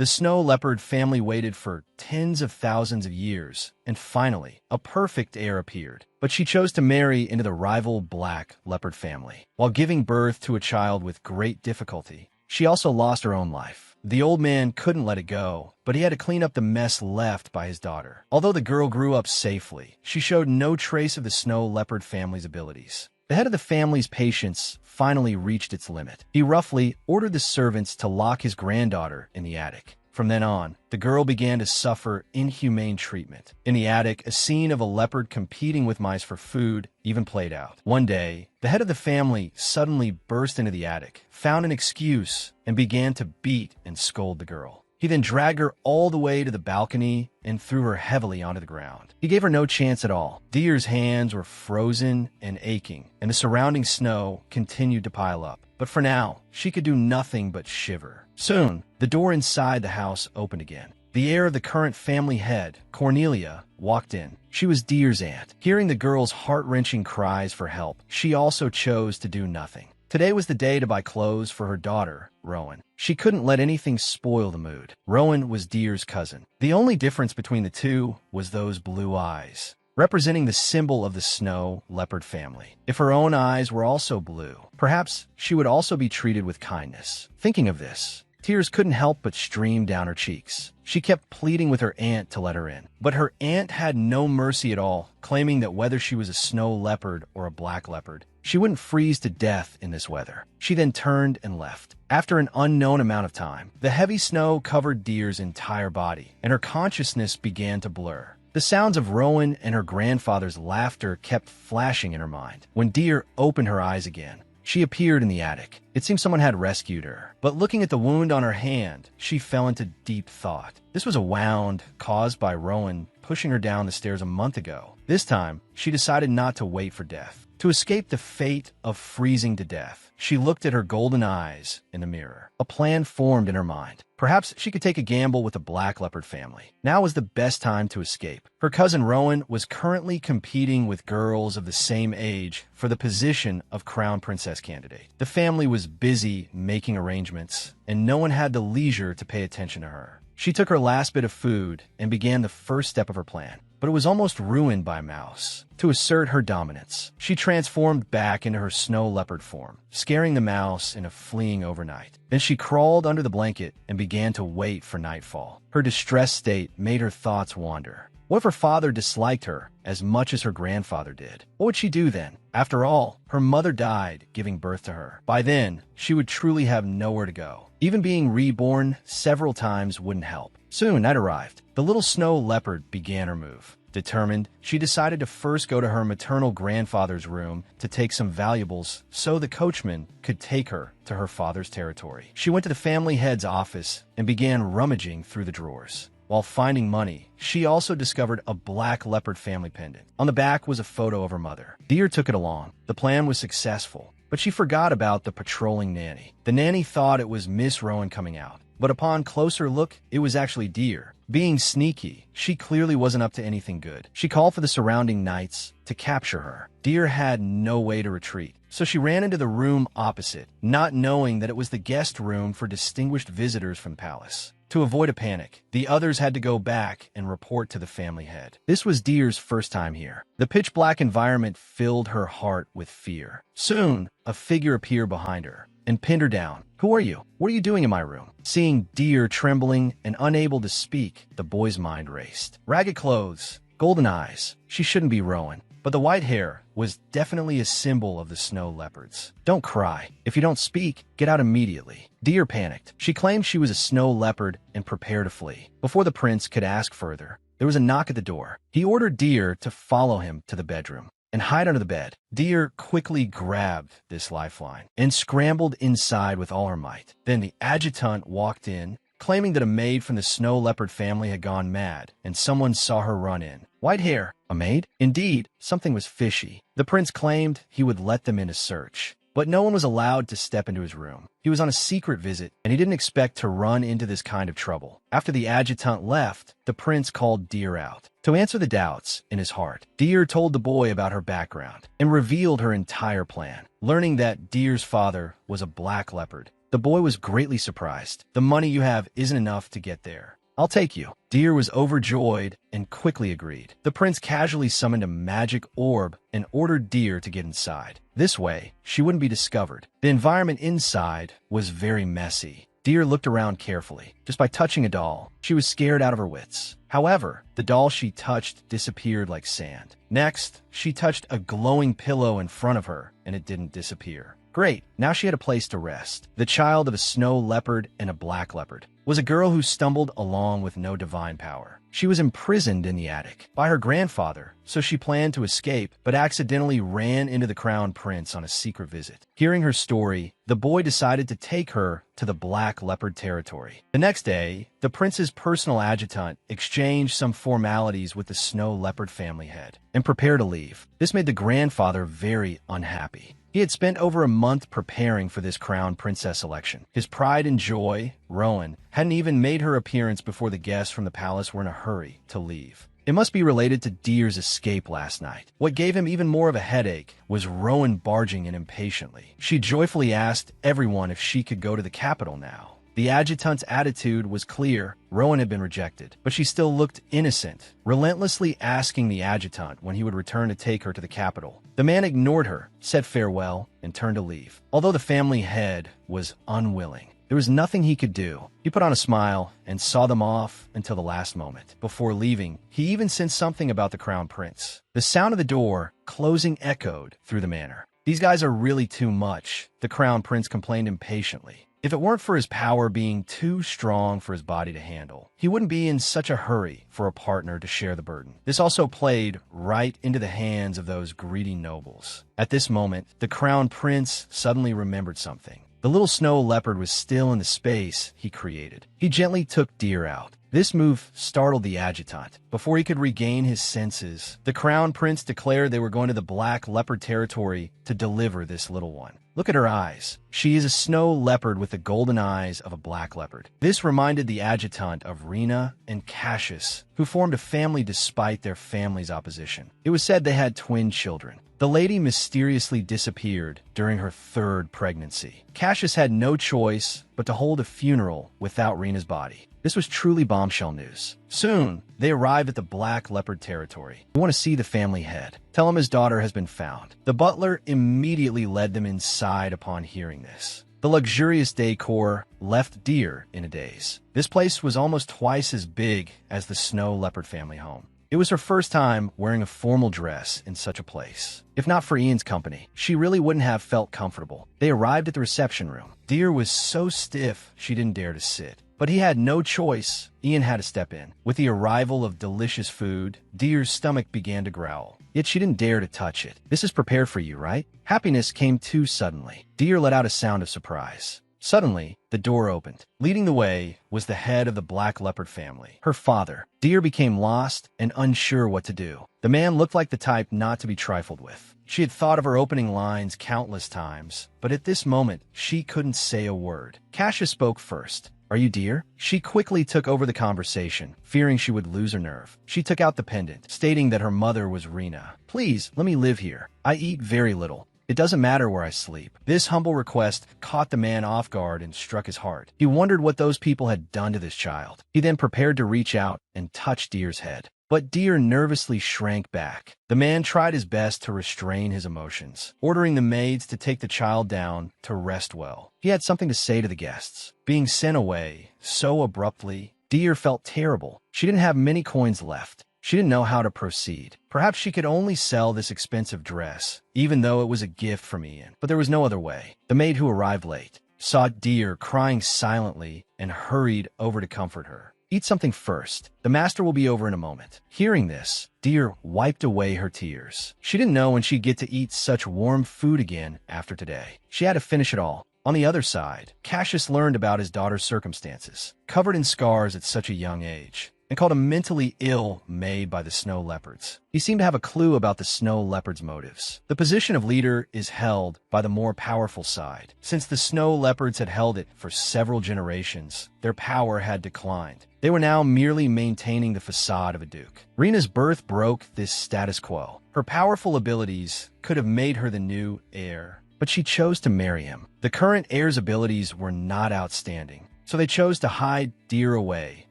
The snow leopard family waited for tens of thousands of years, and finally, a perfect heir appeared. But she chose to marry into the rival black leopard family. While giving birth to a child with great difficulty, she also lost her own life. The old man couldn't let it go, but he had to clean up the mess left by his daughter. Although the girl grew up safely, she showed no trace of the snow leopard family's abilities. The head of the family's patience finally reached its limit. He roughly ordered the servants to lock his granddaughter in the attic. From then on, the girl began to suffer inhumane treatment. In the attic, a scene of a leopard competing with mice for food even played out. One day, the head of the family suddenly burst into the attic, found an excuse, and began to beat and scold the girl. He then dragged her all the way to the balcony and threw her heavily onto the ground. He gave her no chance at all. Deer's hands were frozen and aching, and the surrounding snow continued to pile up. But for now, she could do nothing but shiver. Soon, the door inside the house opened again. The heir of the current family head, Cornelia, walked in. She was Deer's aunt. Hearing the girl's heart-wrenching cries for help, she also chose to do nothing. Today was the day to buy clothes for her daughter, Rowan. She couldn't let anything spoil the mood. Rowan was Deer's cousin. The only difference between the two was those blue eyes, representing the symbol of the snow leopard family. If her own eyes were also blue, perhaps she would also be treated with kindness. Thinking of this, tears couldn't help but stream down her cheeks. She kept pleading with her aunt to let her in, but her aunt had no mercy at all, claiming that whether she was a snow leopard or a black leopard, she wouldn't freeze to death in this weather. She then turned and left. After an unknown amount of time, the heavy snow covered Deer's entire body, and her consciousness began to blur. The sounds of Rowan and her grandfather's laughter kept flashing in her mind. When Deer opened her eyes again, she appeared in the attic. It seemed someone had rescued her. But looking at the wound on her hand, she fell into deep thought. This was a wound caused by Rowan pushing her down the stairs a month ago. This time, she decided not to wait for death. To escape the fate of freezing to death, she looked at her golden eyes in the mirror. A plan formed in her mind. Perhaps she could take a gamble with the black leopard family. Now was the best time to escape. Her cousin Rowan was currently competing with girls of the same age for the position of crown princess candidate. The family was busy making arrangements, and no one had the leisure to pay attention to her. She took her last bit of food and began the first step of her plan. But it was almost ruined by Mouse. To assert her dominance, she transformed back into her snow leopard form, scaring the mouse into fleeing overnight. Then she crawled under the blanket and began to wait for nightfall. Her distressed state made her thoughts wander. What if her father disliked her as much as her grandfather did? What would she do then? After all, her mother died giving birth to her. By then, she would truly have nowhere to go. Even being reborn several times wouldn't help. Soon, night arrived. The little snow leopard began her move. Determined, she decided to first go to her maternal grandfather's room to take some valuables so the coachman could take her to her father's territory. She went to the family head's office and began rummaging through the drawers. While finding money, she also discovered a black leopard family pendant. On the back was a photo of her mother. Deer took it along. The plan was successful, but she forgot about the patrolling nanny. The nanny thought it was Miss Rowan coming out, but upon closer look, it was actually Deer. Being sneaky, she clearly wasn't up to anything good. She called for the surrounding knights to capture her. Deer had no way to retreat, so she ran into the room opposite, not knowing that it was the guest room for distinguished visitors from the palace. To avoid a panic, the others had to go back and report to the family head. This was Deer's first time here. The pitch-black environment filled her heart with fear. Soon, a figure appeared behind her and pinned her down. "Who are you? What are you doing in my room?" Seeing Deer trembling and unable to speak, the boy's mind raced. Ragged clothes, golden eyes. She shouldn't be Rowan. But the white hair was definitely a symbol of the snow leopards. "Don't cry. If you don't speak, get out immediately." Deer panicked. She claimed she was a snow leopard and prepared to flee. Before the prince could ask further, there was a knock at the door. He ordered Deer to follow him to the bedroom and hide under the bed. Deer quickly grabbed this lifeline and scrambled inside with all her might. Then the adjutant walked in, claiming that a maid from the snow leopard family had gone mad, and someone saw her run in. White hair. A maid? Indeed, something was fishy. The prince claimed he would let them in to search, but no one was allowed to step into his room. He was on a secret visit, and he didn't expect to run into this kind of trouble. After the adjutant left, the prince called Deer out. To answer the doubts in his heart, Deer told the boy about her background and revealed her entire plan. Learning that Deer's father was a black leopard, The boy was greatly surprised. "The money you have isn't enough to get there. I'll take you." Deer was overjoyed and quickly agreed. The prince casually summoned a magic orb and ordered Deer to get inside. This way, she wouldn't be discovered. The environment inside was very messy. Deer looked around carefully. Just by touching a doll, she was scared out of her wits. However, the doll she touched disappeared like sand. Next, she touched a glowing pillow in front of her, and it didn't disappear. Great, now she had a place to rest. The child of a snow leopard and a black leopard was a girl who stumbled along with no divine power. She was imprisoned in the attic by her grandfather, so she planned to escape, but accidentally ran into the crown prince on a secret visit. Hearing her story, the boy decided to take her to the black leopard territory. The next day, the prince's personal adjutant exchanged some formalities with the snow leopard family head and prepared to leave. This made the grandfather very unhappy. He had spent over a month preparing for this crown princess election. His pride and joy, Rowan, hadn't even made her appearance before the guests from the palace were in a hurry to leave. It must be related to Deer's escape last night. What gave him even more of a headache was Rowan barging in impatiently. She joyfully asked everyone if she could go to the capital now. The adjutant's attitude was clear. Rowan had been rejected, but she still looked innocent, relentlessly asking the adjutant when he would return to take her to the capital. The man ignored her, said farewell, and turned to leave. Although the family head was unwilling, there was nothing he could do. He put on a smile and saw them off until the last moment. Before leaving, he even sensed something about the crown prince. The sound of the door closing echoed through the manor. "These guys are really too much," the crown prince complained impatiently. If it weren't for his power being too strong for his body to handle, he wouldn't be in such a hurry for a partner to share the burden. This also played right into the hands of those greedy nobles. At this moment, the crown prince suddenly remembered something. The little snow leopard was still in the space he created. He gently took Deer out. This move startled the adjutant. Before he could regain his senses, the crown prince declared they were going to the black leopard territory to deliver this little one. Look at her eyes. She is a snow leopard with the golden eyes of a black leopard. This reminded the adjutant of Rena and Cassius, who formed a family despite their family's opposition. It was said they had twin children. The lady mysteriously disappeared during her third pregnancy. Cassius had no choice but to hold a funeral without Rena's body. This was truly bombshell news. Soon, they arrived at the black leopard territory. "We want to see the family head. Tell him his daughter has been found." The butler immediately led them inside upon hearing this. The luxurious decor left Deer in a daze. This place was almost twice as big as the snow leopard family home. It was her first time wearing a formal dress in such a place. If not for Ian's company, she really wouldn't have felt comfortable. They arrived at the reception room. Deer was so stiff she didn't dare to sit. But he had no choice. Ian had to step in. With the arrival of delicious food, Deer's stomach began to growl. Yet she didn't dare to touch it. "This is prepared for you, right?" Happiness came too suddenly. Deer let out a sound of surprise. Suddenly, the door opened. Leading the way was the head of the black leopard family, her father. Deer became lost and unsure what to do. The man looked like the type not to be trifled with. She had thought of her opening lines countless times, but at this moment, she couldn't say a word. Cassius spoke first. "Are you Deer?" She quickly took over the conversation, fearing she would lose her nerve. She took out the pendant, stating that her mother was Rena. "Please, let me live here. I eat very little. It doesn't matter where I sleep." This humble request caught the man off guard and struck his heart. He wondered what those people had done to this child. He then prepared to reach out and touch Deer's head. But Deer nervously shrank back. The man tried his best to restrain his emotions, ordering the maids to take the child down to rest well. He had something to say to the guests. Being sent away so abruptly, Deer felt terrible. She didn't have many coins left. She didn't know how to proceed. Perhaps she could only sell this expensive dress, even though it was a gift from Ian. But there was no other way. The maid who arrived late saw Deer crying silently and hurried over to comfort her. "Eat something first. The master will be over in a moment." Hearing this, Deer wiped away her tears. She didn't know when she'd get to eat such warm food again after today. She had to finish it all. On the other side, Cassius learned about his daughter's circumstances, covered in scars at such a young age, and called him mentally ill made by the snow leopards. He seemed to have a clue about the snow leopards' motives. The position of leader is held by the more powerful side. Since the snow leopards had held it for several generations, their power had declined. They were now merely maintaining the facade of a duke. Rena's birth broke this status quo. Her powerful abilities could have made her the new heir, but she chose to marry him. The current heir's abilities were not outstanding, so they chose to hide Deer away,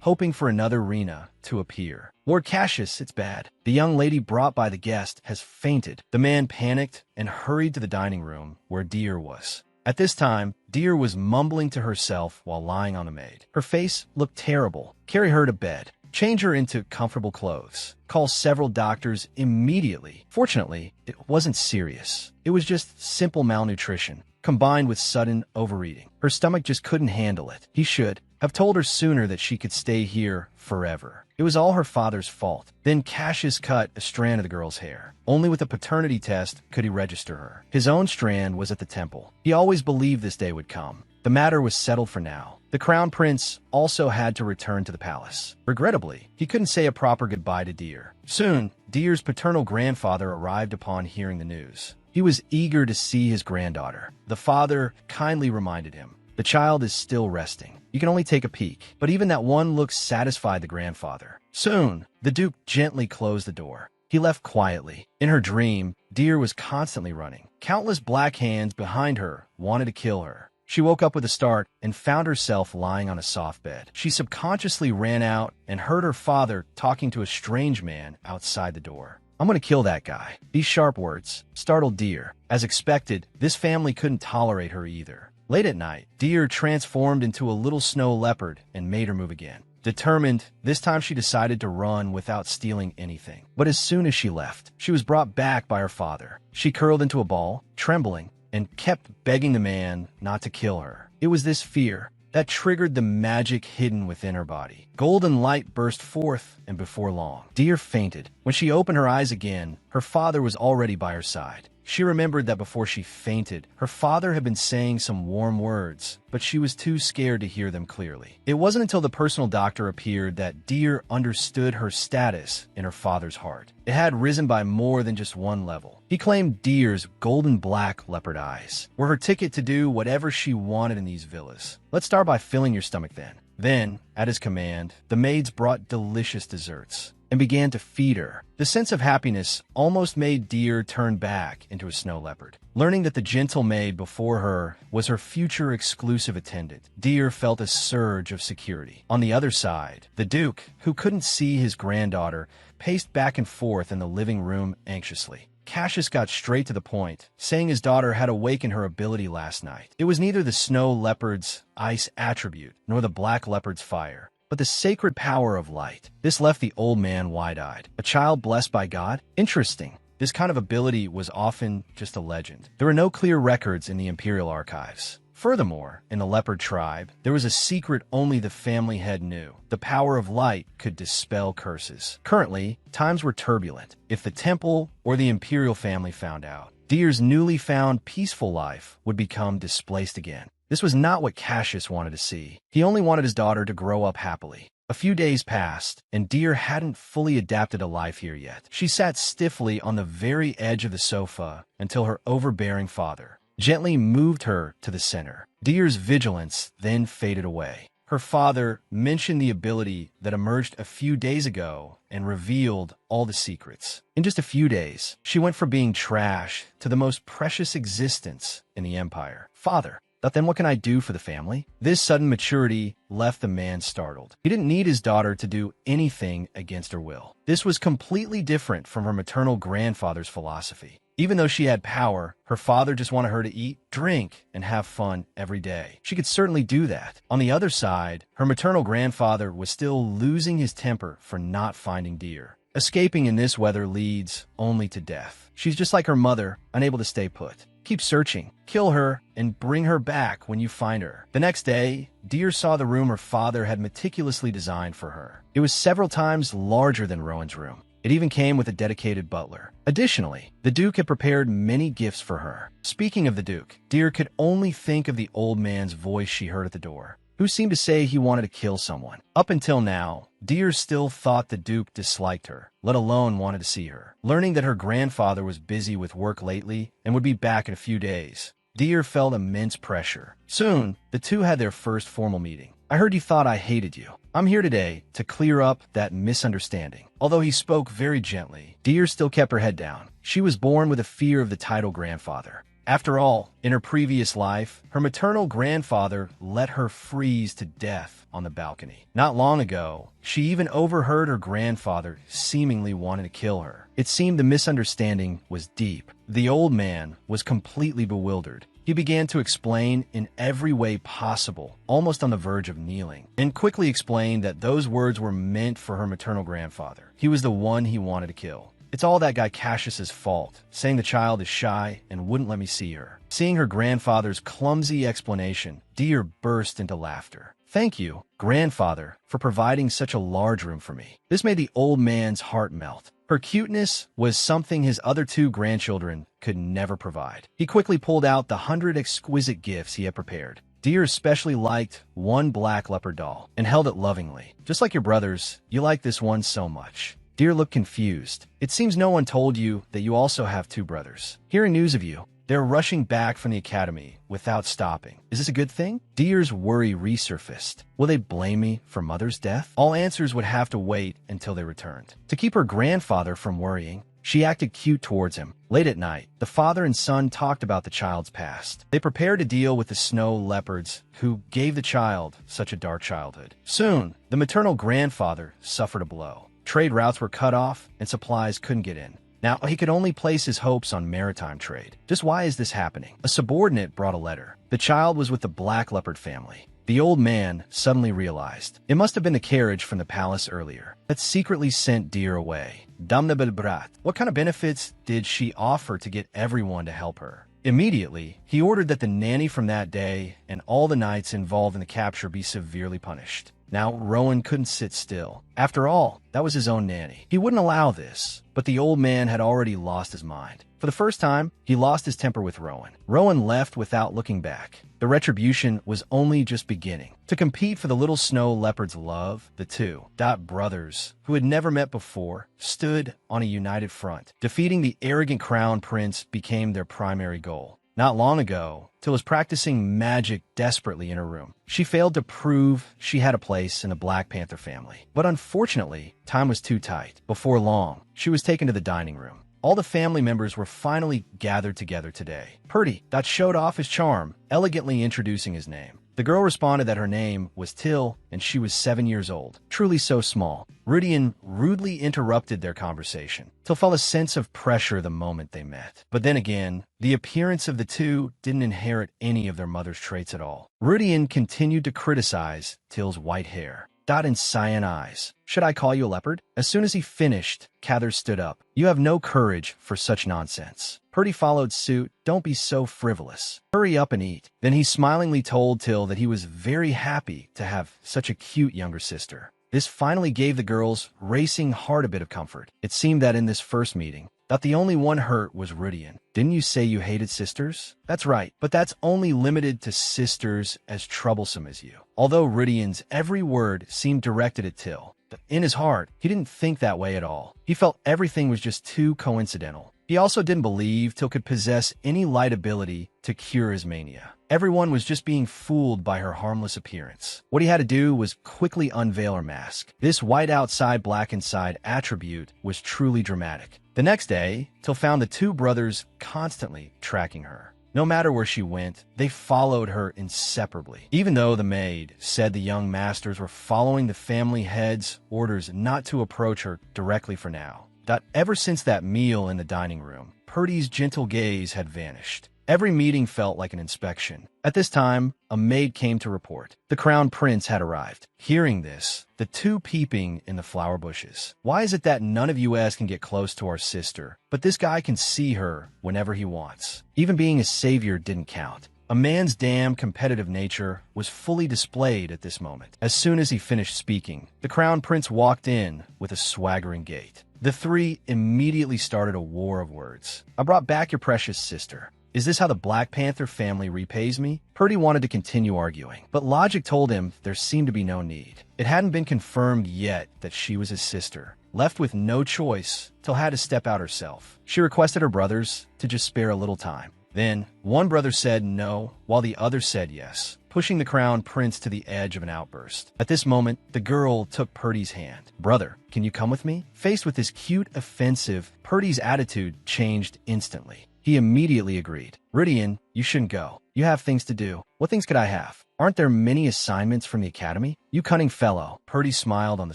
hoping for another Rena to appear. Lord Cassius, it's bad. The young lady brought by the guest has fainted. The man panicked and hurried to the dining room where Deer was. At this time, Deer was mumbling to herself while lying on the maid. Her face looked terrible. Carry her to bed. Change her into comfortable clothes. Call several doctors immediately. Fortunately, it wasn't serious. It was just simple malnutrition, combined with sudden overeating. Her stomach just couldn't handle it. He should have told her sooner that she could stay here forever. It was all her father's fault. Then Cassius cut a strand of the girl's hair. Only with a paternity test could he register her. His own strand was at the temple. He always believed this day would come. The matter was settled for now. The crown prince also had to return to the palace. Regrettably, he couldn't say a proper goodbye to Deer. Soon, Deer's paternal grandfather arrived upon hearing the news. He was eager to see his granddaughter. The father kindly reminded him, "The child is still resting. You can only take a peek." But even that one look satisfied the grandfather. Soon, the Duke gently closed the door. He left quietly. In her dream, Deer was constantly running. Countless black hands behind her wanted to kill her. She woke up with a start and found herself lying on a soft bed. She subconsciously ran out and heard her father talking to a strange man outside the door. "I'm going to kill that guy." These sharp words startled Deer. As expected, this family couldn't tolerate her either. Late at night, Deer transformed into a little snow leopard and made her move again. Determined, this time she decided to run without stealing anything. But as soon as she left, she was brought back by her father. She curled into a ball, trembling, and kept begging the man not to kill her. It was this fear that triggered the magic hidden within her body. Golden light burst forth, and before long, Deer fainted. When she opened her eyes again, her father was already by her side. She remembered that before she fainted, her father had been saying some warm words, but she was too scared to hear them clearly. It wasn't until the personal doctor appeared that Deer understood her status in her father's heart. It had risen by more than just one level. He claimed Deer's golden black leopard eyes were her ticket to do whatever she wanted in these villas. "Let's start by filling your stomach then." Then, at his command, the maids brought delicious desserts and began to feed her. The sense of happiness almost made Deer turn back into a snow leopard. Learning that the gentle maid before her was her future exclusive attendant, Deer felt a surge of security. On the other side, the Duke, who couldn't see his granddaughter, paced back and forth in the living room anxiously. Cassius got straight to the point, saying his daughter had awakened her ability last night. It was neither the snow leopard's ice attribute nor the black leopard's fire, but the sacred power of light. This left the old man wide-eyed. A child blessed by God? Interesting. This kind of ability was often just a legend. There were no clear records in the Imperial archives. Furthermore, in the leopard tribe, there was a secret only the family head knew. The power of light could dispel curses. Currently, times were turbulent. If the temple or the imperial family found out, Deer's newly found peaceful life would become displaced again. This was not what Cassius wanted to see. He only wanted his daughter to grow up happily. A few days passed, and Deer hadn't fully adapted to life here yet. She sat stiffly on the very edge of the sofa until her overbearing father gently moved her to the center. Deer's vigilance then faded away. Her father mentioned the ability that emerged a few days ago and revealed all the secrets. In just a few days, she went from being trash to the most precious existence in the Empire. "Father, but then what can I do for the family?" This sudden maturity left the man startled. He didn't need his daughter to do anything against her will. This was completely different from her maternal grandfather's philosophy. Even though she had power, her father just wanted her to eat, drink, and have fun every day. She could certainly do that. On the other side, her maternal grandfather was still losing his temper for not finding Deer. Escaping in this weather leads only to death. She's just like her mother, unable to stay put. Keep searching, kill her, and bring her back when you find her. The next day, Deer saw the room her father had meticulously designed for her. It was several times larger than Rowan's room. It even came with a dedicated butler. Additionally, the Duke had prepared many gifts for her. Speaking of the Duke, Deer could only think of the old man's voice she heard at the door, who seemed to say he wanted to kill someone. Up until now, Deer still thought the Duke disliked her, let alone wanted to see her. Learning that her grandfather was busy with work lately and would be back in a few days, Deer felt immense pressure. Soon, the two had their first formal meeting. "I heard you thought I hated you. I'm here today to clear up that misunderstanding." Although he spoke very gently, Deer still kept her head down. She was born with a fear of the title grandfather. After all, in her previous life, her maternal grandfather let her freeze to death on the balcony. Not long ago, she even overheard her grandfather seemingly wanting to kill her. It seemed the misunderstanding was deep. The old man was completely bewildered. He began to explain in every way possible, almost on the verge of kneeling, and quickly explained that those words were meant for her maternal grandfather. He was the one he wanted to kill. It's all that guy Cassius's fault, saying the child is shy and wouldn't let me see her. Seeing her grandfather's clumsy explanation, Deer burst into laughter. Thank you, grandfather, for providing such a large room for me. This made the old man's heart melt. Her cuteness was something his other two grandchildren could never provide. He quickly pulled out the 100 exquisite gifts he had prepared. Deer especially liked one black leopard doll and held it lovingly. Just like your brothers, you like this one so much. Deer looked confused. It seems no one told you that you also have two brothers. Hearing news of you, they're rushing back from the academy without stopping. Is this a good thing? Deer's worry resurfaced. Will they blame me for Mother's death? All answers would have to wait until they returned. To keep her grandfather from worrying, she acted cute towards him. Late at night, the father and son talked about the child's past. They prepared to deal with the snow leopards who gave the child such a dark childhood. Soon, the maternal grandfather suffered a blow. Trade routes were cut off and supplies couldn't get in. Now, he could only place his hopes on maritime trade. Just why is this happening? A subordinate brought a letter. The child was with the black leopard family. The old man suddenly realized it must have been the carriage from the palace earlier that secretly sent Deer away. Damnabel brat. What kind of benefits did she offer to get everyone to help her? Immediately, he ordered that the nanny from that day and all the knights involved in the capture be severely punished. Now, Rowan couldn't sit still. After all, that was his own nanny. He wouldn't allow this, but the old man had already lost his mind. For the first time, he lost his temper with Rowan. Rowan left without looking back. The retribution was only just beginning. To compete for the little snow leopard's love, the two brothers, who had never met before, stood on a united front. Defeating the arrogant crown prince became their primary goal. Not long ago, Till was practicing magic desperately in her room. She failed to prove she had a place in the Black Panther family. But unfortunately, time was too tight. Before long, she was taken to the dining room. All the family members were finally gathered together today. Purdy showed off his charm, elegantly introducing his name. The girl responded that her name was Till and she was 7 years old. Truly so small. Rudian rudely interrupted their conversation. Till felt a sense of pressure the moment they met. But then again, the appearance of the two didn't inherit any of their mother's traits at all. Rudian continued to criticize Till's white hair. Dot and cyan eyes. Should I call you a leopard? As soon as he finished, Cathers stood up. You have no courage for such nonsense. Purdy followed suit. Don't be so frivolous. Hurry up and eat. Then he smilingly told Till that he was very happy to have such a cute younger sister. This finally gave the girl's racing heart a bit of comfort. It seemed that in this first meeting, that the only one hurt was Rudian. Didn't you say you hated sisters? That's right, but that's only limited to sisters as troublesome as you. Although Rudian's every word seemed directed at Till, in his heart, he didn't think that way at all. He felt everything was just too coincidental. He also didn't believe Till could possess any light ability to cure his mania. Everyone was just being fooled by her harmless appearance. What he had to do was quickly unveil her mask. This white outside, black inside attribute was truly dramatic. The next day, Till found the two brothers constantly tracking her. No matter where she went, they followed her inseparably. Even though the maid said the young masters were following the family head's orders not to approach her directly for now. Ever since that meal in the dining room, Purdy's gentle gaze had vanished. Every meeting felt like an inspection. At this time, a maid came to report. The crown prince had arrived. Hearing this, the two peeping in the flower bushes. Why is it that none of us can get close to our sister, but this guy can see her whenever he wants? Even being a savior didn't count. A man's damn competitive nature was fully displayed at this moment. As soon as he finished speaking, the crown prince walked in with a swaggering gait. The three immediately started a war of words. I brought back your precious sister. Is this how the Black Panther family repays me? Purdy wanted to continue arguing, but logic told him there seemed to be no need. It hadn't been confirmed yet that she was his sister. Left with no choice, Till had to step out herself. She requested her brothers to just spare a little time. Then, one brother said no, while the other said yes, pushing the crown prince to the edge of an outburst. At this moment, the girl took Purdy's hand. Brother, can you come with me? Faced with this cute offensive, Purdy's attitude changed instantly. He immediately agreed. Rudian, you shouldn't go. You have things to do. What things could I have? Aren't there many assignments from the academy? You cunning fellow. Purdy smiled on the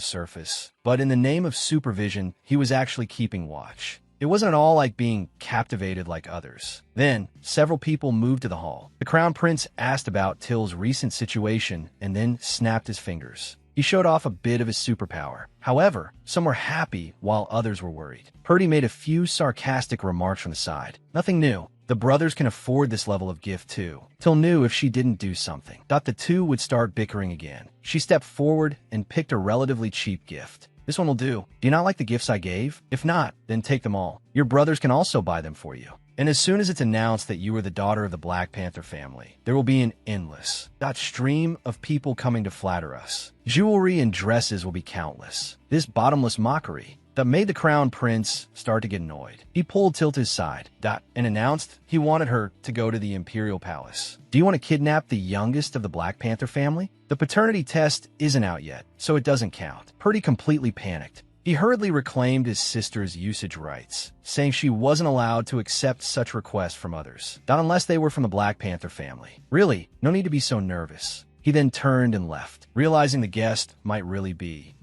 surface, but in the name of supervision, he was actually keeping watch. It wasn't at all like being captivated like others. Then, several people moved to the hall. The Crown Prince asked about Till's recent situation and then snapped his fingers. He showed off a bit of his superpower. However, some were happy while others were worried. Purdy made a few sarcastic remarks from the side. Nothing new. The brothers can afford this level of gift too. Till knew if she didn't do something, thought the two would start bickering again. She stepped forward and picked a relatively cheap gift. This one will do. Do you not like the gifts I gave? If not, then take them all. Your brothers can also buy them for you. And as soon as it's announced that you are the daughter of the Black Panther family, there will be an endless stream of people coming to flatter us. Jewelry and dresses will be countless. This bottomless mockery that made the Crown Prince start to get annoyed. He pulled Till to his side and announced he wanted her to go to the Imperial Palace. Do you want to kidnap the youngest of the Black Panther family? The paternity test isn't out yet, so it doesn't count. Purdy completely panicked. He hurriedly reclaimed his sister's usage rights, saying she wasn't allowed to accept such requests from others, not unless they were from the Black Panther family. Really, no need to be so nervous. He then turned and left, realizing the guest might really be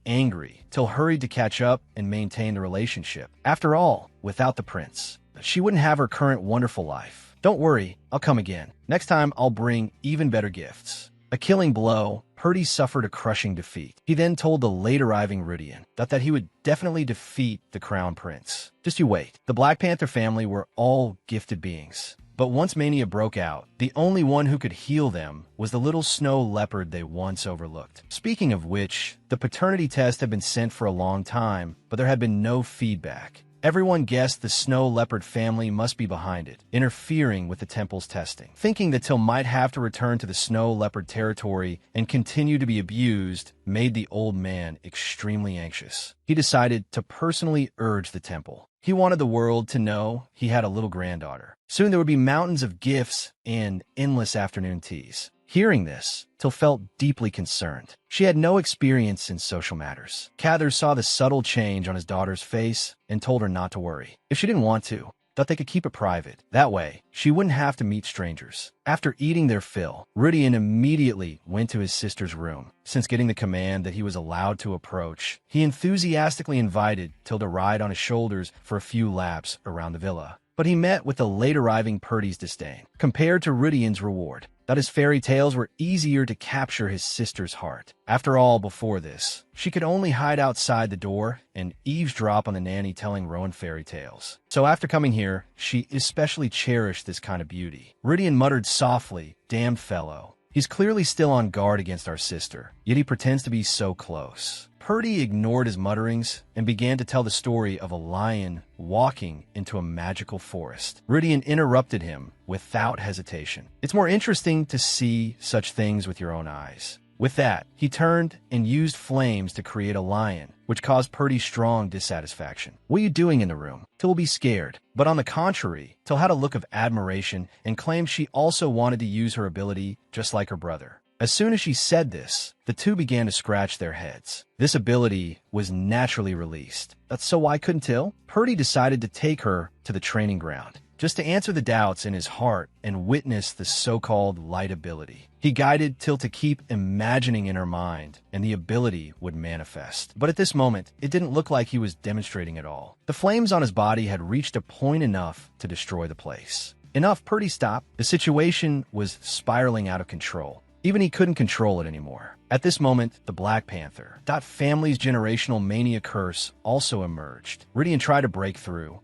angry. Till hurried to catch up and maintain the relationship. After all, without the prince, she wouldn't have her current wonderful life. Don't worry, I'll come again. Next time, I'll bring even better gifts. A killing blow, Purdy suffered a crushing defeat. He then told the late-arriving Rudian that he would definitely defeat the Crown Prince. Just you wait. The Black Panther family were all gifted beings. But once mania broke out, the only one who could heal them was the little snow leopard they once overlooked. Speaking of which, the paternity test had been sent for a long time, but there had been no feedback. Everyone guessed the snow leopard family must be behind it, interfering with the temple's testing. Thinking that Till might have to return to the snow leopard territory and continue to be abused made the old man extremely anxious. He decided to personally urge the temple. He wanted the world to know he had a little granddaughter. Soon there would be mountains of gifts and endless afternoon teas. Hearing this, Till felt deeply concerned. She had no experience in social matters. Cathers saw the subtle change on his daughter's face and told her not to worry. If she didn't want to, thought they could keep it private. That way, she wouldn't have to meet strangers. After eating their fill, Rudian immediately went to his sister's room. Since getting the command that he was allowed to approach, he enthusiastically invited Till to ride on his shoulders for a few laps around the villa. But he met with the late-arriving Purdy's disdain, compared to Rudian's reward. That his fairy tales were easier to capture his sister's heart. After all, before this, she could only hide outside the door and eavesdrop on the nanny telling Rowan fairy tales. So after coming here, she especially cherished this kind of beauty. Rudian muttered softly, "Damned fellow. He's clearly still on guard against our sister, yet he pretends to be so close." Purdy ignored his mutterings and began to tell the story of a lion walking into a magical forest. Rudian interrupted him without hesitation. "It's more interesting to see such things with your own eyes." With that, he turned and used flames to create a lion, which caused Purdy strong dissatisfaction. "What are you doing in the room?" Till will be scared. But on the contrary, Till had a look of admiration and claimed she also wanted to use her ability just like her brother. As soon as she said this, the two began to scratch their heads. This ability was naturally released. That's so why couldn't Till? Purdy decided to take her to the training ground, just to answer the doubts in his heart and witness the so-called light ability. He guided Till to keep imagining in her mind, and the ability would manifest. But at this moment, it didn't look like he was demonstrating at all. The flames on his body had reached a point enough to destroy the place. Enough, Purdy stopped. The situation was spiraling out of control. Even he couldn't control it anymore. At this moment, the Black Panther family's generational mania curse also emerged. Rudian tried to break through,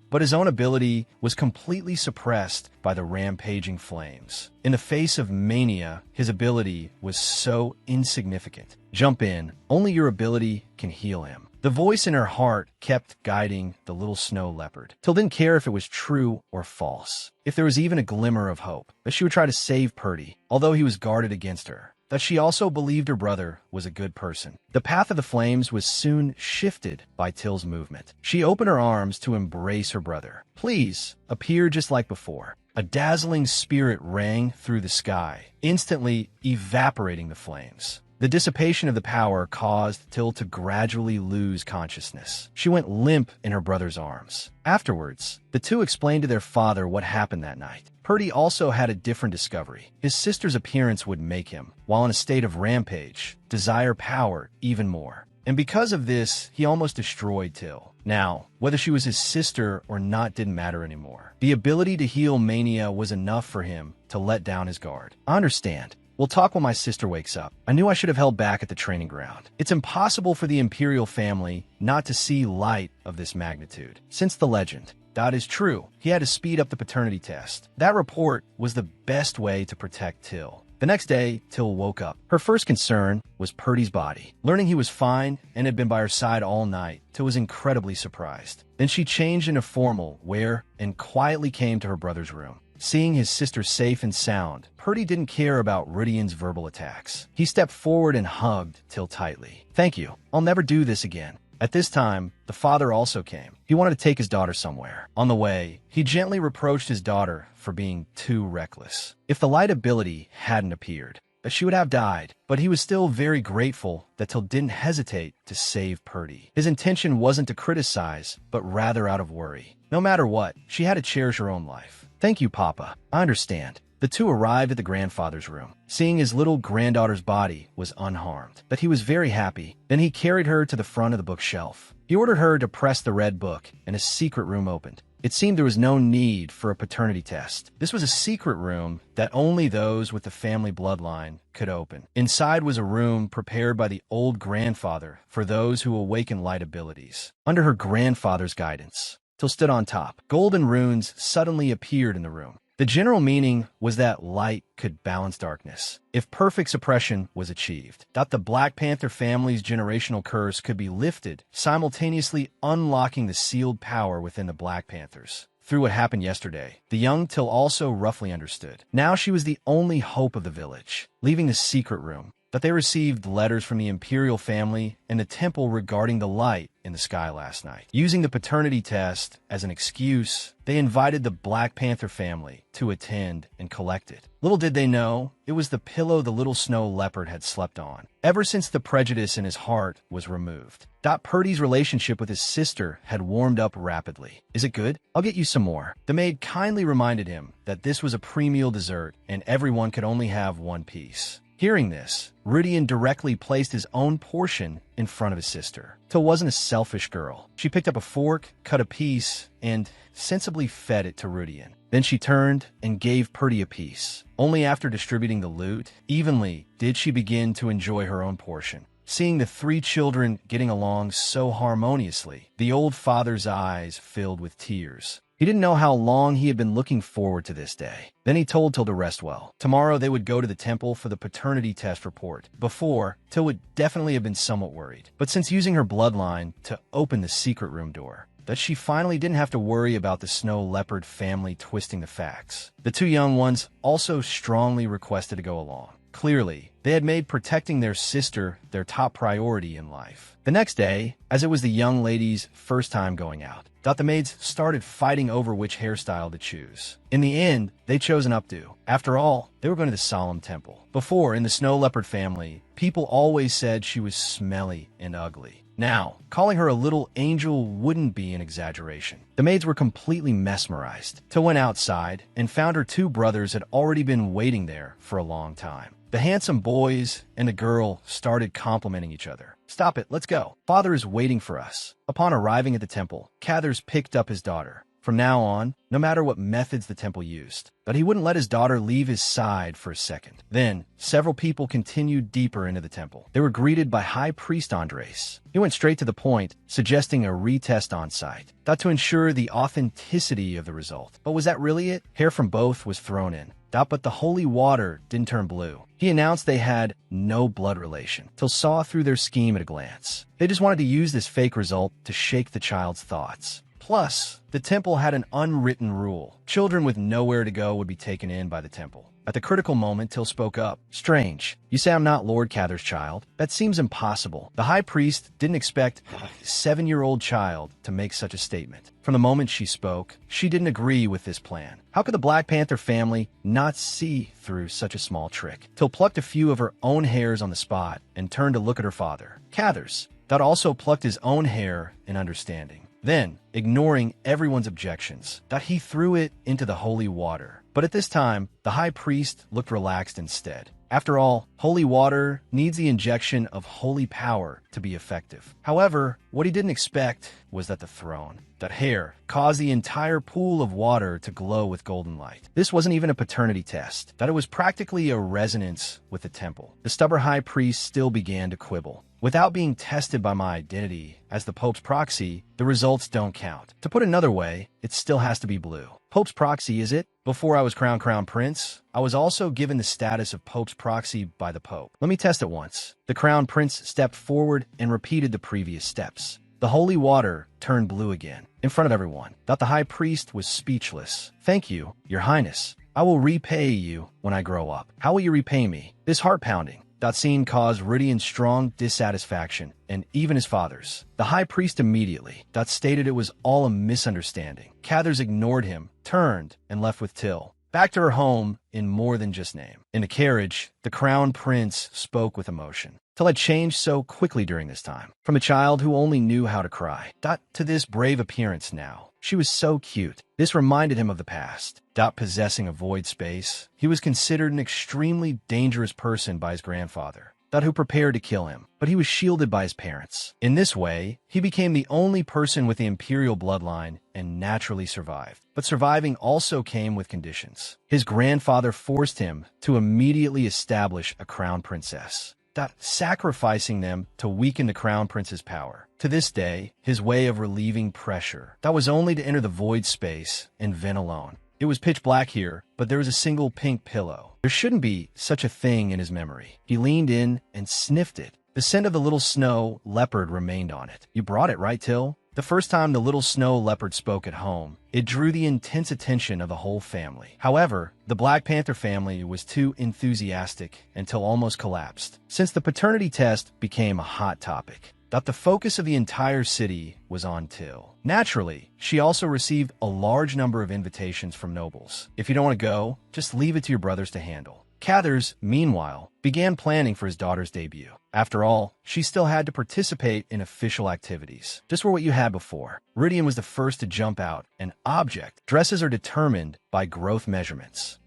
but his own ability was completely suppressed by the rampaging flames. In the face of mania, his ability was so insignificant. "Jump in. Only your ability can heal him." The voice in her heart kept guiding the little snow leopard. Till didn't care if it was true or false, if there was even a glimmer of hope, that she would try to save Purdy, although he was guarded against her, that she also believed her brother was a good person. The path of the flames was soon shifted by Till's movement. She opened her arms to embrace her brother. "Please, appear just like before." A dazzling spirit rang through the sky, instantly evaporating the flames. The dissipation of the power caused Till to gradually lose consciousness. She went limp in her brother's arms. Afterwards, the two explained to their father what happened that night. Purdy also had a different discovery. His sister's appearance would make him, while in a state of rampage, desire power even more. And because of this, he almost destroyed Till. Now, whether she was his sister or not didn't matter anymore. The ability to heal mania was enough for him to let down his guard. I understand. We'll talk when my sister wakes up. I knew I should have held back at the training ground. It's impossible for the Imperial family not to see light of this magnitude. Since the legend, that is true, he had to speed up the paternity test. That report was the best way to protect Till. The next day, Till woke up. Her first concern was Purdy's body. Learning he was fine and had been by her side all night, Till was incredibly surprised. Then she changed into formal wear and quietly came to her brother's room. Seeing his sister safe and sound, Purdy didn't care about Rudian's verbal attacks. He stepped forward and hugged Till tightly. "Thank you. I'll never do this again." At this time, the father also came. He wanted to take his daughter somewhere. On the way, he gently reproached his daughter for being too reckless. If the light ability hadn't appeared, she would have died, but he was still very grateful that Till didn't hesitate to save Purdy. His intention wasn't to criticize, but rather out of worry. No matter what, she had to cherish her own life. "Thank you, Papa. I understand." The two arrived at the grandfather's room. Seeing his little granddaughter's body was unharmed, but he was very happy. Then he carried her to the front of the bookshelf. He ordered her to press the red book, and a secret room opened. It seemed there was no need for a paternity test. This was a secret room that only those with the family bloodline could open. Inside was a room prepared by the old grandfather for those who awaken light abilities. Under her grandfather's guidance, Till stood on top. Golden runes suddenly appeared in the room. The general meaning was that light could balance darkness if perfect suppression was achieved. That the Black Panther family's generational curse could be lifted, simultaneously unlocking the sealed power within the Black Panthers. Through what happened yesterday, the young Till also roughly understood. Now she was the only hope of the village. Leaving the secret room, that they received letters from the Imperial family and the temple regarding the light in the sky last night. Using the paternity test as an excuse, they invited the Black Panther family to attend and collect it. Little did they know, it was the pillow the little snow leopard had slept on, ever since the prejudice in his heart was removed. Purdy's relationship with his sister had warmed up rapidly. "Is it good? I'll get you some more." The maid kindly reminded him that this was a pre-meal dessert and everyone could only have one piece. Hearing this, Rudian directly placed his own portion in front of his sister. Till wasn't a selfish girl. She picked up a fork, cut a piece, and sensibly fed it to Rudian. Then she turned and gave Purdy a piece. Only after distributing the loot evenly did she begin to enjoy her own portion. Seeing the three children getting along so harmoniously, the old father's eyes filled with tears. He didn't know how long he had been looking forward to this day. Then he told Till to rest well. Tomorrow they would go to the temple for the paternity test report. Before, Till would definitely have been somewhat worried. But since using her bloodline to open the secret room door, that she finally didn't have to worry about the snow leopard family twisting the facts. The two young ones also strongly requested to go along. Clearly, they had made protecting their sister their top priority in life. The next day, as it was the young lady's first time going out, the maids started fighting over which hairstyle to choose. In the end, they chose an updo. After all, they were going to the solemn temple. Before, in the snow leopard family, people always said she was smelly and ugly. Now, calling her a little angel wouldn't be an exaggeration. The maids were completely mesmerized. Till went outside and found her two brothers had already been waiting there for a long time. The handsome boys and the girl started complimenting each other. "Stop it, let's go. Father is waiting for us." Upon arriving at the temple, Cathers picked up his daughter. From now on, no matter what methods the temple used, but he wouldn't let his daughter leave his side for a second. Then, several people continued deeper into the temple. They were greeted by High Priest Andres. He went straight to the point, suggesting a retest on site, thought to ensure the authenticity of the result. But was that really it? Hair from both was thrown in. But the holy water didn't turn blue. He announced they had no blood relation. Till saw through their scheme at a glance. They just wanted to use this fake result to shake the child's thoughts. Plus, the temple had an unwritten rule. Children with nowhere to go would be taken in by the temple. At the critical moment, Till spoke up. Strange. You say I'm not Lord Cather's child? That seems impossible. The high priest didn't expect a 7-year-old child to make such a statement. From the moment she spoke, she didn't agree with this plan. How could the Black Panther family not see through such a small trick? Till plucked a few of her own hairs on the spot and turned to look at her father. Cathers. Dot also plucked his own hair in understanding. Then, ignoring everyone's objections, Dot he threw it into the holy water. But at this time, the high priest looked relaxed instead. After all, holy water needs the injection of holy power to be effective. However, what he didn't expect was that the throne, that hair, caused the entire pool of water to glow with golden light. This wasn't even a paternity test, that it was practically a resonance with the temple. The stubborn high priest still began to quibble. Without being tested by my identity as the Pope's proxy, the results don't count. To put another way, it still has to be blue. Pope's proxy, is it? Before I was crowned Crown Prince, I was also given the status of Pope's proxy by the Pope. Let me test it once. The Crown Prince stepped forward and repeated the previous steps. The holy water turned blue again, in front of everyone. That the high priest was speechless. Thank you, Your Highness. I will repay you when I grow up. How will you repay me? This heart-pounding. That scene caused Rudian's strong dissatisfaction, and even his father's. The high priest immediately stated it was all a misunderstanding. Cathers ignored him, turned, and left with Till. Back to her home in more than just name. In the carriage, the crown prince spoke with emotion. Till had changed so quickly during this time. From a child who only knew how to cry, to this brave appearance now. She was so cute. This reminded him of the past. Possessing a void space, he was considered an extremely dangerous person by his grandfather, who prepared to kill him, but he was shielded by his parents. In this way, he became the only person with the imperial bloodline and naturally survived. But surviving also came with conditions. His grandfather forced him to immediately establish a crown princess, sacrificing them to weaken the crown prince's power. To this day, his way of relieving pressure, was only to enter the void space and vent alone. It was pitch black here, but there was a single pink pillow. There shouldn't be such a thing in his memory. He leaned in and sniffed it. The scent of the little snow leopard remained on it. You brought it, right, Till? The first time the little snow leopard spoke at home, it drew the intense attention of the whole family. However, the Black Panther family was too enthusiastic until almost collapsed, since the paternity test became a hot topic. The focus of the entire city was on Till. Naturally, she also received a large number of invitations from nobles. If you don't want to go, just leave it to your brothers to handle. Cathers, meanwhile, began planning for his daughter's debut. After all, she still had to participate in official activities. Just were what you had before. Rudian was the first to jump out. An object. Dresses are determined by growth measurements.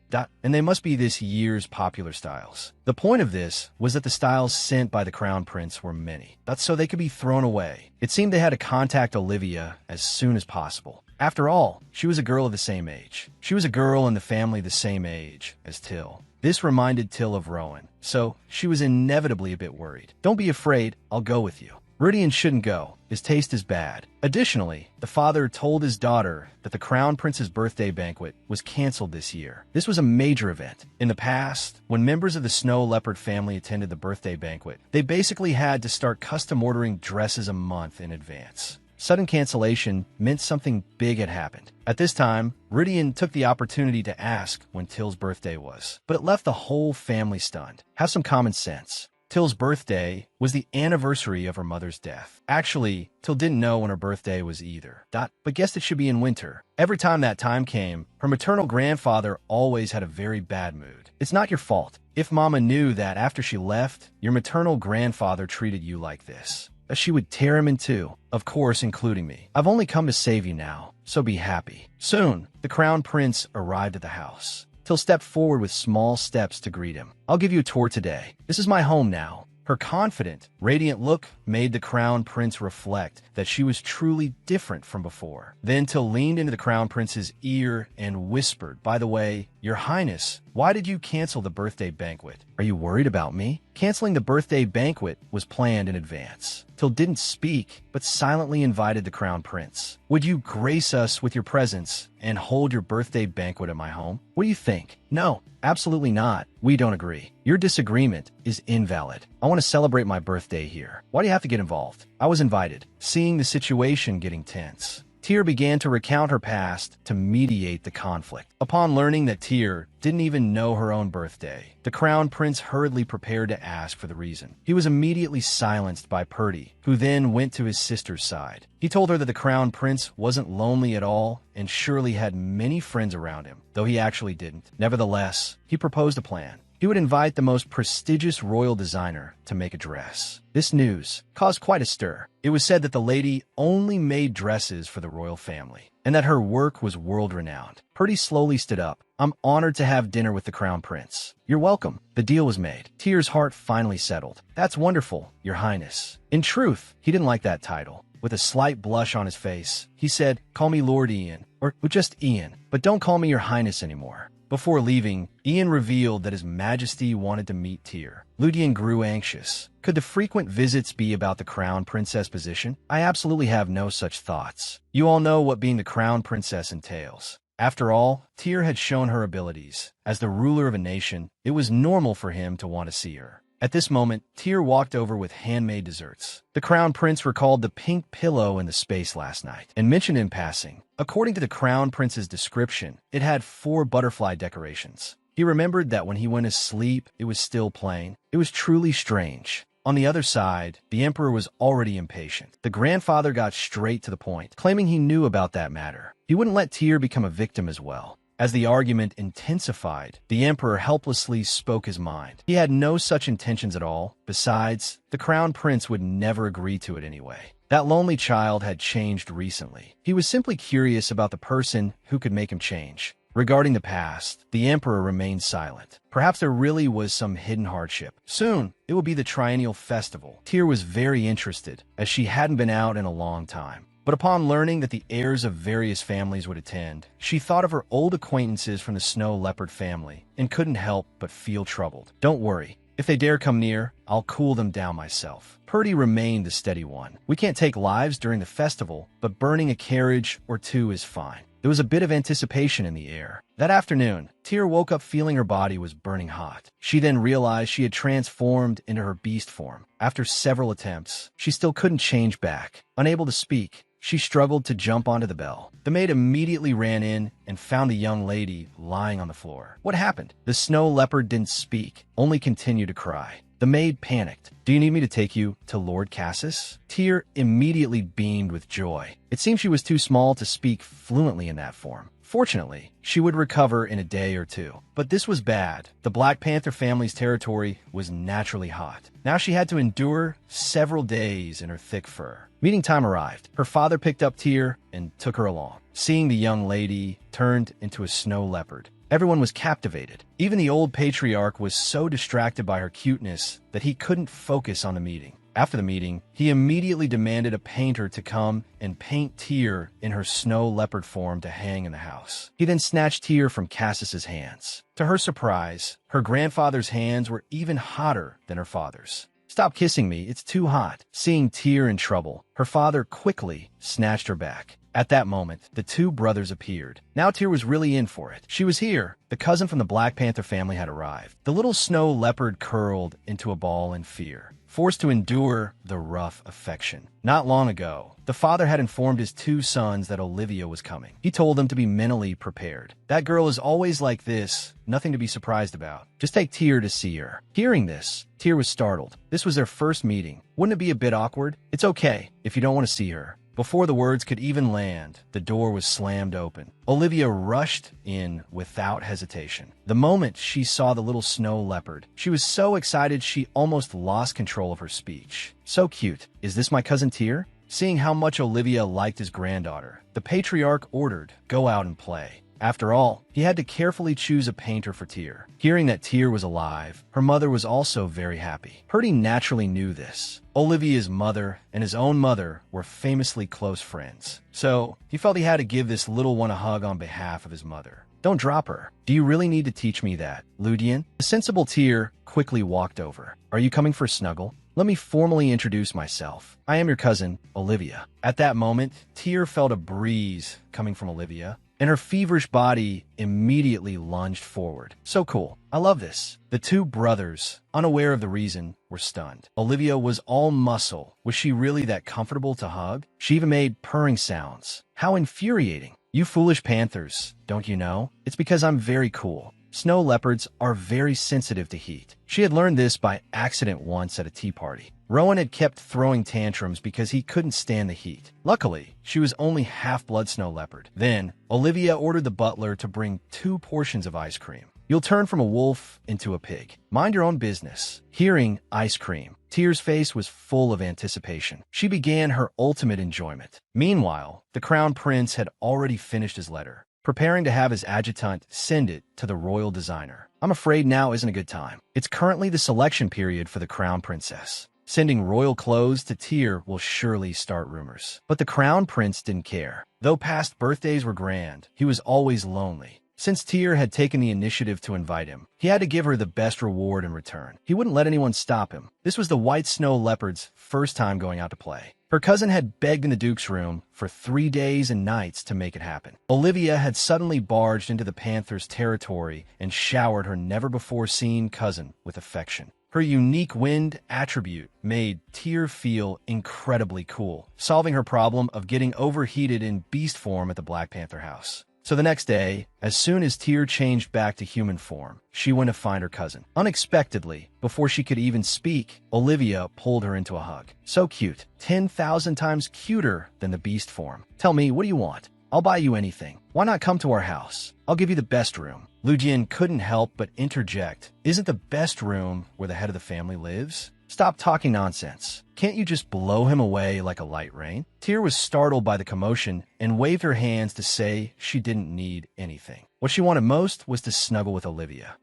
And they must be this year's popular styles. The point of this was that the styles sent by the crown prince were many. That's so they could be thrown away. It seemed they had to contact Olivia as soon as possible. After all, she was a girl of the same age. She was a girl in the family the same age as Till. This reminded Till of Rowan, so she was inevitably a bit worried. Don't be afraid, I'll go with you. Rudian shouldn't go. His taste is bad. Additionally, the father told his daughter that the crown prince's birthday banquet was canceled this year. This was a major event. In the past, when members of the Snow Leopard family attended the birthday banquet, they basically had to start custom ordering dresses a month in advance. Sudden cancellation meant something big had happened. At this time, Rudian took the opportunity to ask when Till's birthday was, but it left the whole family stunned. Have some common sense. Till's birthday was the anniversary of her mother's death. Actually, Till didn't know when her birthday was either. But guessed it should be in winter. Every time that time came, her maternal grandfather always had a very bad mood. It's not your fault. If Mama knew that after she left, your maternal grandfather treated you like this, she would tear him in two, of course including me. I've only come to save you now, so be happy. Soon, the crown prince arrived at the house. Till stepped forward with small steps to greet him. I'll give you a tour today. This is my home now. Her confident, radiant look made the crown prince reflect that she was truly different from before. Then Till leaned into the crown prince's ear and whispered, "By the way, Your Highness, why did you cancel the birthday banquet? Are you worried about me?" Canceling the birthday banquet was planned in advance. Till didn't speak, but silently invited the crown prince. "Would you grace us with your presence and hold your birthday banquet at my home? What do you think?" "No, absolutely not. We don't agree. Your disagreement is invalid. I want to celebrate my birthday here. Why do you have to get involved?" "I was invited." Seeing the situation getting tense, Tyr began to recount her past to mediate the conflict. Upon learning that Tyr didn't even know her own birthday, the crown prince hurriedly prepared to ask for the reason. He was immediately silenced by Purdy, who then went to his sister's side. He told her that the crown prince wasn't lonely at all and surely had many friends around him, though he actually didn't. Nevertheless, he proposed a plan. He would invite the most prestigious royal designer to make a dress. This news caused quite a stir. It was said that the lady only made dresses for the royal family, and that her work was world-renowned. Purdy slowly stood up. "I'm honored to have dinner with the crown prince." "You're welcome." The deal was made. Tyr's heart finally settled. "That's wonderful, your highness." In truth, he didn't like that title. With a slight blush on his face, he said, "Call me Lord Ian, or just Ian, but don't call me your highness anymore." Before leaving, Ian revealed that His Majesty wanted to meet Tyr. Ludian grew anxious. Could the frequent visits be about the crown princess position? "I absolutely have no such thoughts. You all know what being the crown princess entails." After all, Tyr had shown her abilities. As the ruler of a nation, it was normal for him to want to see her. At this moment, Tyr walked over with handmade desserts. The crown prince recalled the pink pillow in the space last night and mentioned in passing. According to the crown prince's description, it had 4 butterfly decorations. He remembered that when he went to sleep, it was still plain. It was truly strange. On the other side, the emperor was already impatient. The grandfather got straight to the point, claiming he knew about that matter. He wouldn't let Tyr become a victim as well. As the argument intensified, the emperor helplessly spoke his mind. He had no such intentions at all. Besides, the crown prince would never agree to it anyway. That lonely child had changed recently. He was simply curious about the person who could make him change. Regarding the past, the emperor remained silent. Perhaps there really was some hidden hardship. Soon, it would be the triennial festival. Tyr was very interested, as she hadn't been out in a long time. But upon learning that the heirs of various families would attend, she thought of her old acquaintances from the snow leopard family and couldn't help but feel troubled. "Don't worry. If they dare come near, I'll cool them down myself." Purdy remained the steady one. "We can't take lives during the festival, but burning a carriage or 2 is fine." There was a bit of anticipation in the air. That afternoon, Tyr woke up feeling her body was burning hot. She then realized she had transformed into her beast form. After several attempts, she still couldn't change back. Unable to speak, she struggled to jump onto the bell. The maid immediately ran in and found the young lady lying on the floor. What happened? The snow leopard didn't speak, only continued to cry. The maid panicked. "Do you need me to take you to Lord Cassis?" Tyr immediately beamed with joy. It seemed she was too small to speak fluently in that form. Fortunately, she would recover in a day or 2. But this was bad. The Black Panther family's territory was naturally hot. Now she had to endure several days in her thick fur. Meeting time arrived. Her father picked up Tyr and took her along. Seeing the young lady turned into a snow leopard, everyone was captivated. Even the old patriarch was so distracted by her cuteness that he couldn't focus on the meeting. After the meeting, he immediately demanded a painter to come and paint Tyr in her snow leopard form to hang in the house. He then snatched Tyr from Cassis's hands. To her surprise, her grandfather's hands were even hotter than her father's. "Stop kissing me, it's too hot." Seeing Tyr in trouble, her father quickly snatched her back. At that moment, the 2 brothers appeared. Now Tyr was really in for it. She was here. The cousin from the Black Panther family had arrived. The little snow leopard curled into a ball in fear, forced to endure the rough affection. Not long ago, the father had informed his 2 sons that Olivia was coming. He told them to be mentally prepared. "That girl is always like this, nothing to be surprised about. Just take Tyr to see her." Hearing this, Tyr was startled. This was their first meeting. Wouldn't it be a bit awkward? "It's okay if you don't want to see her." Before the words could even land, the door was slammed open. Olivia rushed in without hesitation. The moment she saw the little snow leopard, she was so excited she almost lost control of her speech. "So cute. Is this my cousin Tyr?" Seeing how much Olivia liked his granddaughter, the patriarch ordered, "Go out and play." After all, he had to carefully choose a painter for Tyr. Hearing that Tyr was alive, her mother was also very happy. Purdy naturally knew this. Olivia's mother and his own mother were famously close friends. So, he felt he had to give this little one a hug on behalf of his mother. "Don't drop her. Do you really need to teach me that, Ludian?" The sensible Tyr quickly walked over. "Are you coming for a snuggle? Let me formally introduce myself. I am your cousin, Olivia." At that moment, Tyr felt a breeze coming from Olivia. and her feverish body immediately lunged forward. So cool. I love this. The two brothers, unaware of the reason, were stunned. Olivia was all muscle. Was she really that comfortable to hug? She even made purring sounds. How infuriating. You foolish panthers, don't you know? It's because I'm very cool. Snow leopards are very sensitive to heat. She had learned this by accident once at a tea party. Rowan had kept throwing tantrums because he couldn't stand the heat. Luckily, she was only half-blood snow leopard. Then, Olivia ordered the butler to bring 2 portions of ice cream. You'll turn from a wolf into a pig. Mind your own business. Hearing ice cream, Tyr's face was full of anticipation. She began her ultimate enjoyment. Meanwhile, the crown prince had already finished his letter, preparing to have his adjutant send it to the royal designer. I'm afraid now isn't a good time. It's currently the selection period for the crown princess. Sending royal clothes to Tyr will surely start rumors. But the crown prince didn't care. Though past birthdays were grand, he was always lonely. Since Tyr had taken the initiative to invite him, he had to give her the best reward in return. He wouldn't let anyone stop him. This was the white snow leopard's first time going out to play. Her cousin had begged in the Duke's room for 3 days and nights to make it happen. Olivia had suddenly barged into the panther's territory and showered her never-before-seen cousin with affection. Her unique wind attribute made Tyr feel incredibly cool, solving her problem of getting overheated in beast form at the Black Panther house. So the next day, as soon as Tyr changed back to human form, she went to find her cousin. Unexpectedly, before she could even speak, Olivia pulled her into a hug. So cute, 10,000 times cuter than the beast form. Tell me, what do you want? I'll buy you anything. Why not come to our house? I'll give you the best room. Lu Jian couldn't help but interject. Isn't the best room where the head of the family lives? Stop talking nonsense. Can't you just blow him away like a light rain? Tyr was startled by the commotion and waved her hands to say she didn't need anything. What she wanted most was to snuggle with Olivia.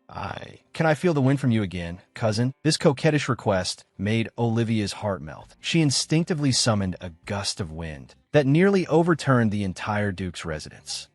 Can I feel the wind from you again, cousin? This coquettish request made Olivia's heart melt. She instinctively summoned a gust of wind that nearly overturned the entire Duke's residence.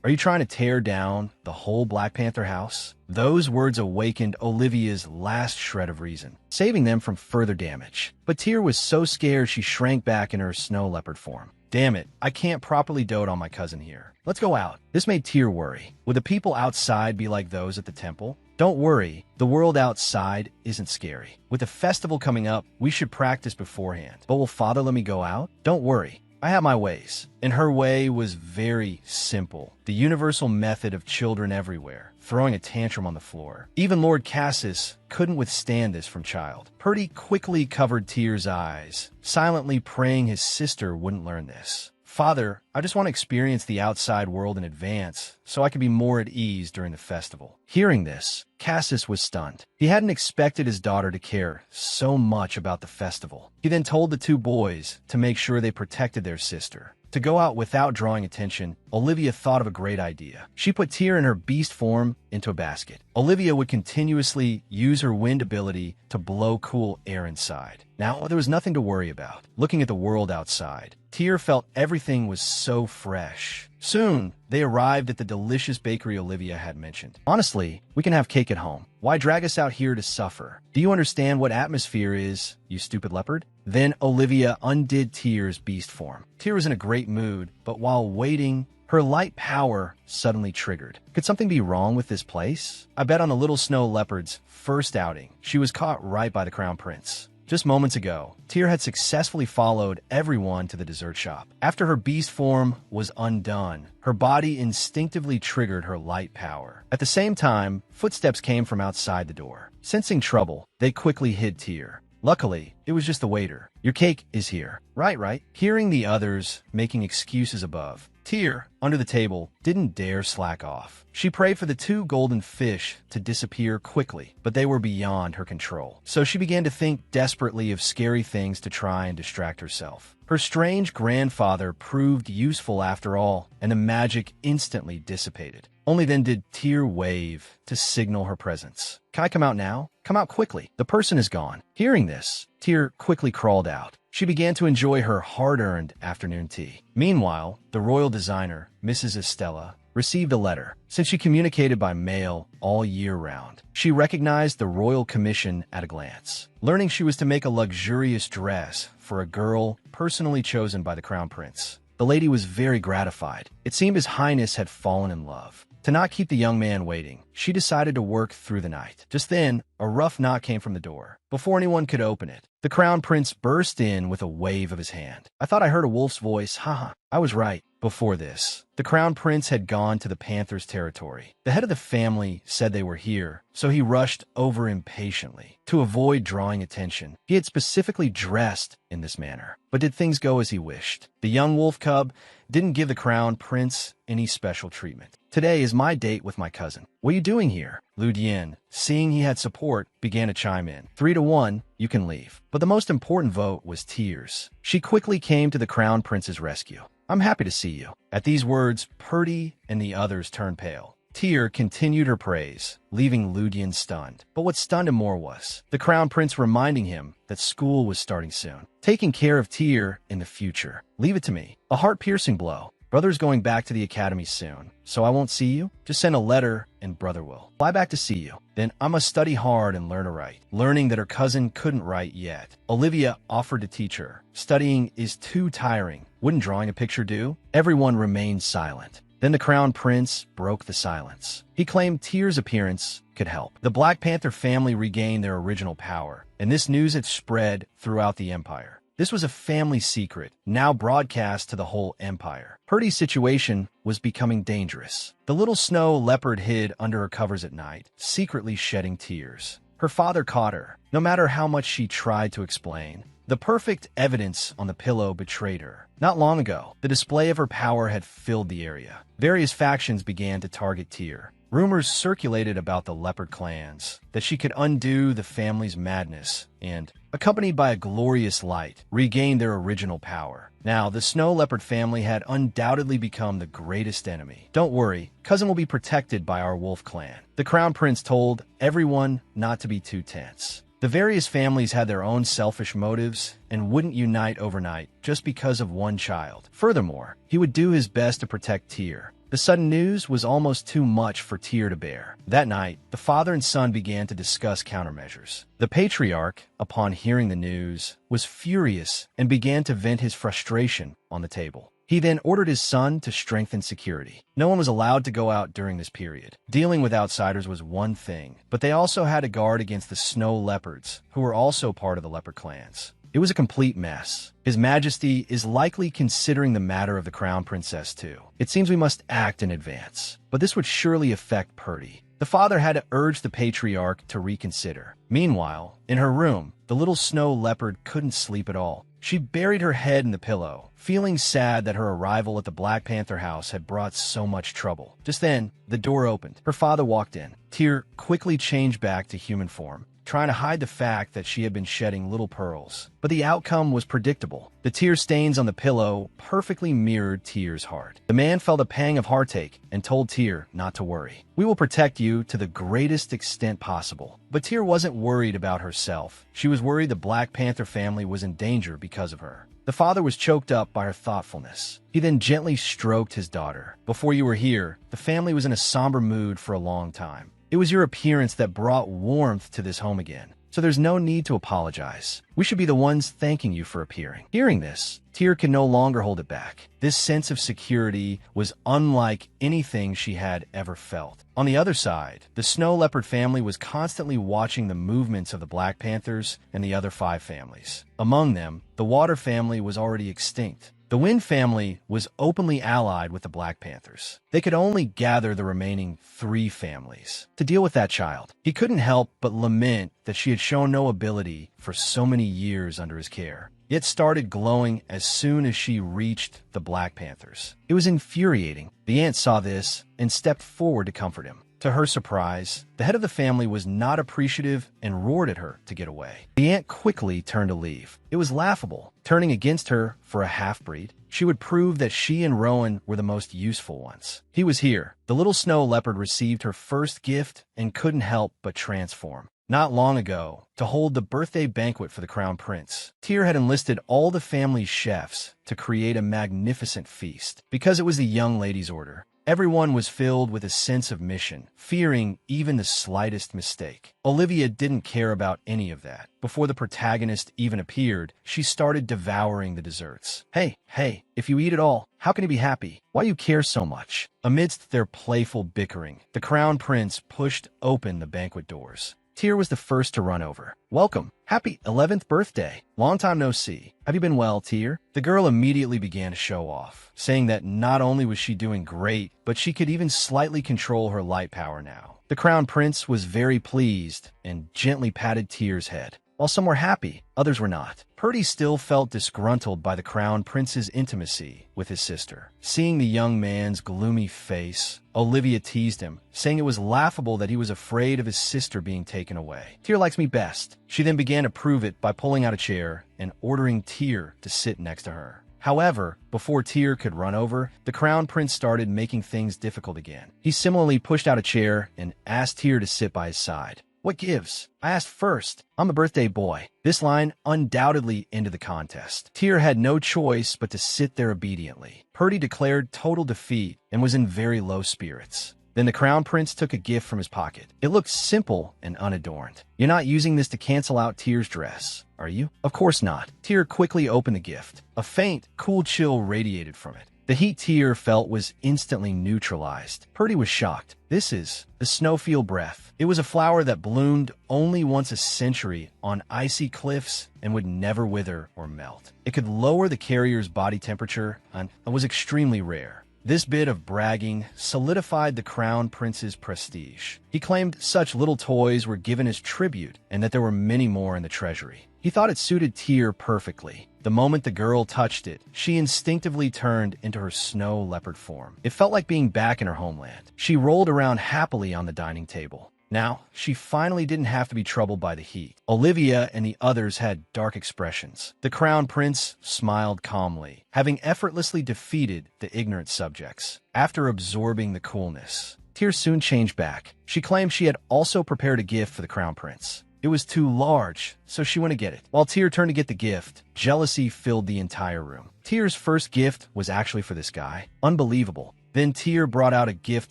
Are you trying to tear down the whole Black Panther house? Those words awakened Olivia's last shred of reason, saving them from further damage. But Tyr was so scared she shrank back in her snow leopard form. Damn it, I can't properly dote on my cousin here. Let's go out. This made Tyr worry. Would the people outside be like those at the temple? Don't worry, the world outside isn't scary. With the festival coming up, we should practice beforehand. But will father let me go out? Don't worry. I have my ways. And her way was very simple. The universal method of children everywhere, throwing a tantrum on the floor. Even Lord Cassis couldn't withstand this from child. Purdy quickly covered Tyr's eyes, silently praying his sister wouldn't learn this. Father, I just want to experience the outside world in advance so I can be more at ease during the festival. Hearing this, Cassis was stunned. He hadn't expected his daughter to care so much about the festival. He then told the 2 boys to make sure they protected their sister. To go out without drawing attention, Olivia thought of a great idea. She put Tyr in her beast form into a basket. Olivia would continuously use her wind ability to blow cool air inside. Now, there was nothing to worry about. Looking at the world outside, Tyr felt everything was so fresh. Soon, they arrived at the delicious bakery Olivia had mentioned. Honestly, we can have cake at home. Why drag us out here to suffer? Do you understand what atmosphere is, you stupid leopard? Then Olivia undid Tyr's beast form. Tyr was in a great mood, but while waiting, her light power suddenly triggered. Could something be wrong with this place? I bet on the little snow leopard's first outing, she was caught right by the crown prince. Just moments ago, Tyr had successfully followed everyone to the dessert shop. After her beast form was undone, her body instinctively triggered her light power. At the same time, footsteps came from outside the door. Sensing trouble, they quickly hid Tyr. Luckily, it was just the waiter. Your cake is here. Right. Hearing the others making excuses above, Tyr, under the table, didn't dare slack off. She prayed for the 2 golden fish to disappear quickly, but they were beyond her control. So she began to think desperately of scary things to try and distract herself. Her strange grandfather proved useful after all, and the magic instantly dissipated. Only then did Tyr wave to signal her presence. Can I come out now? Come out quickly. The person is gone. Hearing this, Tyr quickly crawled out. She began to enjoy her hard-earned afternoon tea. Meanwhile, the royal designer, Mrs. Estella, received a letter. Since she communicated by mail all year round, she recognized the royal commission at a glance. Learning she was to make a luxurious dress for a girl personally chosen by the crown prince, The lady was very gratified. It seemed His Highness had fallen in love. To not keep the young man waiting, she decided to work through the night. Just then, a rough knock came from the door. Before anyone could open it, the Crown Prince burst in with a wave of his hand. I thought I heard a wolf's voice. Haha, I was right. Before this, the Crown Prince had gone to the Panther's territory. The head of the family said they were here, so he rushed over impatiently. To avoid drawing attention, he had specifically dressed in this manner. But did things go as he wished? The young wolf cub didn't give the Crown Prince any special treatment. Today is my date with my cousin. What are you doing here? Lu Dian, seeing he had support, began to chime in. 3-1, you can leave. But the most important vote was Tears. She quickly came to the Crown Prince's rescue. I'm happy to see you. At these words, Purdy and the others turned pale. Tear continued her praise, leaving Lu Dian stunned. But what stunned him more was the Crown Prince reminding him that school was starting soon. Taking care of Tear in the future. Leave it to me. A heart-piercing blow. Brother's going back to the academy soon, so I won't see you? Just send a letter and brother will. Fly back to see you. Then I must study hard and learn to write. Learning that her cousin couldn't write yet. Olivia offered to teach her. Studying is too tiring. Wouldn't drawing a picture do? Everyone remained silent. Then the Crown Prince broke the silence. He claimed Tear's appearance could help. The Black Panther family regained their original power, and this news had spread throughout the empire. This was a family secret, now broadcast to the whole empire. Purdy's situation was becoming dangerous. The little snow leopard hid under her covers at night, secretly shedding tears. Her father caught her. No matter how much she tried to explain, the perfect evidence on the pillow betrayed her. Not long ago, the display of her power had filled the area. Various factions began to target Tear. Rumors circulated about the leopard clans, that she could undo the family's madness and, accompanied by a glorious light, regain their original power. Now, the snow leopard family had undoubtedly become the greatest enemy. Don't worry, cousin will be protected by our wolf clan. The Crown Prince told everyone not to be too tense. The various families had their own selfish motives and wouldn't unite overnight just because of one child. Furthermore, he would do his best to protect Tear. The sudden news was almost too much for Tear to bear. That night, the father and son began to discuss countermeasures. The patriarch, upon hearing the news, was furious and began to vent his frustration on the table. He then ordered his son to strengthen security. No one was allowed to go out during this period. Dealing with outsiders was one thing, but they also had to guard against the snow leopards, who were also part of the leopard clans. It was a complete mess. His Majesty is likely considering the matter of the Crown Princess too. It seems we must act in advance, but this would surely affect Purdy. The father had to urge the patriarch to reconsider. Meanwhile, in her room, the little snow leopard couldn't sleep at all. She buried her head in the pillow, feeling sad that her arrival at the Black Panther house had brought so much trouble. Just then, the door opened. Her father walked in. Tear quickly changed back to human form, trying to hide the fact that she had been shedding little pearls. But the outcome was predictable. The tear stains on the pillow perfectly mirrored Tear's heart. The man felt a pang of heartache and told Tear not to worry. We will protect you to the greatest extent possible. But Tear wasn't worried about herself. She was worried the Black Panther family was in danger because of her. The father was choked up by her thoughtfulness. He then gently stroked his daughter. Before you were here, the family was in a somber mood for a long time. It was your appearance that brought warmth to this home again, so there's no need to apologize. We should be the ones thanking you for appearing. Hearing this, Tear could no longer hold it back. This sense of security was unlike anything she had ever felt. On the other side, the snow leopard family was constantly watching the movements of the Black Panthers and the other 5 families. Among them, the water family was already extinct. The Wind family was openly allied with the Black Panthers. They could only gather the remaining 3 families to deal with that child. He couldn't help but lament that she had shown no ability for so many years under his care, yet started glowing as soon as she reached the Black Panthers. It was infuriating. The aunt saw this and stepped forward to comfort him. To her surprise, the head of the family was not appreciative and roared at her to get away. The aunt quickly turned to leave. It was laughable, turning against her for a half-breed. She would prove that she and Rowan were the most useful ones. He was here. The little snow leopard received her first gift and couldn't help but transform. Not long ago, to hold the birthday banquet for the Crown Prince, Tear had enlisted all the family's chefs to create a magnificent feast. Because it was the young lady's order, Everyone was filled with a sense of mission, fearing even the slightest mistake. Olivia didn't care about any of that. Before the protagonist even appeared, she started devouring the desserts. Hey, if you eat it all, how can you be happy? Why you care so much? Amidst their playful bickering, the crown prince pushed open the banquet doors. Tyr was the first to run over. "Welcome. Happy 11th birthday. Long time no see. Have you been well, Tyr?" The girl immediately began to show off, saying that not only was she doing great, but she could even slightly control her light power now. The crown prince was very pleased and gently patted Tyr's head. While some were happy, others were not. Purdy still felt disgruntled by the crown prince's intimacy with his sister. Seeing the young man's gloomy face, Olivia teased him, saying it was laughable that he was afraid of his sister being taken away. "Tyr likes me best." She then began to prove it by pulling out a chair and ordering Tyr to sit next to her. However, before Tyr could run over, the crown prince started making things difficult again. He similarly pushed out a chair and asked Tyr to sit by his side. "What gives? I asked first. I'm a birthday boy." This line undoubtedly ended the contest. Tyr had no choice but to sit there obediently. Purdy declared total defeat and was in very low spirits. Then the crown prince took a gift from his pocket. It looked simple and unadorned. "You're not using this to cancel out Tyr's dress, are you?" "Of course not." Tyr quickly opened the gift. A faint, cool chill radiated from it. The heat Tyr felt was instantly neutralized. Purdy was shocked. "This is the snowfield breath." It was a flower that bloomed only once a century on icy cliffs and would never wither or melt. It could lower the carrier's body temperature and was extremely rare. This bit of bragging solidified the crown prince's prestige. He claimed such little toys were given as tribute and that there were many more in the treasury. He thought it suited Tyr perfectly. The moment the girl touched it, she instinctively turned into her snow leopard form. It felt like being back in her homeland. She rolled around happily on the dining table. Now, she finally didn't have to be troubled by the heat. Olivia and the others had dark expressions. The crown prince smiled calmly, having effortlessly defeated the ignorant subjects. After absorbing the coolness, Tyr soon changed back. She claimed she had also prepared a gift for the crown prince. It was too large, so she went to get it. While Tyr turned to get the gift, jealousy filled the entire room. Tyr's first gift was actually for this guy. Unbelievable. Then Tyr brought out a gift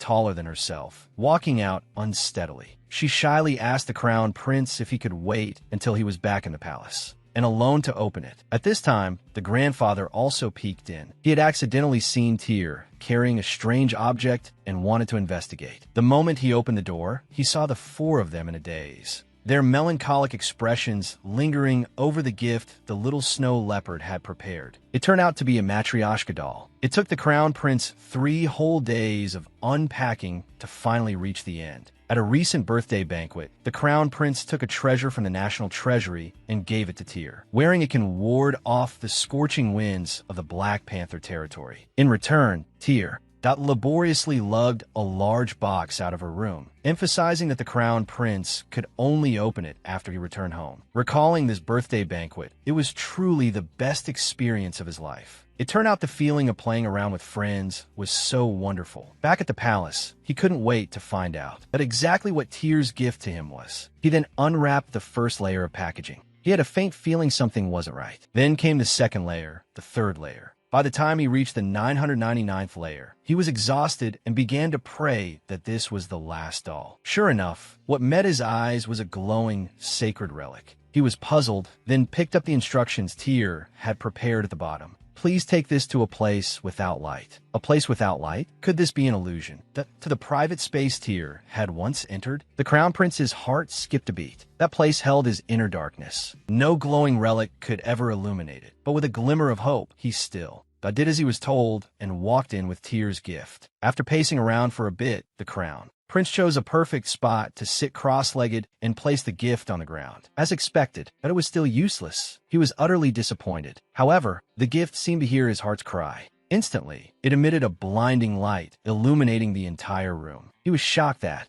taller than herself, walking out unsteadily. She shyly asked the crown prince if he could wait until he was back in the palace and alone to open it. At this time, the grandfather also peeked in. He had accidentally seen Tyr carrying a strange object and wanted to investigate. The moment he opened the door, he saw the four of them in a daze, their melancholic expressions lingering over the gift the little snow leopard had prepared. It turned out to be a Matryoshka doll. It took the crown prince 3 whole days of unpacking to finally reach the end. At a recent birthday banquet, the crown prince took a treasure from the national treasury and gave it to Tyr. Wearing it can ward off the scorching winds of the Black Panther territory. In return, Tyr laboriously lugged a large box out of her room, emphasizing that the crown prince could only open it after he returned home. Recalling this birthday banquet, it was truly the best experience of his life. It turned out the feeling of playing around with friends was so wonderful. Back at the palace, he couldn't wait to find out exactly what Tyr's gift to him was. He then unwrapped the first layer of packaging. He had a faint feeling something wasn't right. Then came the second layer, the third layer. By the time he reached the 999th layer, he was exhausted and began to pray that this was the last doll. Sure enough, what met his eyes was a glowing, sacred relic. He was puzzled, then picked up the instructions Tyr had prepared at the bottom. "Please take this to a place without light." A place without light? Could this be an illusion? To the private space Tyr had once entered, the crown prince's heart skipped a beat. That place held his inner darkness. No glowing relic could ever illuminate it. But with a glimmer of hope, he still did as he was told and walked in with Tyr's gift. After pacing around for a bit, the crown prince chose a perfect spot to sit cross-legged and place the gift on the ground. As expected, but it was still useless. He was utterly disappointed. However, the gift seemed to hear his heart's cry. Instantly, it emitted a blinding light, illuminating the entire room. He was shocked that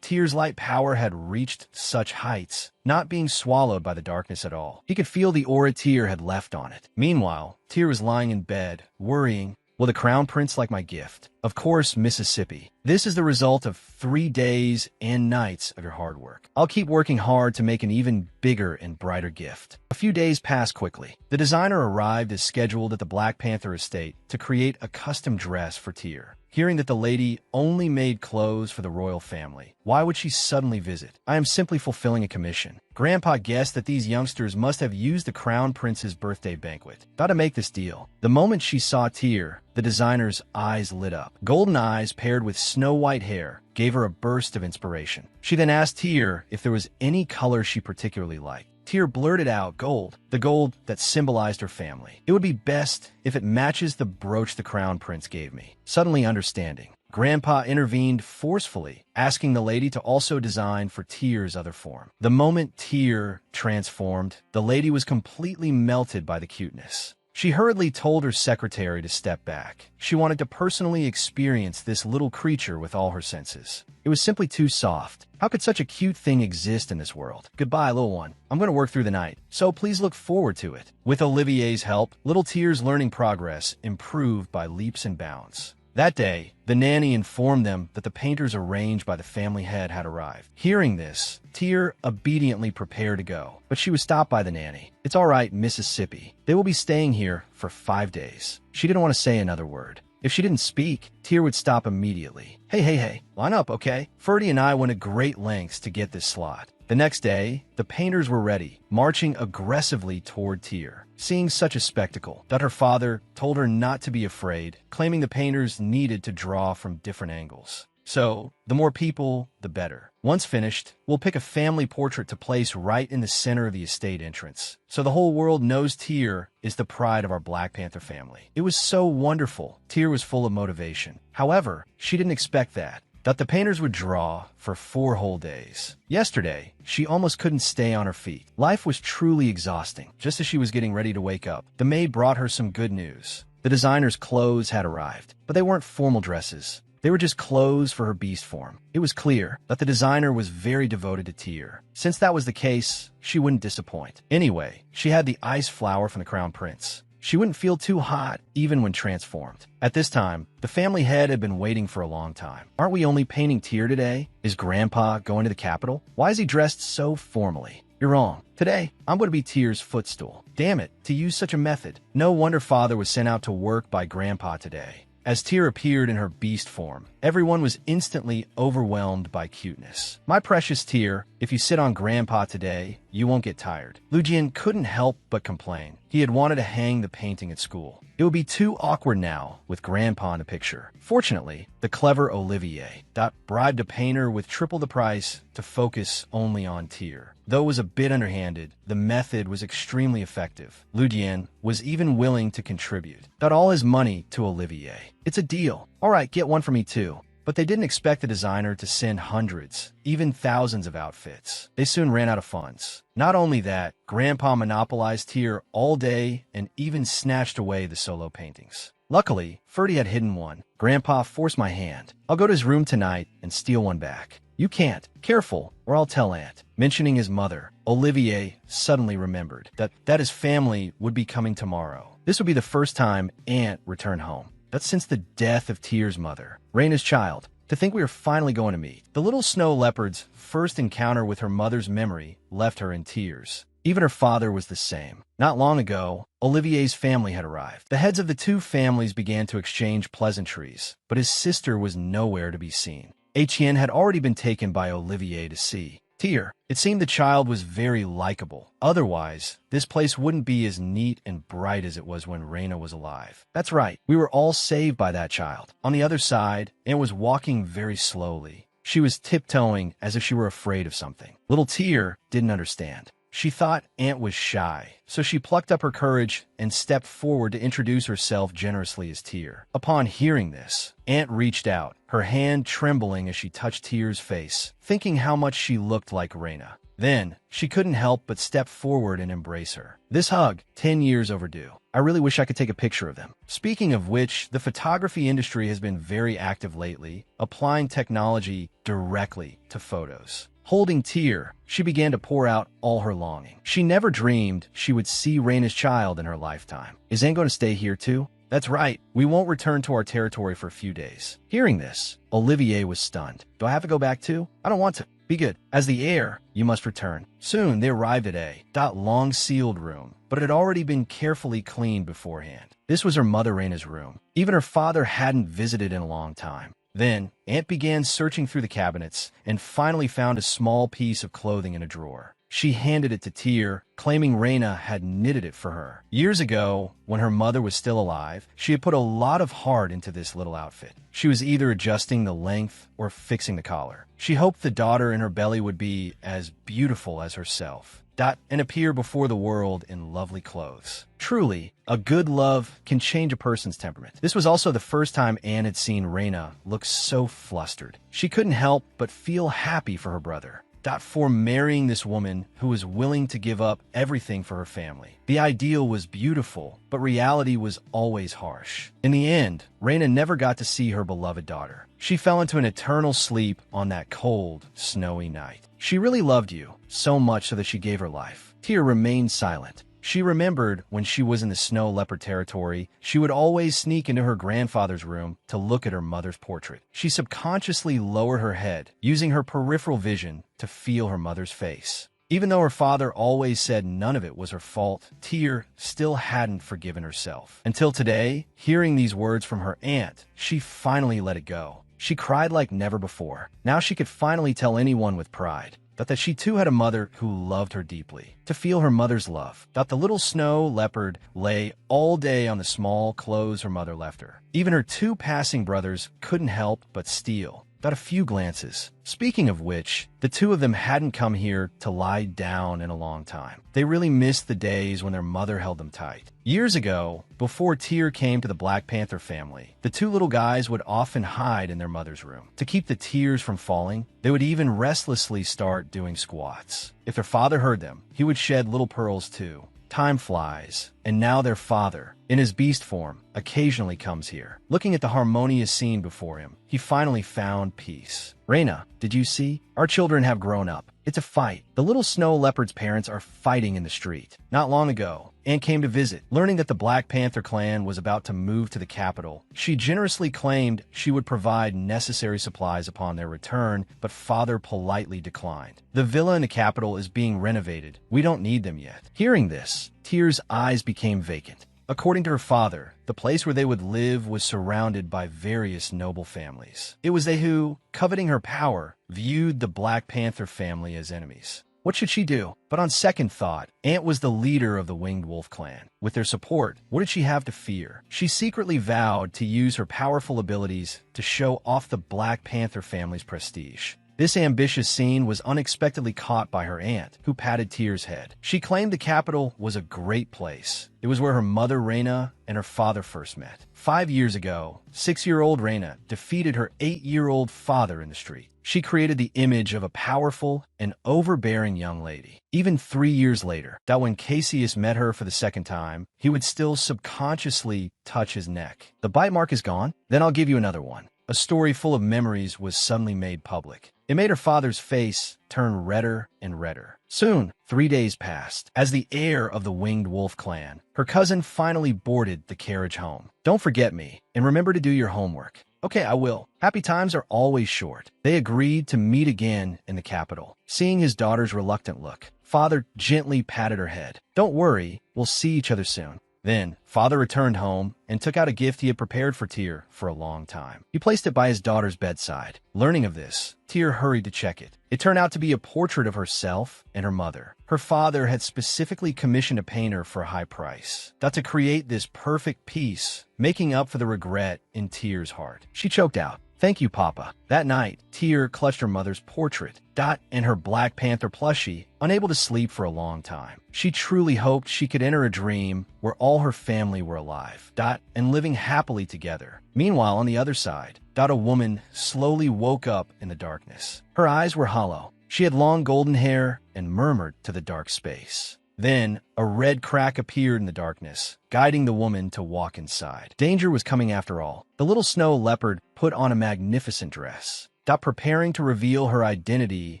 Tyr's light power had reached such heights, not being swallowed by the darkness at all. He could feel the aura Tyr had left on it. Meanwhile, Tyr was lying in bed, worrying. Will the crown prince like my gift? Of course, Mississippi. This is the result of 3 days and nights of your hard work. I'll keep working hard to make an even bigger and brighter gift. A few days passed quickly. The designer arrived as scheduled at the Black Panther estate to create a custom dress for Tyr. hearing that the lady only made clothes for the royal family. Why would she suddenly visit? I am simply fulfilling a commission. Grandpa guessed that these youngsters must have used the crown prince's birthday banquet. Thought to make this deal. The moment she saw Tyr, the designer's eyes lit up. Golden eyes paired with snow-white hair gave her a burst of inspiration. She then asked Tyr if there was any color she particularly liked. Tyr blurted out gold, the gold that symbolized her family. It would be best if it matches the brooch the crown prince gave me. Suddenly understanding, Grandpa intervened forcefully, asking the lady to also design for Tyr's other form. The moment Tyr transformed, the lady was completely melted by the cuteness. She hurriedly told her secretary to step back. She wanted to personally experience this little creature with all her senses. It was simply too soft. How could such a cute thing exist in this world? Goodbye, little one. I'm going to work through the night, so please look forward to it. With Olivier's help, little Tyr's learning progress improved by leaps and bounds. That day, the nanny informed them that the painters arranged by the family head had arrived. Hearing this, Tyr obediently prepared to go, but she was stopped by the nanny. "It's all right, Mississippi. They will be staying here for 5 days." She didn't want to say another word. If she didn't speak, Tyr would stop immediately. Hey, line up, okay? Ferdy and I went to great lengths to get this slot. The next day, the painters were ready, marching aggressively toward Tyr. Seeing such a spectacle, her father told her not to be afraid, claiming the painters needed to draw from different angles. So, the more people, the better. Once finished, we'll pick a family portrait to place right in the center of the estate entrance, so the whole world knows Tyr is the pride of our Black Panther family. It was so wonderful. Tyr was full of motivation. However, she didn't expect that the painters would draw for 4 whole days. Yesterday, she almost couldn't stay on her feet. Life was truly exhausting. Just as she was getting ready to wake up, the maid brought her some good news. The designer's clothes had arrived, but they weren't formal dresses. They were just clothes for her beast form. It was clear that the designer was very devoted to Tyr. Since that was the case, she wouldn't disappoint. Anyway, she had the ice flower from the crown prince. She wouldn't feel too hot, even when transformed. At this time, the family head had been waiting for a long time. Aren't we only painting Tyr today? Is Grandpa going to the capital? Why is he dressed so formally? You're wrong. Today, I'm going to be Tyr's footstool. Damn it, to use such a method. No wonder Father was sent out to work by Grandpa today. As Tyr appeared in her beast form, everyone was instantly overwhelmed by cuteness. My precious Tyr, if you sit on Grandpa today, you won't get tired. Lujian couldn't help but complain. He had wanted to hang the painting at school. It would be too awkward now with Grandpa in the picture. Fortunately, the clever Olivier bribed a painter with triple the price to focus only on Tyr. Though it was a bit underhanded, the method was extremely effective. Ludian was even willing to contribute all his money to Olivier. "It's a deal. All right, get one for me too." But they didn't expect the designer to send hundreds, even thousands of outfits. They soon ran out of funds. Not only that, Grandpa monopolized Tyr all day and even snatched away the solo paintings. Luckily, Ferdy had hidden one. Grandpa forced my hand. "I'll go to his room tonight and steal one back." "You can't. Careful, or I'll tell Aunt." Mentioning his mother, Olivier suddenly remembered that his family would be coming tomorrow. This would be the first time Aunt returned home. That's since the death of Tyr's mother, Raina's child. To think we were finally going to meet. The little snow leopard's first encounter with her mother's memory left her in tears. Even her father was the same. Not long ago, Olivier's family had arrived. The heads of the two families began to exchange pleasantries, but his sister was nowhere to be seen. Etienne had already been taken by Olivier to see Tyr. It seemed the child was very likable. Otherwise, this place wouldn't be as neat and bright as it was when Raina was alive. That's right, we were all saved by that child. On the other side, Aunt was walking very slowly. She was tiptoeing as if she were afraid of something. Little Tyr didn't understand. She thought Aunt was shy, so she plucked up her courage and stepped forward to introduce herself generously as Tyr. Upon hearing this, Aunt reached out, her hand trembling as she touched Tyr's face, thinking how much she looked like Raina. Then, she couldn't help but step forward and embrace her. This hug, 10 years overdue. I really wish I could take a picture of them. Speaking of which, the photography industry has been very active lately, applying technology directly to photos. Holding Tyr, she began to pour out all her longing. She never dreamed she would see Raina's child in her lifetime. Is Aunt going to stay here too? That's right, we won't return to our territory for a few days. Hearing this, Olivier was stunned. Do I have to go back too? I don't want to. Be good. As the heir, you must return. Soon they arrived at a long-sealed room, but it had already been carefully cleaned beforehand. This was her mother Raina's room. Even her father hadn't visited in a long time. Then, Aunt began searching through the cabinets and finally found a small piece of clothing in a drawer. She handed it to Tyr, claiming Raina had knitted it for her. Years ago, when her mother was still alive, she had put a lot of heart into this little outfit. She was either adjusting the length or fixing the collar. She hoped the daughter in her belly would be as beautiful as herself and appear before the world in lovely clothes. Truly, a good love can change a person's temperament. This was also the first time Anne had seen Raina look so flustered. She couldn't help but feel happy for her brother. For marrying this woman who was willing to give up everything for her family. The ideal was beautiful, but reality was always harsh. In the end, Raina never got to see her beloved daughter. She fell into an eternal sleep on that cold, snowy night. She really loved you, so much so that she gave her life. Tyr remained silent. She remembered when she was in the snow leopard territory, she would always sneak into her grandfather's room to look at her mother's portrait. She subconsciously lowered her head, using her peripheral vision to feel her mother's face. Even though her father always said none of it was her fault, Tyr still hadn't forgiven herself. Until today, hearing these words from her aunt, she finally let it go. She cried like never before. Now she could finally tell anyone with pride that she too had a mother who loved her deeply. To feel her mother's love, the little snow leopard lay all day on the small clothes her mother left her. Even her two passing brothers couldn't help but steal a few glances. Speaking of which, the two of them hadn't come here to lie down in a long time. They really missed the days when their mother held them tight. Years ago, before Tyr came to the Black Panther family, the two little guys would often hide in their mother's room. To keep the tears from falling, they would even restlessly start doing squats. If their father heard them, he would shed little pearls too. Time flies, and now their father, in his beast form, occasionally comes here. Looking at the harmonious scene before him, he finally found peace. Raina, did you see? Our children have grown up. It's a fight. The little snow leopard's parents are fighting in the street. Not long ago, Anne came to visit. Learning that the Black Panther clan was about to move to the capital, she generously claimed she would provide necessary supplies upon their return, but father politely declined. The villa in the capital is being renovated. We don't need them yet. Hearing this, Tyr's eyes became vacant. According to her father, the place where they would live was surrounded by various noble families. It was they who, coveting her power, viewed the Black Panther family as enemies. What should she do? But on second thought, Aunt was the leader of the Winged Wolf clan. With their support, what did she have to fear? She secretly vowed to use her powerful abilities to show off the Black Panther family's prestige. This ambitious scene was unexpectedly caught by her aunt, who patted Tyr's head. She claimed the capital was a great place. It was where her mother Raina and her father first met. 5 years ago, 6-year-old Raina defeated her 8-year-old father in the street. She created the image of a powerful and overbearing young lady. Even 3 years later, that when Cassius met her for the second time, he would still subconsciously touch his neck. The bite mark is gone? Then I'll give you another one. A story full of memories was suddenly made public. It made her father's face turn redder and redder. Soon, 3 days passed. As the heir of the Winged Wolf clan, her cousin finally boarded the carriage home. Don't forget me, and remember to do your homework. Okay, I will. Happy times are always short. They agreed to meet again in the capital. Seeing his daughter's reluctant look, father gently patted her head. Don't worry, we'll see each other soon. Then, father returned home and took out a gift he had prepared for Tyr for a long time. He placed it by his daughter's bedside. Learning of this, Tyr hurried to check it. It turned out to be a portrait of herself and her mother. Her father had specifically commissioned a painter for a high price, to create this perfect piece, making up for the regret in Tyr's heart. She choked out, "Thank you, Papa." That night, Tyr clutched her mother's portrait, and her Black Panther plushie, unable to sleep for a long time. She truly hoped she could enter a dream where all her family were alive, and living happily together. Meanwhile, on the other side, a woman slowly woke up in the darkness. Her eyes were hollow. She had long golden hair and murmured to the dark space. Then, a red crack appeared in the darkness, guiding the woman to walk inside. Danger was coming after all. The little snow leopard put on a magnificent dress, preparing to reveal her identity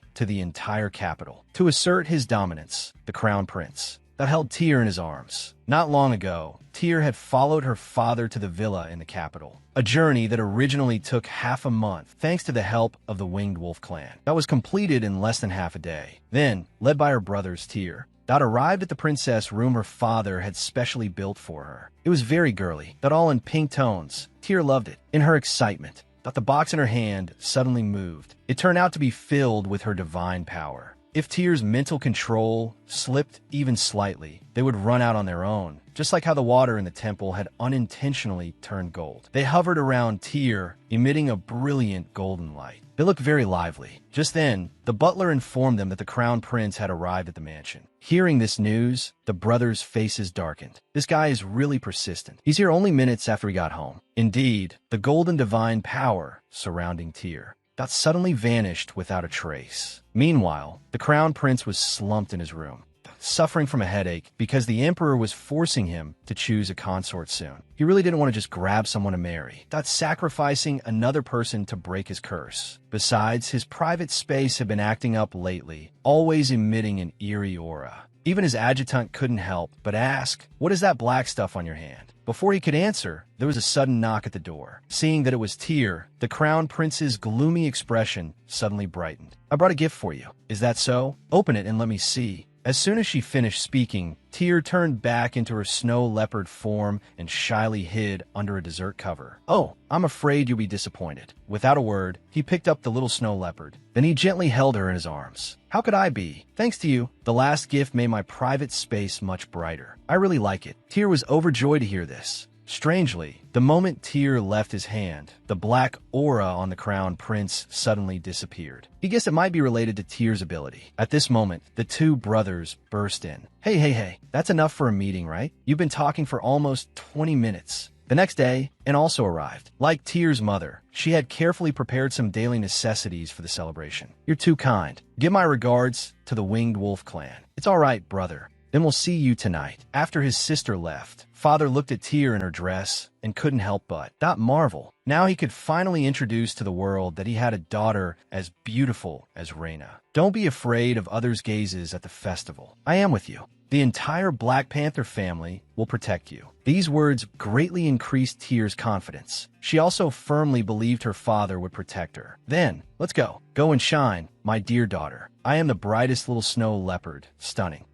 to the entire capital. To assert his dominance, the crown prince, held Tyr in his arms. Not long ago, Tyr had followed her father to the villa in the capital, a journey that originally took half a month thanks to the help of the Winged Wolf clan. That was completed in less than half a day. Then, led by her brothers Tyr, Dot arrived at the princess room her father had specially built for her. It was very girly, Dot all in pink tones. Tyr loved it. In her excitement, Dot the box in her hand suddenly moved. It turned out to be filled with her divine power. If Tyr's mental control slipped even slightly, they would run out on their own, just like how the water in the temple had unintentionally turned gold. They hovered around Tyr, emitting a brilliant golden light. They looked very lively. Just then, the butler informed them that the crown prince had arrived at the mansion. Hearing this news, the brothers' faces darkened. This guy is really persistent. He's here only minutes after he got home. Indeed, the golden divine power surrounding Tyr Dot suddenly vanished without a trace. Meanwhile, the crown prince was slumped in his room, suffering from a headache because the emperor was forcing him to choose a consort soon. He really didn't want to just grab someone to marry, Dot sacrificing another person to break his curse. Besides, his private space had been acting up lately, always emitting an eerie aura. Even his adjutant couldn't help but ask, "What is that black stuff on your hand?" Before he could answer, there was a sudden knock at the door. Seeing that it was Tyr, the crown prince's gloomy expression suddenly brightened. "I brought a gift for you. Is that so? Open it and let me see." As soon as she finished speaking, Tyr turned back into her snow leopard form and shyly hid under a dessert cover. "Oh, I'm afraid you'll be disappointed." Without a word, he picked up the little snow leopard. Then he gently held her in his arms. "How could I be? Thanks to you. The last gift made my private space much brighter. I really like it." Tyr was overjoyed to hear this. Strangely, the moment Tyr left his hand, the black aura on the crown prince suddenly disappeared. He guessed it might be related to Tyr's ability. At this moment, the two brothers burst in. Hey, that's enough for a meeting, right? You've been talking for almost 20 minutes. The next day, Anne also arrived. Like Tyr's mother, she had carefully prepared some daily necessities for the celebration. "You're too kind. Give my regards to the Winged Wolf clan." "It's all right, brother. Then we'll see you tonight." After his sister left, father looked at Tyr in her dress and couldn't help but marvel. Now he could finally introduce to the world that he had a daughter as beautiful as Reyna. "Don't be afraid of others' gazes at the festival. I am with you. The entire Black Panther family will protect you." These words greatly increased Tyr's confidence. She also firmly believed her father would protect her. "Then, let's go. Go and shine, my dear daughter. I am the brightest little snow leopard. Stunning."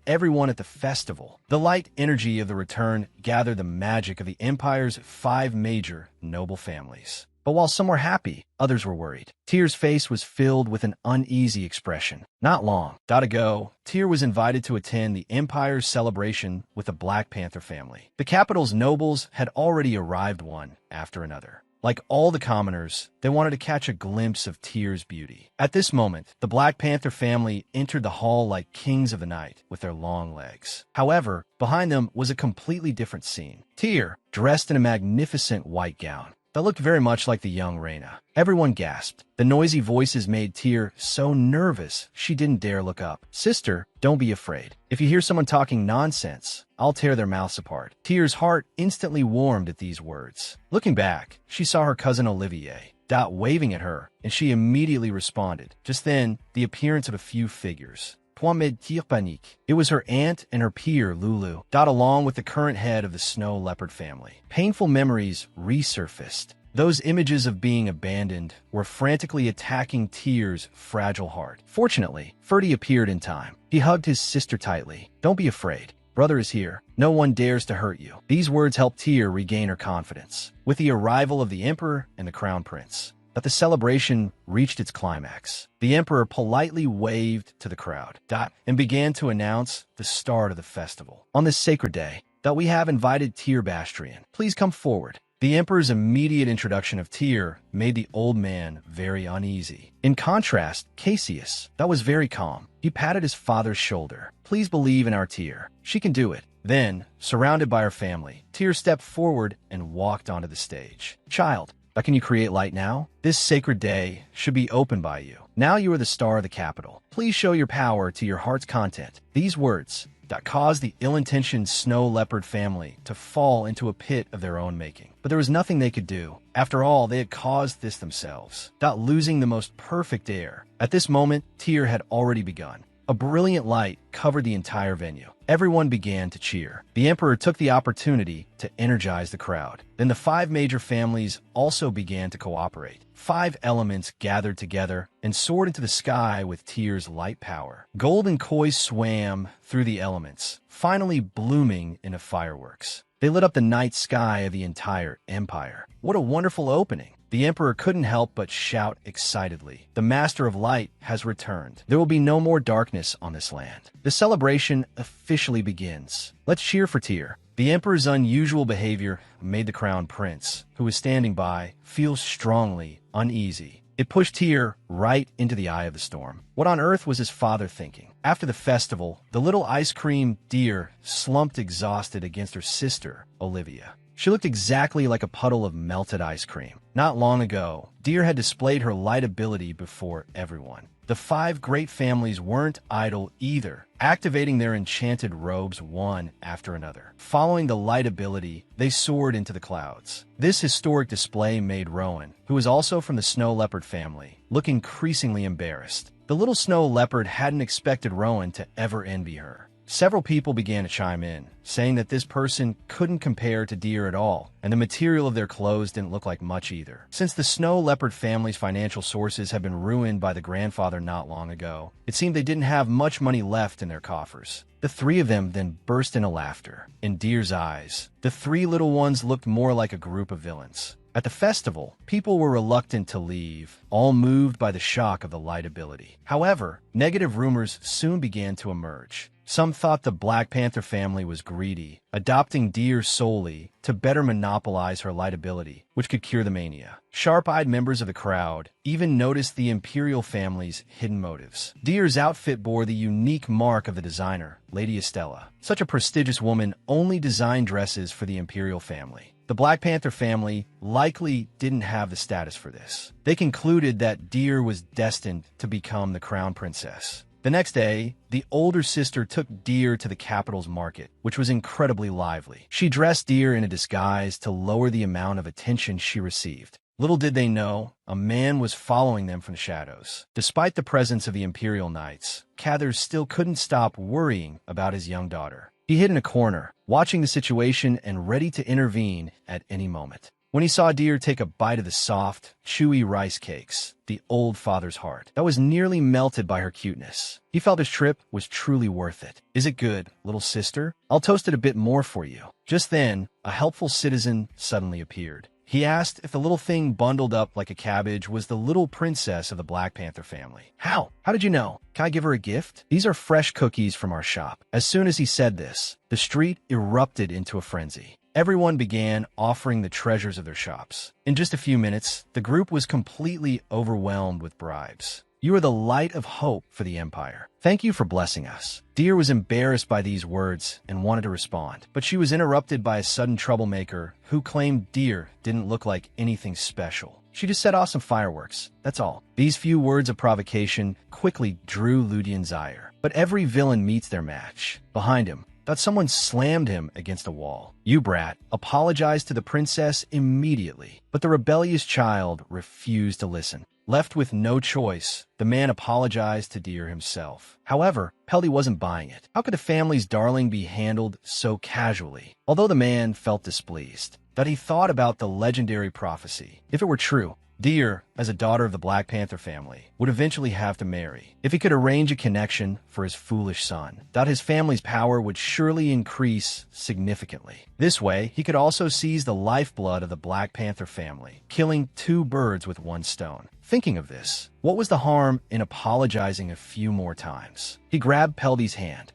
Everyone at the festival. The light energy of the return gathered the magic of the Empire's 5 major noble families. But while some were happy, others were worried. Tyr's face was filled with an uneasy expression. Not long ago, Tyr was invited to attend the Empire's celebration with the Black Panther family. The capital's nobles had already arrived one after another. Like all the commoners, they wanted to catch a glimpse of Tyr's beauty. At this moment, the Black Panther family entered the hall like kings of the night with their long legs. However, behind them was a completely different scene. Tyr, dressed in a magnificent white gown that looked very much like the young Reyna. Everyone gasped. The noisy voices made Tyr so nervous she didn't dare look up. "Sister, don't be afraid. If you hear someone talking nonsense, I'll tear their mouths apart." Tyr's heart instantly warmed at these words. Looking back, she saw her cousin Olivier, waving at her, and she immediately responded. Just then, the appearance of a few figures. Point med tir panique. It was her aunt and her peer, Lulu, along with the current head of the snow leopard family. Painful memories resurfaced. Those images of being abandoned were frantically attacking Tyr's fragile heart. Fortunately, Ferdy appeared in time. He hugged his sister tightly. "Don't be afraid. Brother is here. No one dares to hurt you." These words helped Tyr regain her confidence. With the arrival of the emperor and the crown prince, the celebration reached its climax. The emperor politely waved to the crowd, and began to announce the start of the festival. "On this sacred day, we have invited Tyr Bastrian. Please come forward." The emperor's immediate introduction of Tyr made the old man very uneasy. In contrast, Cassius, was very calm. He patted his father's shoulder. "Please believe in our Tyr. She can do it." Then, surrounded by her family, Tyr stepped forward and walked onto the stage. "Child, can you create light now? This sacred day should be opened by you. Now you are the star of the capital. Please show your power to your heart's content." These words caused the ill-intentioned snow leopard family to fall into a pit of their own making. But there was nothing they could do. After all, they had caused this themselves, losing the most perfect heir. At this moment, Tyr had already begun. A brilliant light covered the entire venue. Everyone began to cheer. The emperor took the opportunity to energize the crowd. Then the 5 major families also began to cooperate. 5 elements gathered together and soared into the sky with Tyr's light power. Golden koi swam through the elements, finally blooming into fireworks. They lit up the night sky of the entire empire. What a wonderful opening! The emperor couldn't help but shout excitedly, "The Master of Light has returned. There will be no more darkness on this land." The celebration officially begins. Let's cheer for Tyr. The emperor's unusual behavior made the crown prince, who was standing by, feel strongly uneasy. It pushed Tyr right into the eye of the storm. What on earth was his father thinking? After the festival, the little ice cream deer slumped exhausted against her sister, Olivia. She looked exactly like a puddle of melted ice cream. Not long ago, Deer had displayed her light ability before everyone. The 5 great families weren't idle either, activating their enchanted robes one after another. Following the light ability, they soared into the clouds. This historic display made Rowan, who was also from the snow leopard family, look increasingly embarrassed. The little snow leopard hadn't expected Rowan to ever envy her. Several people began to chime in, saying that this person couldn't compare to Deer at all, and the material of their clothes didn't look like much either. Since the snow leopard family's financial sources had been ruined by the grandfather not long ago, it seemed they didn't have much money left in their coffers. The 3 of them then burst into laughter. In Deer's eyes, the 3 little ones looked more like a group of villains. At the festival, people were reluctant to leave, all moved by the shock of the light ability. However, negative rumors soon began to emerge. Some thought the Black Panther family was greedy, adopting Deer solely to better monopolize her light ability, which could cure the mania. Sharp-eyed members of the crowd even noticed the Imperial family's hidden motives. Deer's outfit bore the unique mark of the designer, Lady Estella. Such a prestigious woman only designed dresses for the Imperial family. The Black Panther family likely didn't have the status for this. They concluded that Deer was destined to become the crown princess. The next day, the older sister took Deer to the capital's market, which was incredibly lively. She dressed Deer in a disguise to lower the amount of attention she received. Little did they know, a man was following them from the shadows. Despite the presence of the Imperial Knights, Cathers still couldn't stop worrying about his young daughter. He hid in a corner, watching the situation and ready to intervene at any moment. When he saw Deer take a bite of the soft, chewy rice cakes, the old father's heart that was nearly melted by her cuteness. He felt his trip was truly worth it. "Is it good, little sister? I'll toast it a bit more for you." Just then, a helpful citizen suddenly appeared. He asked if the little thing bundled up like a cabbage was the little princess of the Black Panther family. How? How did you know? Can I give her a gift? These are fresh cookies from our shop." As soon as he said this, the street erupted into a frenzy. Everyone began offering the treasures of their shops. In just a few minutes, the group was completely overwhelmed with bribes. "You are the light of hope for the Empire. Thank you for blessing us." Deer was embarrassed by these words and wanted to respond, but she was interrupted by a sudden troublemaker who claimed Deer didn't look like anything special. She just set off some fireworks, that's all. These few words of provocation quickly drew Ludian's ire. But every villain meets their match. Behind him, thought someone slammed him against a wall. "You brat, apologize to the princess immediately." But the rebellious child refused to listen. Left with no choice, the man apologized to Deer himself. However, Peldy wasn't buying it. How could the family's darling be handled so casually? Although the man felt displeased, that he thought about the legendary prophecy. If it were true, Deer, as a daughter of the Black Panther family, would eventually have to marry. If he could arrange a connection for his foolish son, that his family's power would surely increase significantly. This way, he could also seize the lifeblood of the Black Panther family, killing 2 birds with 1 stone. Thinking of this, what was the harm in apologizing a few more times? He grabbed Peldy's hand,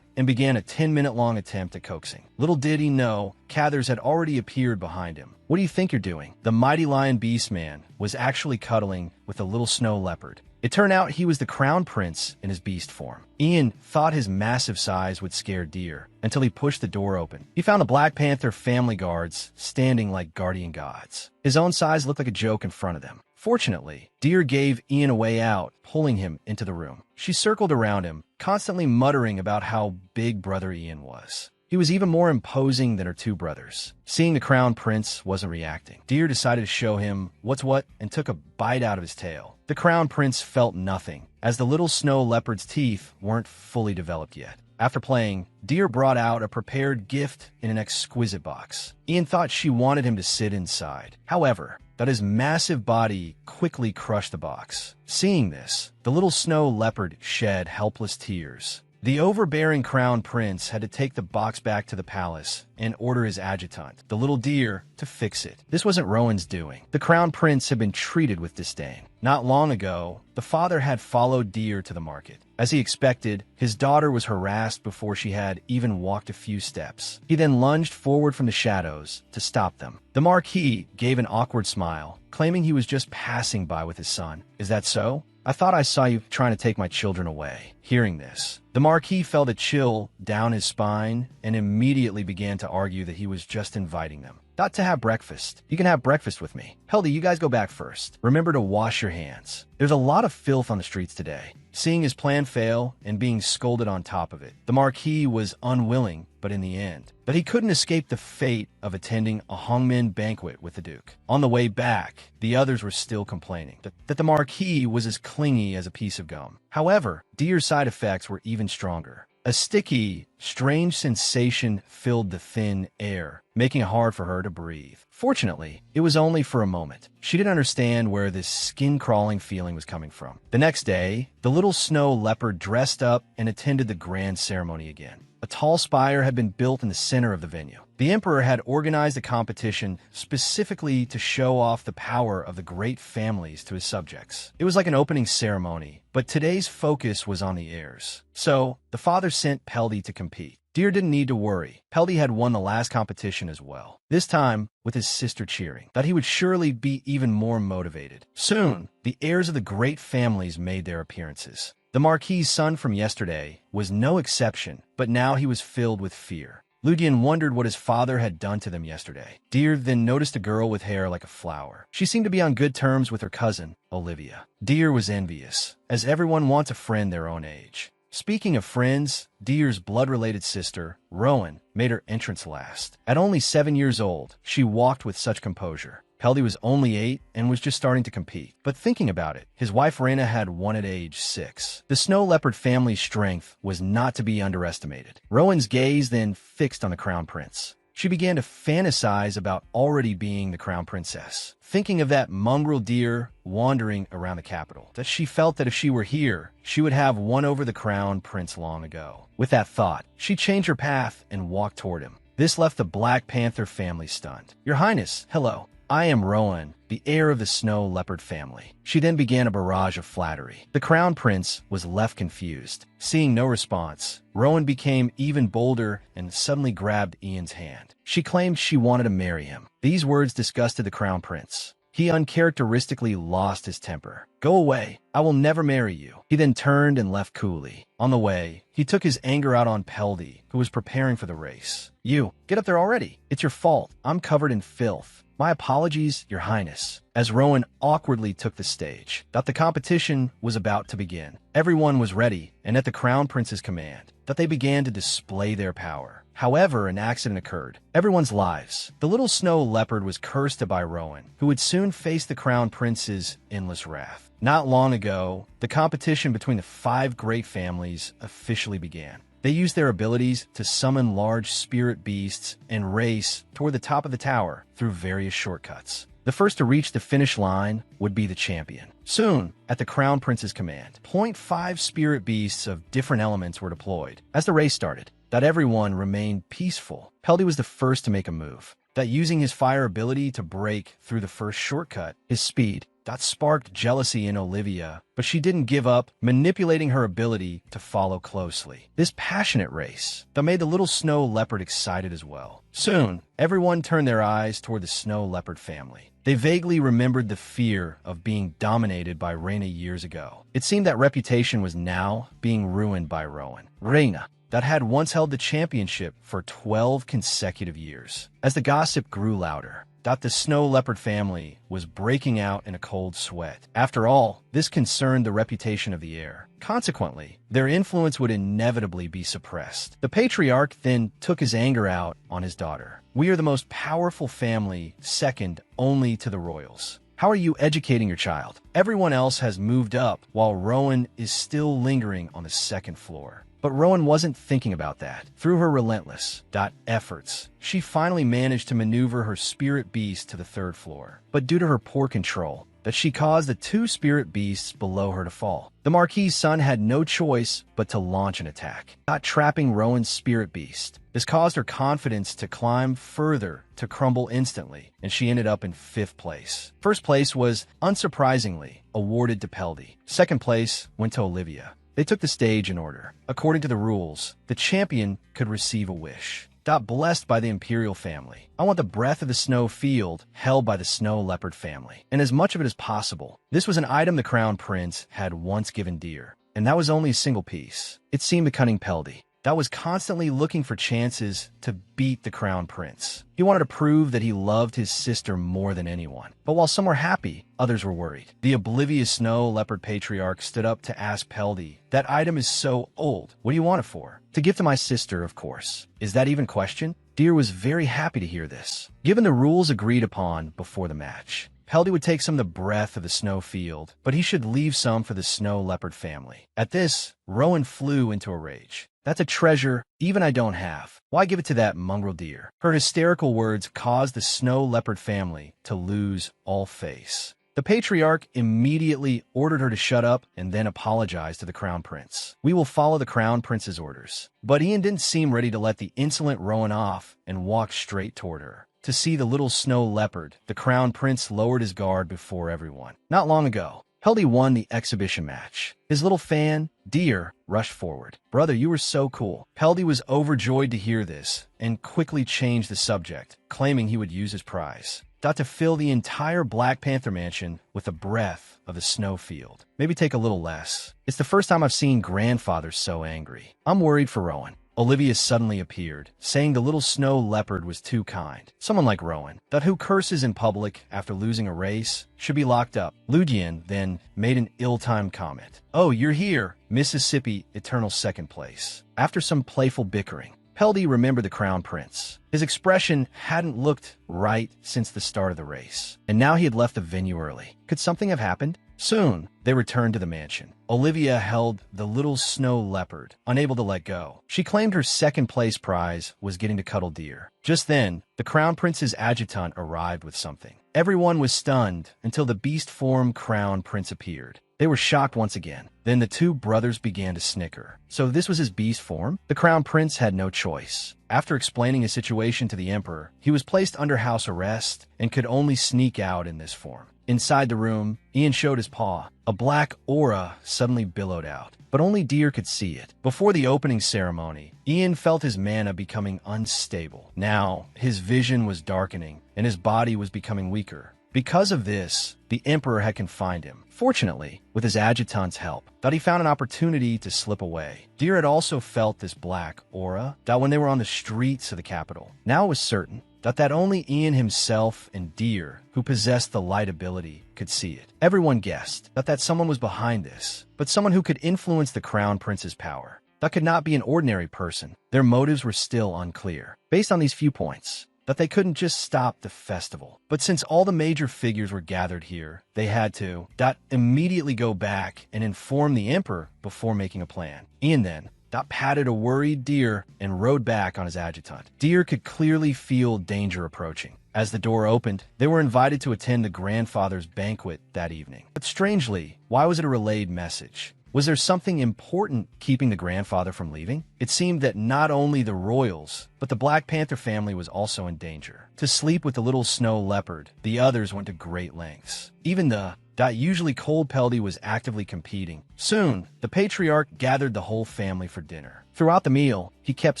and began a 10-minute-long attempt at coaxing. Little did he know, Cathers had already appeared behind him. "What do you think you're doing?" The mighty lion beast man was actually cuddling with a little snow leopard. It turned out he was the crown prince in his beast form. Ian thought his massive size would scare Deer until he pushed the door open. He found the Black Panther family guards standing like guardian gods. His own size looked like a joke in front of them. Fortunately, Deer gave Ian a way out, pulling him into the room. She circled around him, constantly muttering about how big brother Ian was. He was even more imposing than her two brothers. Seeing the crown prince wasn't reacting, Deer decided to show him what's what and took a bite out of his tail. The crown prince felt nothing, as the little snow leopard's teeth weren't fully developed yet. After playing, Deer brought out a prepared gift in an exquisite box. Ian thought she wanted him to sit inside. However, that his massive body quickly crushed the box. Seeing this, the little snow leopard shed helpless tears. The overbearing crown prince had to take the box back to the palace and order his adjutant, the little deer, to fix it. This wasn't Rowan's doing. The crown prince had been treated with disdain. Not long ago, the father had followed Deer to the market. As he expected, his daughter was harassed before she had even walked a few steps. He then lunged forward from the shadows to stop them. The Marquis gave an awkward smile, claiming he was just passing by with his son. Is that so? I thought I saw you trying to take my children away. Hearing this, the Marquis felt a chill down his spine and immediately began to argue that he was just inviting them. Not to have breakfast. You can have breakfast with me. Peldy, you guys go back first. Remember to wash your hands. There's a lot of filth on the streets today. Seeing his plan fail and being scolded on top of it, the Marquis was unwilling, but in the end, that he couldn't escape the fate of attending a Hongmin banquet with the Duke. On the way back, the others were still complaining that the Marquis was as clingy as a piece of gum. However, Deer's side effects were even stronger. A sticky, strange sensation filled the thin air, making it hard for her to breathe. Fortunately, it was only for a moment. She didn't understand where this skin-crawling feeling was coming from. The next day, the little snow leopard dressed up and attended the grand ceremony again. A tall spire had been built in the center of the venue. The emperor had organized a competition specifically to show off the power of the great families to his subjects. It was like an opening ceremony, but today's focus was on the heirs. So, the father sent Peldy to compete. Deer didn't need to worry. Peldy had won the last competition as well, this time with his sister cheering, that he would surely be even more motivated. Soon, the heirs of the great families made their appearances. The Marquis' son from yesterday was no exception, but now he was filled with fear. Ludian wondered what his father had done to them yesterday. Deer then noticed a girl with hair like a flower. She seemed to be on good terms with her cousin, Olivia. Deer was envious, as everyone wants a friend their own age. Speaking of friends, Deer's blood-related sister, Rowan, made her entrance last. At only 7 years old, she walked with such composure. Peldy was only 8 and was just starting to compete. But thinking about it, his wife Rena had won at age 6. The snow leopard family's strength was not to be underestimated. Rowan's gaze then fixed on the crown prince. She began to fantasize about already being the crown princess, thinking of that mongrel deer wandering around the capital, that she felt that if she were here, she would have won over the crown prince long ago. With that thought, she changed her path and walked toward him. This left the Black Panther family stunned. Your Highness, hello. I am Rowan, the heir of the snow leopard family. She then began a barrage of flattery. The crown prince was left confused. Seeing no response, Rowan became even bolder and suddenly grabbed Ian's hand. She claimed she wanted to marry him. These words disgusted the crown prince. He uncharacteristically lost his temper. Go away. I will never marry you. He then turned and left coolly. On the way, he took his anger out on Peldy, who was preparing for the race. You, get up there already. It's your fault. I'm covered in filth. My apologies, Your Highness. As Rowan awkwardly took the stage, that the competition was about to begin. Everyone was ready, and at the crown prince's command, that they began to display their power. However, an accident occurred. Everyone's lives. The little snow leopard was cursed by Rowan, who would soon face the crown prince's endless wrath. Not long ago, the competition between the 5 great families officially began. They used their abilities to summon large spirit beasts and race toward the top of the tower through various shortcuts. The first to reach the finish line would be the champion. Soon, at the crown prince's command, 0.5 spirit beasts of different elements were deployed. As the race started, that everyone remained peaceful. Peldy was the first to make a move. That using his fire ability to break through the first shortcut, his speed, that sparked jealousy in Olivia, but she didn't give up, manipulating her ability to follow closely. This passionate race that made the little snow leopard excited as well. Soon, everyone turned their eyes toward the snow leopard family. They vaguely remembered the fear of being dominated by Reyna years ago. It seemed that reputation was now being ruined by Rowan. Reyna, that had once held the championship for 12 consecutive years. As the gossip grew louder, The snow leopard family was breaking out in a cold sweat. After all, this concerned the reputation of the heir. Consequently, their influence would inevitably be suppressed. The patriarch then took his anger out on his daughter. We are the most powerful family, second only to the royals. How are you educating your child? Everyone else has moved up, while Rowan is still lingering on the second floor. But Rowan wasn't thinking about that. Through her relentless efforts, she finally managed to maneuver her spirit beast to the third floor. But due to her poor control, she caused the two spirit beasts below her to fall. The Marquis's son had no choice but to launch an attack, trapping Rowan's spirit beast. This caused her confidence to climb further to crumble instantly, and she ended up in 5th place. First place was, unsurprisingly, awarded to Peldy. Second place went to Olivia. They took the stage in order. According to the rules, the champion could receive a wish. Blessed by the imperial family. I want the breath of the snow field held by the snow leopard family, and as much of it as possible. This was an item the crown prince had once given Deer, and that was only a single piece. It seemed the cunning Peldy was constantly looking for chances to beat the crown prince. He wanted to prove that he loved his sister more than anyone. But while some were happy, others were worried. The oblivious snow leopard patriarch stood up to ask Peldy, "That item is so old. What do you want it for?" "To give to my sister, of course." "Is that even question?" Deer was very happy to hear this. Given the rules agreed upon before the match, Peldy would take some of the breath of the snow field, but he should leave some for the snow leopard family. At this, Rowan flew into a rage. "That's a treasure even I don't have. Why give it to that mongrel deer?" Her hysterical words caused the snow leopard family to lose all face. The patriarch immediately ordered her to shut up and then apologized to the crown prince. "We will follow the crown prince's orders." But Ian didn't seem ready to let the insolent Rowan off and walked straight toward her. To see the little snow leopard, the crown prince lowered his guard before everyone. Not long ago, Peldy won the exhibition match. His little fan, Deer, rushed forward. "Brother, you were so cool." Peldy was overjoyed to hear this and quickly changed the subject, claiming he would use his prize. To fill the entire Black Panther mansion with the breath of the snow field. Maybe take a little less. It's the first time I've seen grandfathers so angry. I'm worried for Rowan. Olivia suddenly appeared, saying the little snow leopard was too kind. Someone like Rowan, who curses in public after losing a race, should be locked up. Ludian then made an ill-timed comment. "Oh, you're here, Mississippi, eternal second place." After some playful bickering, Peldy remembered the crown prince. His expression hadn't looked right since the start of the race, and now he had left the venue early. Could something have happened? Soon, they returned to the mansion. Olivia held the little snow leopard, unable to let go. She claimed her second-place prize was getting to cuddle Deer. Just then, the crown prince's adjutant arrived with something. Everyone was stunned until the beast form crown prince appeared. They were shocked once again. Then the two brothers began to snicker. So this was his beast form? The crown prince had no choice. After explaining his situation to the emperor, he was placed under house arrest and could only sneak out in this form. Inside the room, Ian showed his paw. A black aura suddenly billowed out, but only Deer could see it. Before the opening ceremony, Ian felt his mana becoming unstable. Now, his vision was darkening, and his body was becoming weaker. Because of this, the emperor had confined him. Fortunately, with his adjutant's help, he found an opportunity to slip away. Deer had also felt this black aura when they were on the streets of the capital. Now it was certain that only Ian himself and Deer, who possessed the light ability, could see it. Everyone guessed that someone was behind this, but someone who could influence the crown prince's power. That could not be an ordinary person. Their motives were still unclear. Based on these few points, they couldn't just stop the festival. But since all the major figures were gathered here, they had to immediately go back and inform the emperor before making a plan. Ian then patted a worried Deer and rode back on his adjutant. Deer could clearly feel danger approaching. As the door opened, they were invited to attend the grandfather's banquet that evening. But strangely, why was it a relayed message? Was there something important keeping the grandfather from leaving? It seemed that not only the royals, but the Black Panther family was also in danger. To sleep with the little snow leopard, the others went to great lengths. Even the usually cold Peldy was actively competing. Soon, the patriarch gathered the whole family for dinner. Throughout the meal, he kept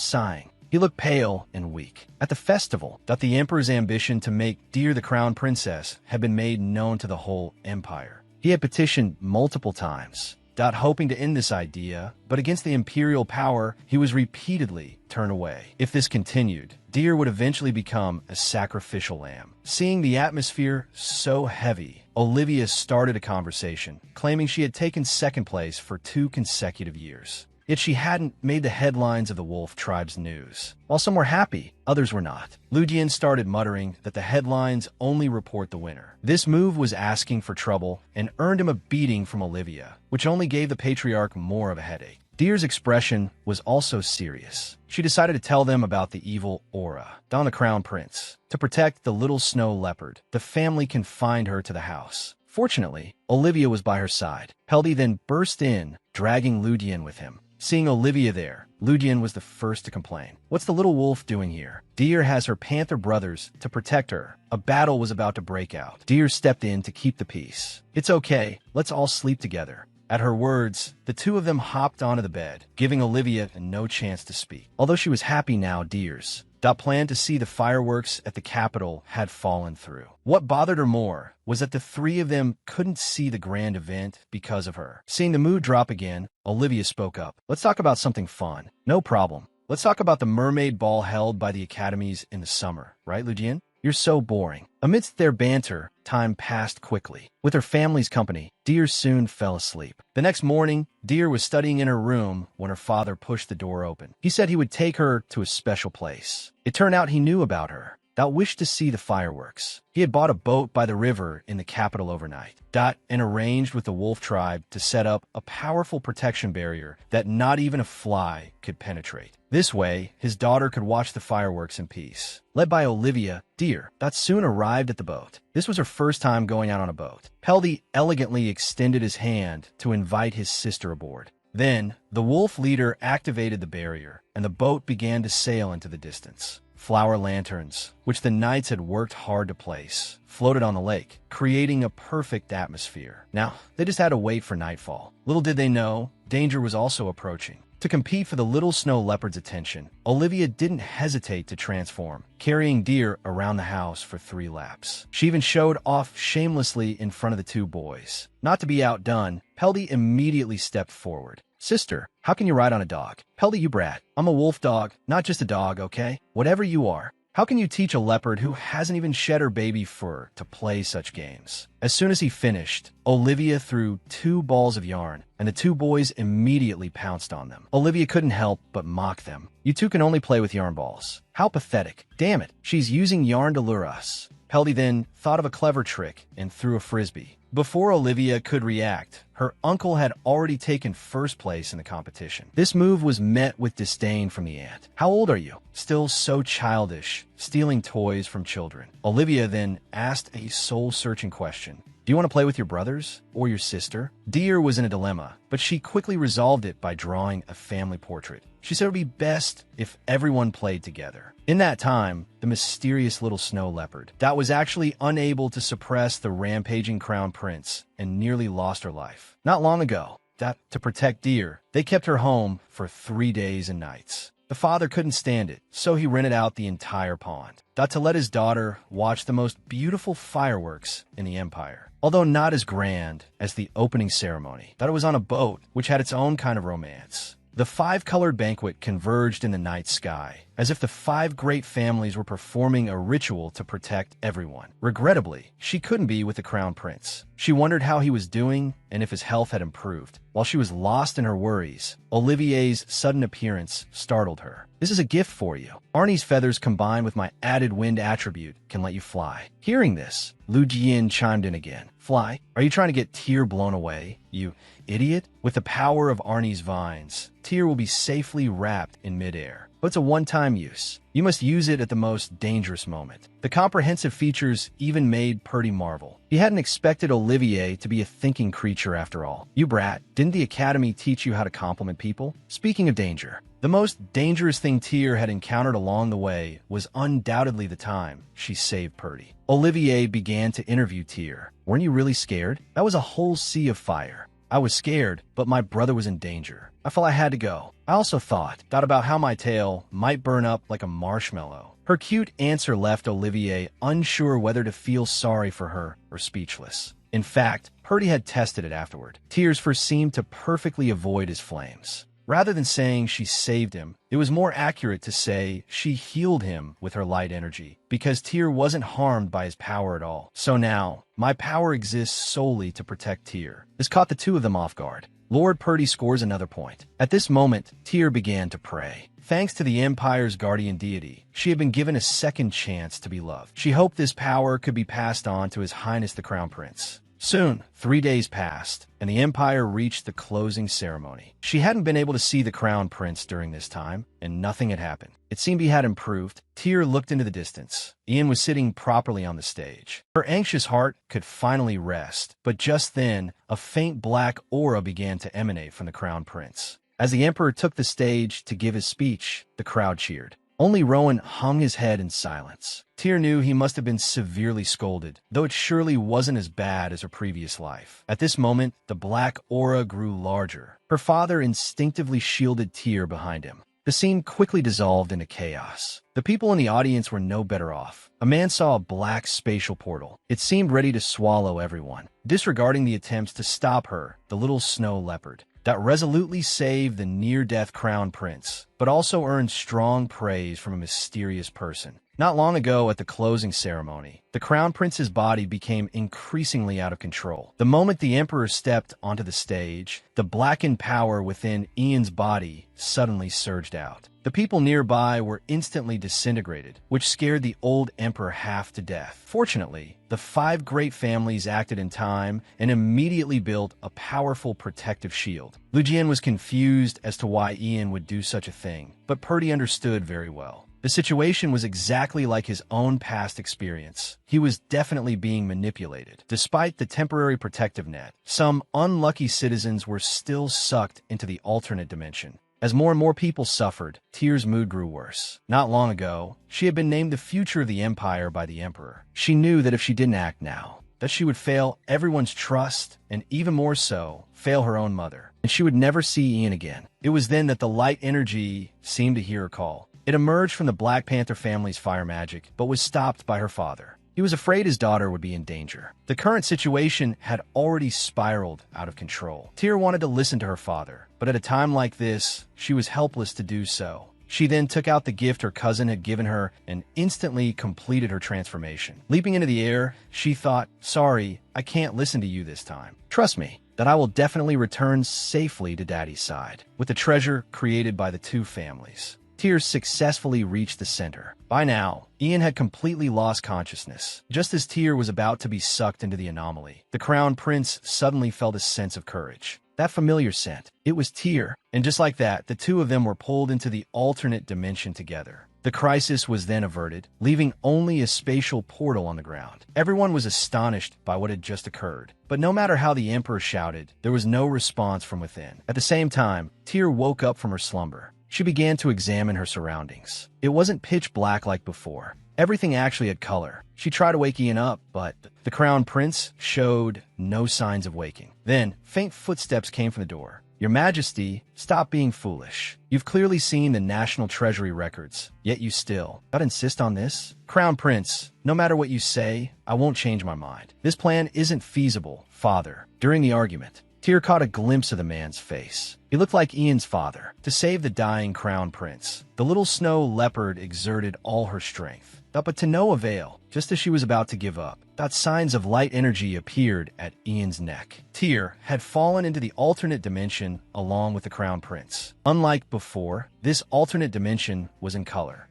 sighing. He looked pale and weak. At the festival, the emperor's ambition to make Deer the crown princess had been made known to the whole empire. He had petitioned multiple times, hoping to end this idea, but against the imperial power, he was repeatedly turned away. If this continued, Deer would eventually become a sacrificial lamb. Seeing the atmosphere so heavy, Olivia started a conversation, claiming she had taken second place for 2 consecutive years. Yet she hadn't made the headlines of the wolf tribe's news. While some were happy, others were not. Lu Jian started muttering that the headlines only report the winner. This move was asking for trouble and earned him a beating from Olivia, which only gave the patriarch more of a headache. Deer's expression was also serious. She decided to tell them about the evil aura on the crown prince. To protect the little snow leopard, the family confined her to the house. Fortunately, Olivia was by her side. Peldy then burst in, dragging Lu Jian with him. Seeing Olivia there, Lu Jian was the first to complain. What's the little wolf doing here? Deer has her panther brothers to protect her. A battle was about to break out. Deer stepped in to keep the peace. It's okay, let's all sleep together. At her words, the two of them hopped onto the bed, giving Olivia no chance to speak. Although she was happy now, Deer's plan to see the fireworks at the capital had fallen through. What bothered her more was that the three of them couldn't see the grand event because of her. Seeing the mood drop again, Olivia spoke up. Let's talk about something fun. No problem. Let's talk about the mermaid ball held by the academies in the summer, right, Lu Jian? You're so boring. Amidst their banter, time passed quickly. With her family's company, Deer soon fell asleep. The next morning, Deer was studying in her room when her father pushed the door open. He said he would take her to a special place. It turned out he knew about her. Dot wished to see the fireworks. He had bought a boat by the river in the capital overnight. Dot and arranged with the wolf tribe to set up a powerful protection barrier that not even a fly could penetrate. This way, his daughter could watch the fireworks in peace. Led by Olivia, Deer, Dot soon arrived at the boat. This was her first time going out on a boat. Peldy elegantly extended his hand to invite his sister aboard. Then, the wolf leader activated the barrier, and the boat began to sail into the distance. Flower lanterns, which the knights had worked hard to place, floated on the lake, creating a perfect atmosphere. Now, they just had to wait for nightfall. Little did they know, danger was also approaching. To compete for the little snow leopard's attention, Olivia didn't hesitate to transform, carrying Deer around the house for 3 laps. She even showed off shamelessly in front of the 2 boys. Not to be outdone, Peldy immediately stepped forward. Sister, how can you ride on a dog? Peldy, you brat. I'm a wolf dog, not just a dog, okay? Whatever you are. How can you teach a leopard who hasn't even shed her baby fur to play such games? As soon as he finished, Olivia threw 2 balls of yarn, and the 2 boys immediately pounced on them. Olivia couldn't help but mock them. You 2 can only play with yarn balls. How pathetic. Damn it, she's using yarn to lure us. Peldy then thought of a clever trick and threw a frisbee. Before Olivia could react, her uncle had already taken first place in the competition. This move was met with disdain from the aunt. How old are you? Still so childish, stealing toys from children. Olivia then asked a soul-searching question. Do you want to play with your brothers or your sister? Deer was in a dilemma, but she quickly resolved it by drawing a family portrait. She said it would be best if everyone played together. In that time, the mysterious little snow leopard, Dot was actually unable to suppress the rampaging crown prince and nearly lost her life. Not long ago, Dot, to protect Deer, they kept her home for 3 days and nights. The father couldn't stand it, so he rented out the entire pond. Dot to let his daughter watch the most beautiful fireworks in the empire. Although not as grand as the opening ceremony, Dot was on a boat, which had its own kind of romance. The 5-colored banquet converged in the night sky, as if the 5 great families were performing a ritual to protect everyone. Regrettably, she couldn't be with the crown prince. She wondered how he was doing and if his health had improved. While she was lost in her worries, Olivier's sudden appearance startled her. This is a gift for you. Arnie's feathers combined with my added wind attribute can let you fly. Hearing this, Lu Jian chimed in again. Fly? Are you trying to get Tyr blown away, you idiot? With the power of Arnie's vines, Tyr will be safely wrapped in midair. But it's a one-time use. You must use it at the most dangerous moment. The comprehensive features even made Purdy marvel. He hadn't expected Olivier to be a thinking creature after all. You brat, didn't the Academy teach you how to compliment people? Speaking of danger, the most dangerous thing Tyr had encountered along the way was undoubtedly the time she saved Purdy. Olivier began to interview Tyr. Weren't you really scared? That was a whole sea of fire. I was scared, but my brother was in danger. I felt I had to go. I also thought about how my tail might burn up like a marshmallow. Her cute answer left Olivier unsure whether to feel sorry for her or speechless. In fact, Purdy had tested it afterward. Tears first seemed to perfectly avoid his flames. Rather than saying she saved him, it was more accurate to say she healed him with her light energy, because Tyr wasn't harmed by his power at all. So now, my power exists solely to protect Tyr. This caught the two of them off guard. Lord Purdy scores another point. At this moment, Tyr began to pray. Thanks to the Empire's guardian deity, she had been given a second chance to be loved. She hoped this power could be passed on to His Highness the Crown Prince. Soon, 3 days passed, and the Empire reached the closing ceremony. She hadn't been able to see the Crown Prince during this time, and nothing had happened. It seemed he had improved. Tyr looked into the distance. Ian was sitting properly on the stage. Her anxious heart could finally rest, but just then, a faint black aura began to emanate from the Crown Prince. As the Emperor took the stage to give his speech, the crowd cheered. Only Rowan hung his head in silence. Tyr knew he must have been severely scolded, though it surely wasn't as bad as her previous life. At this moment, the black aura grew larger. Her father instinctively shielded Tyr behind him. The scene quickly dissolved into chaos. The people in the audience were no better off. A man saw a black spatial portal. It seemed ready to swallow everyone. Disregarding the attempts to stop her, the little snow leopard that resolutely saved the near-death crown prince, but also earned strong praise from a mysterious person. Not long ago, at the closing ceremony, the crown prince's body became increasingly out of control. The moment the emperor stepped onto the stage, the blackened power within Ian's body suddenly surged out. The people nearby were instantly disintegrated, which scared the old emperor half to death. Fortunately, the 5 great families acted in time and immediately built a powerful protective shield. Lujian was confused as to why Ian would do such a thing, but Purdy understood very well. The situation was exactly like his own past experience. He was definitely being manipulated. Despite the temporary protective net, some unlucky citizens were still sucked into the alternate dimension. As more and more people suffered, Tyr's mood grew worse. Not long ago, she had been named the future of the Empire by the Emperor. She knew that if she didn't act now, that she would fail everyone's trust, and even more so, fail her own mother. And she would never see Ian again. It was then that the light energy seemed to hear her call. It emerged from the Black Panther family's fire magic, but was stopped by her father. He was afraid his daughter would be in danger. The current situation had already spiraled out of control. Tyr wanted to listen to her father, but at a time like this, she was helpless to do so. She then took out the gift her cousin had given her and instantly completed her transformation. Leaping into the air, she thought, "Sorry, I can't listen to you this time. Trust me, that I will definitely return safely to Daddy's side," with the treasure created by the two families. Tyr successfully reached the center. By now, Ian had completely lost consciousness. Just as Tyr was about to be sucked into the anomaly, the Crown Prince suddenly felt a sense of courage. That familiar scent. It was Tyr. And just like that, the two of them were pulled into the alternate dimension together. The crisis was then averted, leaving only a spatial portal on the ground. Everyone was astonished by what had just occurred. But no matter how the Emperor shouted, there was no response from within. At the same time, Tyr woke up from her slumber. She began to examine her surroundings. It wasn't pitch black like before. Everything actually had color. She tried to wake Ian up, but the Crown Prince showed no signs of waking. Then, faint footsteps came from the door. "Your Majesty, stop being foolish. You've clearly seen the National Treasury records, yet you still gotta insist on this? Crown Prince, no matter what you say, I won't change my mind. This plan isn't feasible, Father." During the argument, Tyr caught a glimpse of the man's face. He looked like Ian's father. To save the dying Crown Prince, the little snow leopard exerted all her strength. But to no avail. Just as she was about to give up, signs of light energy appeared at Ian's neck. Tyr had fallen into the alternate dimension along with the Crown Prince. Unlike before, this alternate dimension was in color.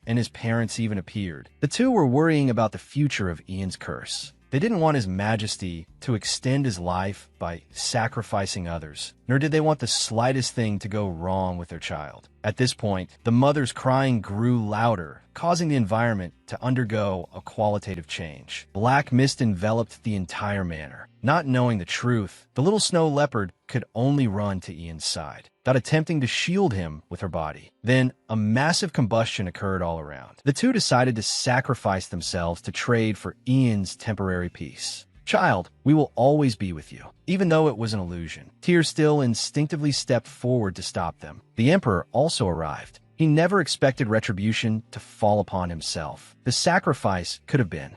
And his parents even appeared. The two were worrying about the future of Ian's curse. They didn't want His Majesty to extend his life by sacrificing others, nor did they want the slightest thing to go wrong with their child. At this point, the mother's crying grew louder, causing the environment to undergo a qualitative change. Black mist enveloped the entire manor. Not knowing the truth, the little snow leopard could only run to Ian's side, attempting to shield him with her body. Then, a massive combustion occurred all around. The two decided to sacrifice themselves to trade for Ian's temporary peace. "Child, we will always be with you." Even though it was an illusion, Tyr still instinctively stepped forward to stop them. The Emperor also arrived. He never expected retribution to fall upon himself. The sacrifice could have been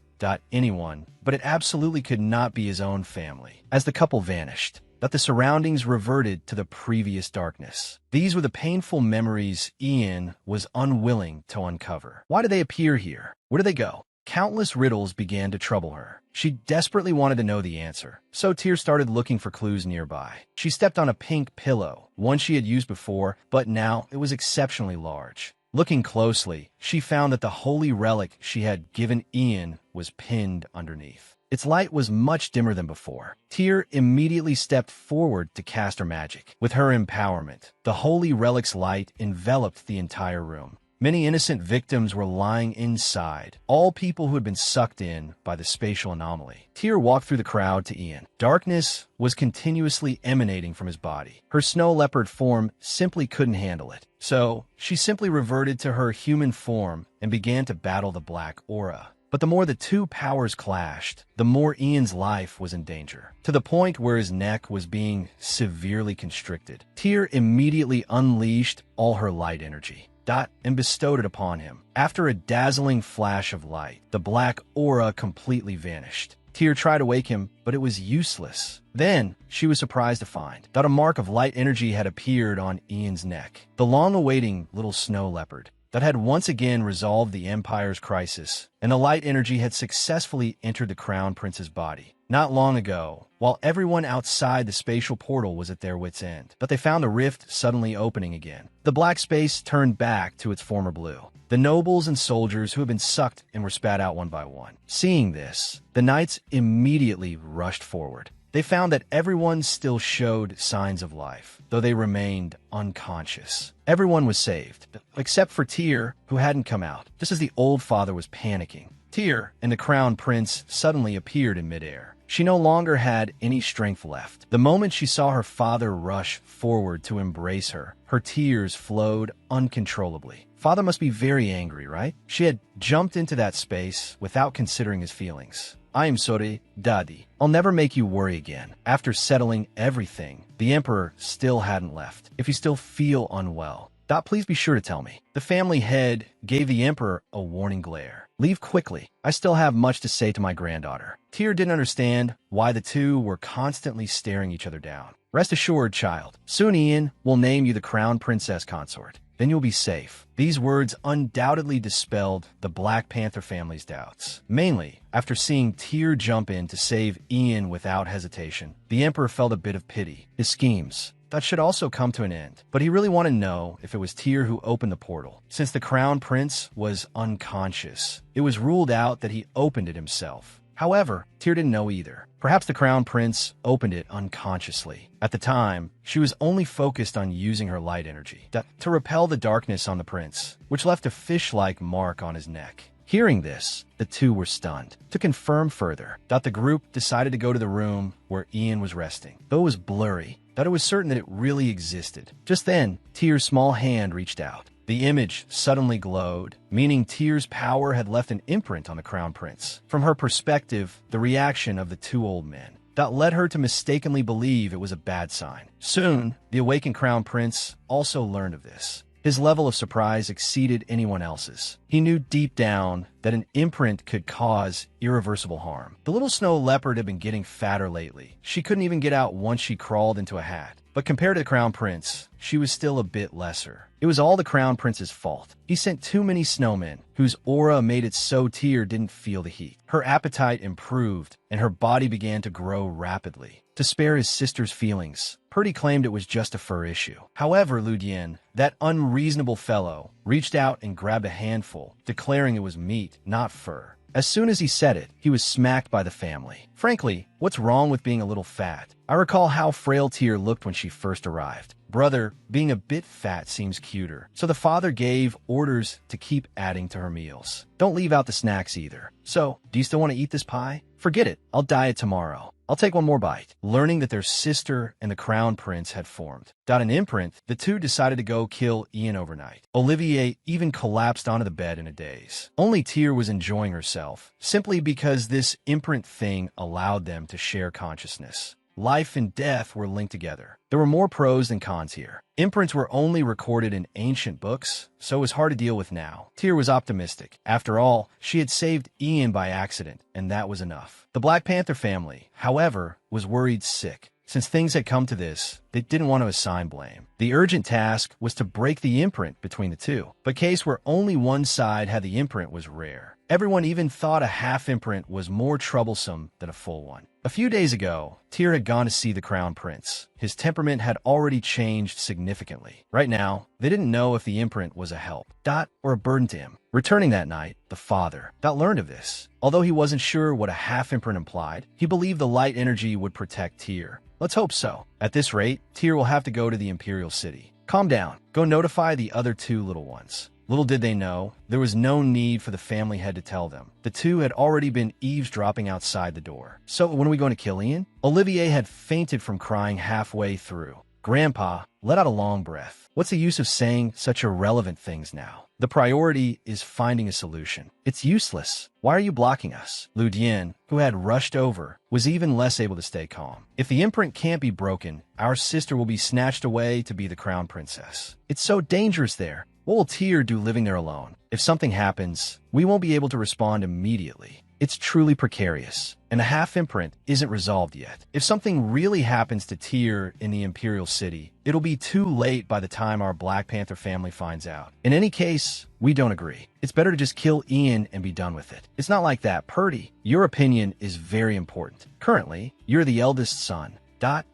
anyone, but it absolutely could not be his own family. As the couple vanished, that the surroundings reverted to the previous darkness. These were the painful memories Ian was unwilling to uncover. Why did they appear here? Where did they go? Countless riddles began to trouble her. She desperately wanted to know the answer, so Tyr started looking for clues nearby. She stepped on a pink pillow, one she had used before, but now it was exceptionally large. Looking closely, she found that the holy relic she had given Ian was pinned underneath. Its light was much dimmer than before. Tyr immediately stepped forward to cast her magic. With her empowerment, the holy relic's light enveloped the entire room. Many innocent victims were lying inside, all people who had been sucked in by the spatial anomaly. Tyr walked through the crowd to Ian. Darkness was continuously emanating from his body. Her snow leopard form simply couldn't handle it. So, she simply reverted to her human form and began to battle the black aura. But the more the two powers clashed, the more Ian's life was in danger, to the point where his neck was being severely constricted. Tyr immediately unleashed all her light energy and bestowed it upon him. After a dazzling flash of light, the black aura completely vanished. Tyr tried to wake him, but it was useless. Then, she was surprised to find that a mark of light energy had appeared on Ian's neck. The long-awaiting little snow leopard that had once again resolved the Empire's crisis, and the light energy had successfully entered the Crown Prince's body. Not long ago, while everyone outside the spatial portal was at their wits' end, but they found the rift suddenly opening again. The black space turned back to its former blue. The nobles and soldiers who had been sucked and were spat out one by one. Seeing this, the knights immediately rushed forward. They found that everyone still showed signs of life, though they remained unconscious. Everyone was saved, except for Tyr, who hadn't come out, just as the old father was panicking. Tyr and the Crown Prince suddenly appeared in midair. She no longer had any strength left. The moment she saw her father rush forward to embrace her, her tears flowed uncontrollably. Father must be very angry, right? She had jumped into that space without considering his feelings. I am sorry, Daddy. I'll never make you worry again. After settling everything, the Emperor still hadn't left. If you still feel unwell, please be sure to tell me. The family head gave the Emperor a warning glare. Leave quickly. I still have much to say to my granddaughter. Tyr didn't understand why the two were constantly staring each other down. Rest assured, child. Soon Ian will name you the Crown Princess Consort. Then you'll be safe. These words undoubtedly dispelled the Black Panther family's doubts. Mainly, after seeing Tyr jump in to save Ian without hesitation, the Emperor felt a bit of pity. His schemes that should also come to an end. But he really wanted to know if it was Tyr who opened the portal. Since the Crown Prince was unconscious, it was ruled out that he opened it himself. However, Tyr didn't know either. Perhaps the Crown Prince opened it unconsciously. At the time, she was only focused on using her light energy to repel the darkness on the prince, which left a fish-like mark on his neck. Hearing this, the two were stunned. To confirm further, the group decided to go to the room where Ian was resting. Though it was blurry, it was certain that it really existed. Just then, Tyr's small hand reached out. The image suddenly glowed, meaning Tyr's power had left an imprint on the Crown Prince. From her perspective, the reaction of the two old men led her to mistakenly believe it was a bad sign. Soon, the awakened Crown Prince also learned of this. His level of surprise exceeded anyone else's. He knew deep down that an imprint could cause irreversible harm. The little snow leopard had been getting fatter lately. She couldn't even get out once she crawled into a hat. But compared to the Crown Prince, she was still a bit lesser. It was all the Crown Prince's fault. He sent too many snowmen, whose aura made it so Tyr didn't feel the heat. Her appetite improved, and her body began to grow rapidly. To spare his sister's feelings, Purdy claimed it was just a fur issue. However, Ludien, that unreasonable fellow, reached out and grabbed a handful, declaring it was meat, not fur. As soon as he said it, he was smacked by the family. Frankly, what's wrong with being a little fat? I recall how frail Tyr looked when she first arrived. Brother, being a bit fat seems cuter, so the father gave orders to keep adding to her meals. Don't leave out the snacks either. So, do you still want to eat this pie? Forget it, I'll diet tomorrow. I'll take one more bite. Learning that their sister and the Crown Prince had formed an imprint, the two decided to go kill Ian overnight. Olivier even collapsed onto the bed in a daze. Only Tyr was enjoying herself, simply because this imprint thing allowed them to share consciousness. Life and death were linked together. There were more pros than cons here. Imprints were only recorded in ancient books, so it was hard to deal with now. Tyr was optimistic. After all, she had saved Ian by accident, and that was enough. The Black Panther family, however, was worried sick. Since things had come to this, they didn't want to assign blame. The urgent task was to break the imprint between the two. But a case where only one side had the imprint was rare. Everyone even thought a half imprint was more troublesome than a full one. A few days ago, Tyr had gone to see the Crown Prince. His temperament had already changed significantly. Right now, they didn't know if the imprint was a help, or a burden to him. Returning that night, the father learned of this. Although he wasn't sure what a half imprint implied, he believed the light energy would protect Tyr. Let's hope so. At this rate, Tyr will have to go to the Imperial City. Calm down. Go notify the other two little ones. Little did they know, there was no need for the family head to tell them. The two had already been eavesdropping outside the door. So when are we going to kill Ian? Olivier had fainted from crying halfway through. Grandpa let out a long breath. What's the use of saying such irrelevant things now? The priority is finding a solution. It's useless. Why are you blocking us? Lu Dian, who had rushed over, was even less able to stay calm. If the imprint can't be broken, our sister will be snatched away to be the crown princess. It's so dangerous there. What will Tyr do living there alone? If something happens, we won't be able to respond immediately. It's truly precarious, and the half imprint isn't resolved yet. If something really happens to Tyr in the Imperial City, it'll be too late by the time our Black Panther family finds out. In any case, we don't agree. It's better to just kill Ian and be done with it. It's not like that, Purdy. Your opinion is very important. Currently, you're the eldest son,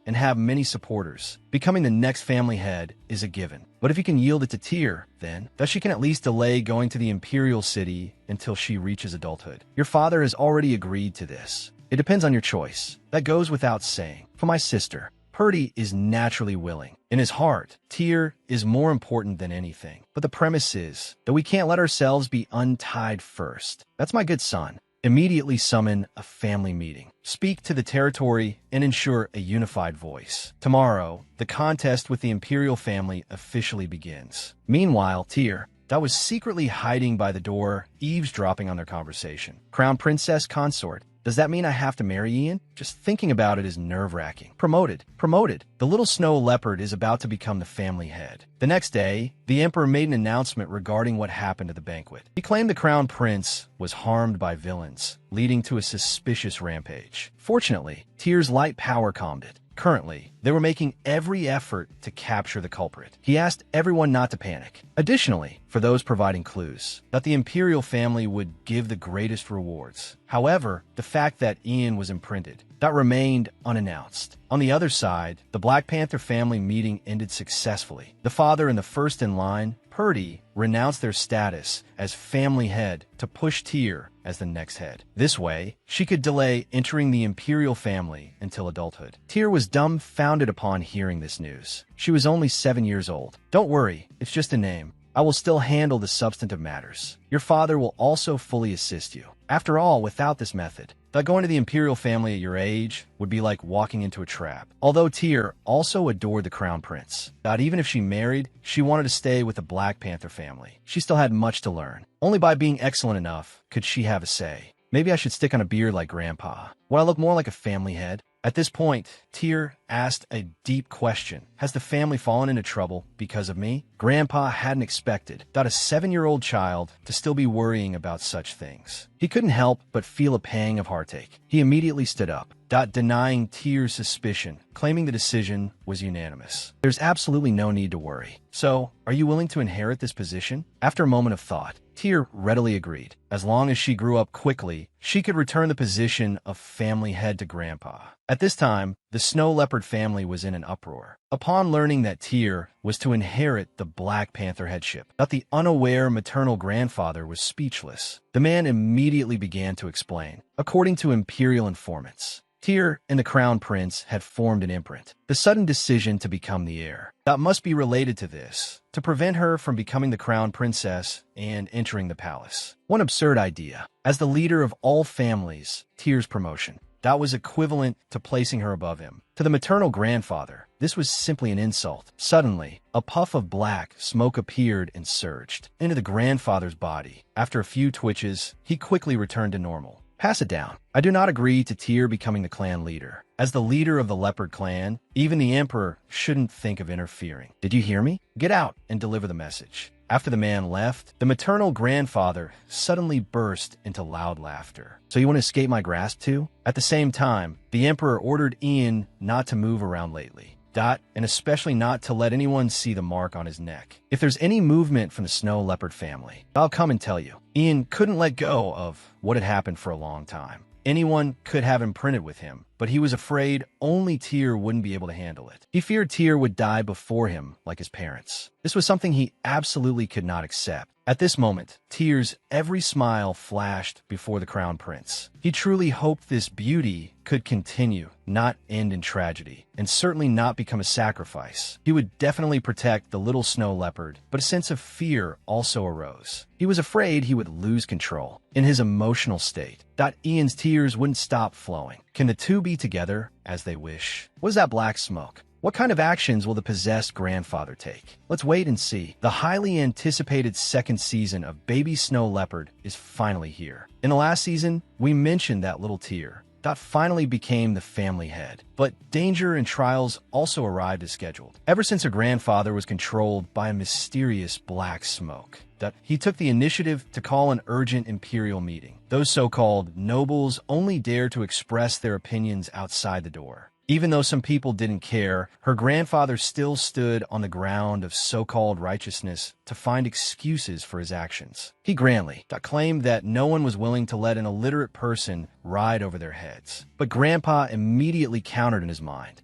and have many supporters. Becoming the next family head is a given. But if you can yield it to Tyr, then that she can at least delay going to the Imperial City until she reaches adulthood. Your father has already agreed to this. It depends on your choice. That goes without saying. For my sister, Purdy is naturally willing. In his heart, Tyr is more important than anything. But the premise is that we can't let ourselves be untied first. That's my good son. Immediately summon a family meeting. Speak to the territory and ensure a unified voice. Tomorrow, the contest with the Imperial family officially begins. Meanwhile, Tyr, that was secretly hiding by the door, eavesdropping on their conversation. Crown Princess Consort. Does that mean I have to marry Ian? Just thinking about it is nerve-wracking. Promoted. The little snow leopard is about to become the family head. The next day, the emperor made an announcement regarding what happened at the banquet. He claimed the crown prince was harmed by villains, leading to a suspicious rampage. Fortunately, Tyr's light power calmed it. Currently, they were making every effort to capture the culprit. He asked everyone not to panic. Additionally, for those providing clues, that the imperial family would give the greatest rewards. However, the fact that Ian was imprinted, that remained unannounced. On the other side, the Black Panther family meeting ended successfully. The father and the first in line, Purdy, renounced their status as family head to push Tyr as the next head. This way, she could delay entering the imperial family until adulthood. Tyr was dumbfounded upon hearing this news. She was only 7 years old. Don't worry, it's just a name. I will still handle the substantive matters. Your father will also fully assist you. After all, without this method, that going to the imperial family at your age would be like walking into a trap. Although Tyr also adored the crown prince, that even if she married, she wanted to stay with the Black Panther family. She still had much to learn. Only by being excellent enough could she have a say. Maybe I should stick on a beard like Grandpa. Would I look more like a family head? At this point, Tyr asked a deep question. Has the family fallen into trouble because of me? Grandpa hadn't expected that a 7-year-old child to still be worrying about such things. He couldn't help but feel a pang of heartache. He immediately stood up, denying Tyr's suspicion, claiming the decision was unanimous. There's absolutely no need to worry. So, are you willing to inherit this position? After a moment of thought, Tyr readily agreed. As long as she grew up quickly, she could return the position of family head to Grandpa. At this time, the Snow Leopard family was in an uproar. Upon learning that Tyr was to inherit the Black Panther headship, that the unaware maternal grandfather was speechless. The man immediately began to explain. According to imperial informants, Tyr and the Crown Prince had formed an imprint. The sudden decision to become the heir. That must be related to this, to prevent her from becoming the Crown Princess and entering the palace. One absurd idea. As the leader of all families, Tyr's promotion. That was equivalent to placing her above him. To the maternal grandfather, this was simply an insult. Suddenly, a puff of black smoke appeared and surged into the grandfather's body. After a few twitches, he quickly returned to normal. Pass it down. I do not agree to Tyr becoming the clan leader. As the leader of the Leopard clan, even the Emperor shouldn't think of interfering. Did you hear me? Get out and deliver the message. After the man left, the maternal grandfather suddenly burst into loud laughter. "So you want to escape my grasp too?" At the same time, the emperor ordered Ian not to move around lately. And especially not to let anyone see the mark on his neck. "If there's any movement from the snow leopard family, I'll come and tell you." Ian couldn't let go of what had happened for a long time. Anyone could have imprinted with him, but he was afraid only Tyr wouldn't be able to handle it. He feared Tyr would die before him, like his parents. This was something he absolutely could not accept. At this moment, Tyr's every smile flashed before the crown prince. He truly hoped this beauty could continue, not end in tragedy, and certainly not become a sacrifice. He would definitely protect the little snow leopard, but a sense of fear also arose. He was afraid he would lose control. In his emotional state, Ian's tears wouldn't stop flowing. Can the two be together as they wish? What is that black smoke? What kind of actions will the possessed grandfather take? Let's wait and see. The highly anticipated second season of Baby Snow Leopard is finally here. In the last season, we mentioned that little Tyr. Finally became the family head. But danger and trials also arrived as scheduled. Ever since her grandfather was controlled by a mysterious black smoke, he took the initiative to call an urgent imperial meeting. Those so-called nobles only dared to express their opinions outside the door. Even though some people didn't care, her grandfather still stood on the ground of so-called righteousness to find excuses for his actions. He grandly claimed that no one was willing to let an illiterate person ride over their heads. But Grandpa immediately countered in his mind,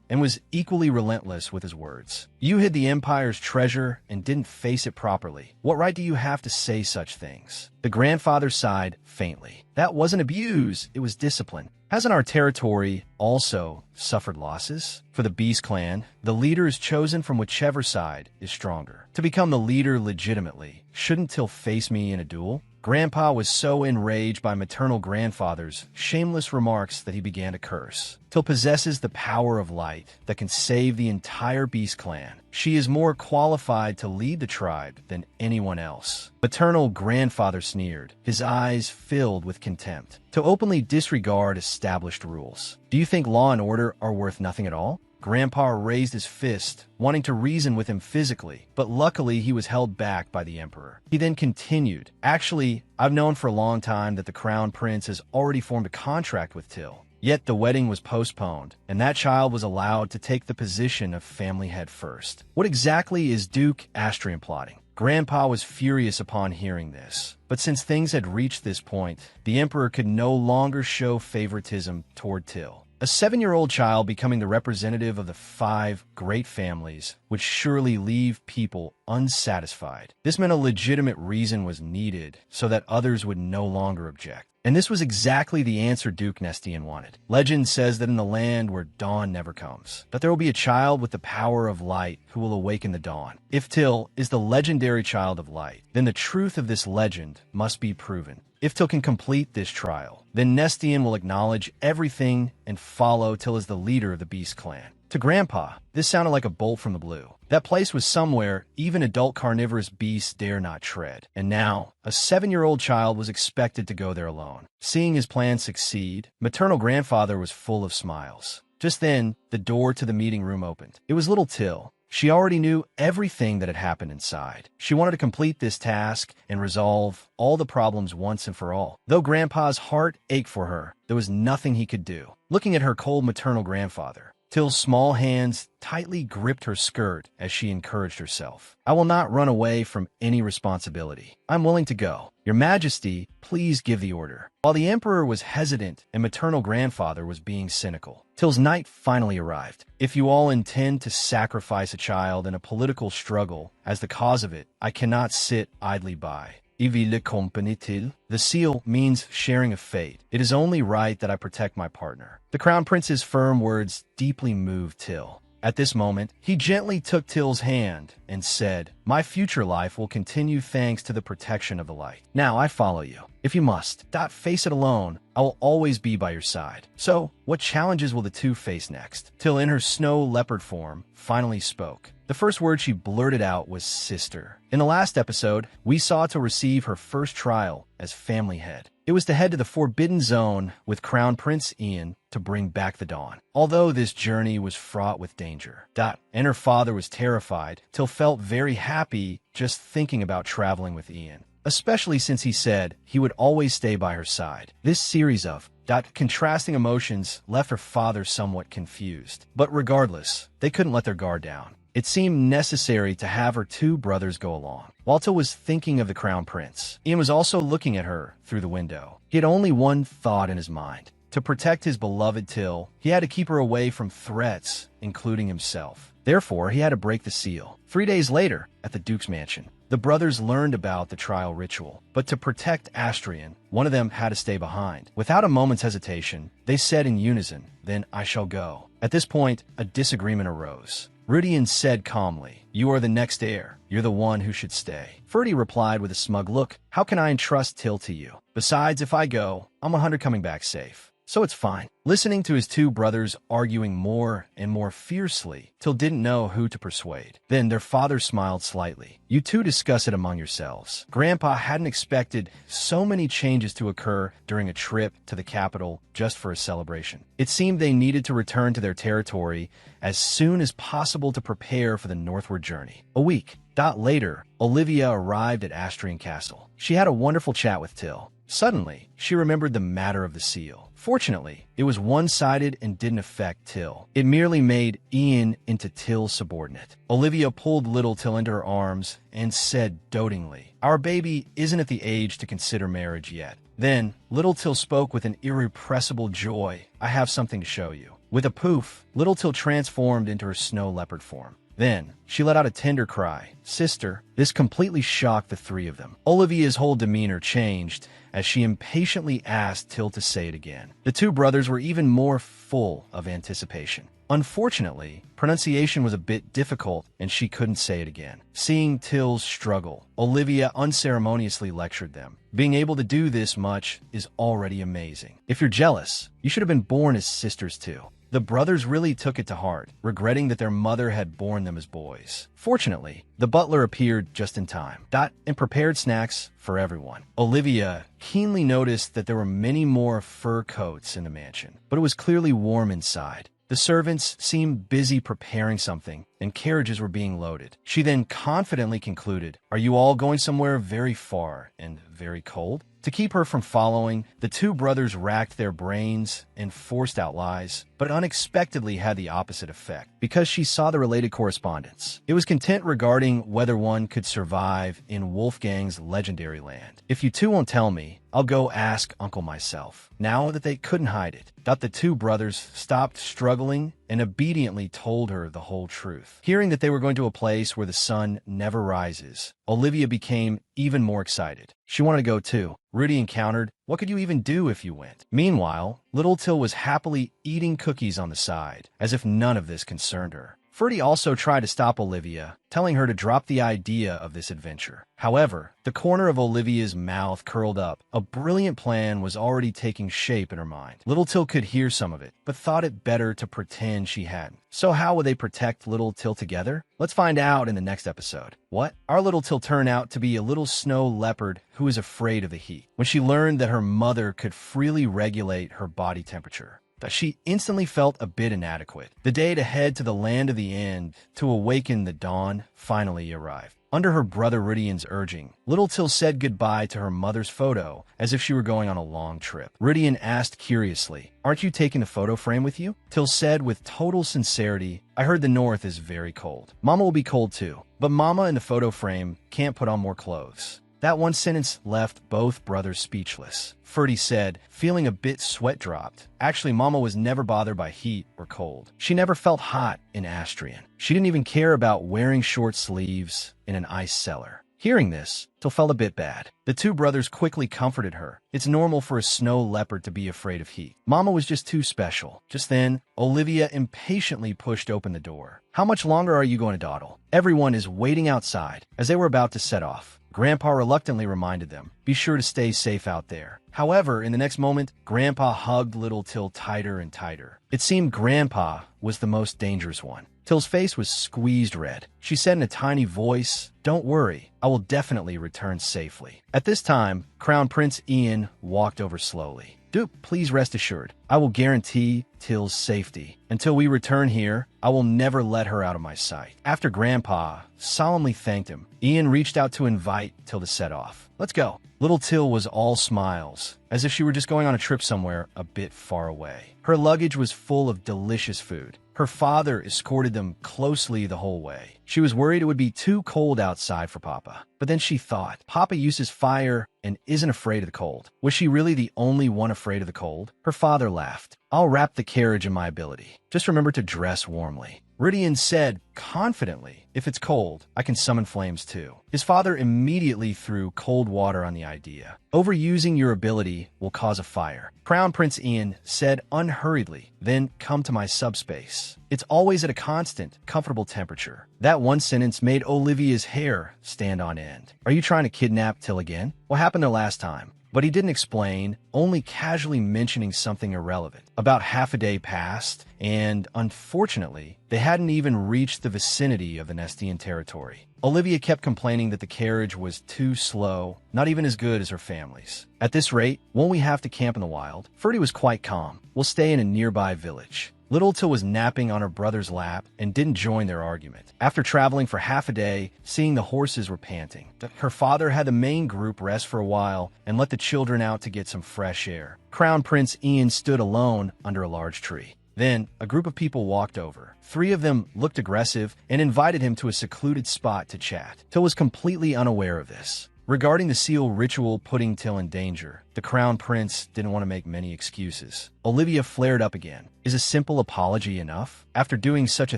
and was equally relentless with his words. "You hid the Empire's treasure and didn't face it properly. What right do you have to say such things?" The grandfather sighed faintly. "That wasn't abuse, it was discipline. Hasn't our territory also suffered losses? For the Beast Clan, the leader is chosen from whichever side is stronger. To become the leader legitimately, shouldn't Till face me in a duel?" Grandpa was so enraged by maternal grandfather's shameless remarks that he began to curse. "Till possesses the power of light that can save the entire Beast Clan. She is more qualified to lead the tribe than anyone else." Maternal grandfather sneered, his eyes filled with contempt. "To openly disregard established rules. Do you think law and order are worth nothing at all?" Grandpa raised his fist, wanting to reason with him physically, but luckily he was held back by the emperor. He then continued, "Actually, I've known for a long time that the crown prince has already formed a contract with Till. Yet the wedding was postponed, and that child was allowed to take the position of family head first. What exactly is Duke Astrian plotting?" Grandpa was furious upon hearing this. But since things had reached this point, the emperor could no longer show favoritism toward Till. A 7-year-old child becoming the representative of the 5 great families would surely leave people unsatisfied. This meant a legitimate reason was needed so that others would no longer object. And this was exactly the answer Duke Nestian wanted. Legend says that in the land where dawn never comes, that there will be a child with the power of light who will awaken the dawn. If Till is the legendary child of light, then the truth of this legend must be proven. If Till can complete this trial, then Nestian will acknowledge everything and follow Till as the leader of the Beast Clan. To Grandpa, this sounded like a bolt from the blue. That place was somewhere even adult carnivorous beasts dare not tread. And now, a 7-year-old child was expected to go there alone. Seeing his plan succeed, maternal grandfather was full of smiles. Just then, the door to the meeting room opened. It was little Till. She already knew everything that had happened inside. She wanted to complete this task and resolve all the problems once and for all. Though Grandpa's heart ached for her, there was nothing he could do. Looking at her cold maternal grandfather, Till's small hands tightly gripped her skirt as she encouraged herself. "I will not run away from any responsibility. I'm willing to go. Your Majesty, please give the order." While the emperor was hesitant and maternal grandfather was being cynical, Till's night finally arrived. "If you all intend to sacrifice a child in a political struggle as the cause of it, I cannot sit idly by. Ivile company Till. The seal means sharing a fate. It is only right that I protect my partner." The crown prince's firm words deeply moved Till. At this moment, he gently took Till's hand and said, "My future life will continue thanks to the protection of the light. Now I follow you." If you must, face it alone. I will always be by your side. So, what challenges will the two face next? Till, in her snow leopard form, finally spoke. The first word she blurted out was sister. In the last episode, we saw Till receive her first trial as family head. It was to head to the Forbidden Zone with Crown Prince Ian to bring back the dawn. Although this journey was fraught with danger. And her father was terrified, Till felt very happy just thinking about traveling with Ian, especially since he said he would always stay by her side. This series of contrasting emotions left her father somewhat confused. But regardless, they couldn't let their guard down. It seemed necessary to have her two brothers go along. While Till was thinking of the Crown Prince, Ian was also looking at her through the window. He had only one thought in his mind. To protect his beloved Till, he had to keep her away from threats, including himself. Therefore, he had to break the seal. 3 days later, at the Duke's mansion, the brothers learned about the trial ritual. But to protect Astrian, one of them had to stay behind. Without a moment's hesitation, they said in unison, "Then I shall go." At this point, a disagreement arose. Rudian said calmly, "You are the next heir. You're the one who should stay." Ferdy replied with a smug look, "How can I entrust Till to you? Besides, if I go, I'm 100 coming back safe. So it's fine." Listening to his two brothers arguing more and more fiercely, Till didn't know who to persuade. Then their father smiled slightly. "You two discuss it among yourselves." Grandpa hadn't expected so many changes to occur during a trip to the capital just for a celebration. It seemed they needed to return to their territory as soon as possible to prepare for the northward journey. A week later, Olivia arrived at Astrian Castle. She had a wonderful chat with Till. Suddenly, she remembered the matter of the seal. Fortunately, it was one-sided and didn't affect Till. It merely made Ian into Till's subordinate. Olivia pulled little Till into her arms and said dotingly, "Our baby isn't at the age to consider marriage yet." Then, little Till spoke with an irrepressible joy. "I have something to show you." With a poof, little Till transformed into her snow leopard form. Then, she let out a tender cry, "Sister." This completely shocked the three of them. Olivia's whole demeanor changed as she impatiently asked Till to say it again. The two brothers were even more full of anticipation. Unfortunately, pronunciation was a bit difficult and she couldn't say it again. Seeing Till's struggle, Olivia unceremoniously lectured them. "Being able to do this much is already amazing. If you're jealous, you should have been born as sisters too." The brothers really took it to heart, regretting that their mother had born them as boys. Fortunately, the butler appeared just in time, and prepared snacks for everyone. Olivia keenly noticed that there were many more fur coats in the mansion, but it was clearly warm inside. The servants seemed busy preparing something, and carriages were being loaded. She then confidently concluded, "Are you all going somewhere very far and very cold?" To keep her from following, the two brothers racked their brains and forced out lies, but unexpectedly had the opposite effect, because she saw the related correspondence. It was content regarding whether one could survive in Wolfgang's legendary land. "If you two won't tell me, I'll go ask Uncle myself." Now that they couldn't hide it, the two brothers stopped struggling and obediently told her the whole truth. Hearing that they were going to a place where the sun never rises, Olivia became even more excited. She wanted to go too. Rudy encountered, "What could you even do if you went?" Meanwhile, little Till was happily eating cookies on the side, as if none of this concerned her. Ferdy also tried to stop Olivia, telling her to drop the idea of this adventure. However, the corner of Olivia's mouth curled up. A brilliant plan was already taking shape in her mind. Little Till could hear some of it, but thought it better to pretend she hadn't. So how would they protect little Till together? Let's find out in the next episode. What? Our little Till turned out to be a little snow leopard who was afraid of the heat. When she learned that her mother could freely regulate her body temperature, that she instantly felt a bit inadequate. The day to head to the land of the end to awaken the dawn finally arrived. Under her brother Rudian's urging, little Till said goodbye to her mother's photo as if she were going on a long trip. Rudian asked curiously, "Aren't you taking the photo frame with you?" Till said with total sincerity, "I heard the north is very cold. Mama will be cold too, but Mama in the photo frame can't put on more clothes." That one sentence left both brothers speechless. Ferdy said, feeling a bit sweat-dropped. Actually, Mama was never bothered by heat or cold. She never felt hot in Astrian. She didn't even care about wearing short sleeves in an ice cellar. Hearing this, Till felt a bit bad. The two brothers quickly comforted her. It's normal for a snow leopard to be afraid of heat. Mama was just too special. Just then, Olivia impatiently pushed open the door. "How much longer are you going to dawdle? Everyone is waiting outside." As they were about to set off, Grandpa reluctantly reminded them, "Be sure to stay safe out there." However, in the next moment, Grandpa hugged little Till tighter and tighter. It seemed Grandpa was the most dangerous one. Till's face was squeezed red. She said in a tiny voice, "Don't worry, I will definitely return safely." At this time, Crown Prince Ian walked over slowly. "Duke, please rest assured, I will guarantee Till's safety. Until we return here, I will never let her out of my sight." After Grandpa solemnly thanked him, Ian reached out to invite Till to set off. "Let's go." Little Till was all smiles, as if she were just going on a trip somewhere a bit far away. Her luggage was full of delicious food. Her father escorted them closely the whole way. She was worried it would be too cold outside for Papa. But then she thought, Papa uses fire and isn't afraid of the cold. Was she really the only one afraid of the cold? Her father laughed. "I'll wrap the carriage in my ability. Just remember to dress warmly." Ridian said confidently, "If it's cold, I can summon flames too." His father immediately threw cold water on the idea. "Overusing your ability will cause a fire." Crown Prince Ian said unhurriedly, "Then come to my subspace. It's always at a constant, comfortable temperature." That one sentence made Olivia's hair stand on end. "Are you trying to kidnap Till again? What happened there last time?" But he didn't explain, only casually mentioning something irrelevant. About half a day passed, and unfortunately, they hadn't even reached the vicinity of the Nestian territory. Olivia kept complaining that the carriage was too slow, not even as good as her family's. "At this rate, won't we have to camp in the wild?" Ferdy was quite calm. "We'll stay in a nearby village." Little Till was napping on her brother's lap and didn't join their argument. After traveling for half a day, seeing the horses were panting, her father had the main group rest for a while and let the children out to get some fresh air. Crown Prince Ian stood alone under a large tree. Then, a group of people walked over. 3 of them looked aggressive and invited him to a secluded spot to chat. Till was completely unaware of this. Regarding the seal ritual putting Till in danger, the Crown Prince didn't want to make many excuses. Olivia flared up again. "Is a simple apology enough? After doing such a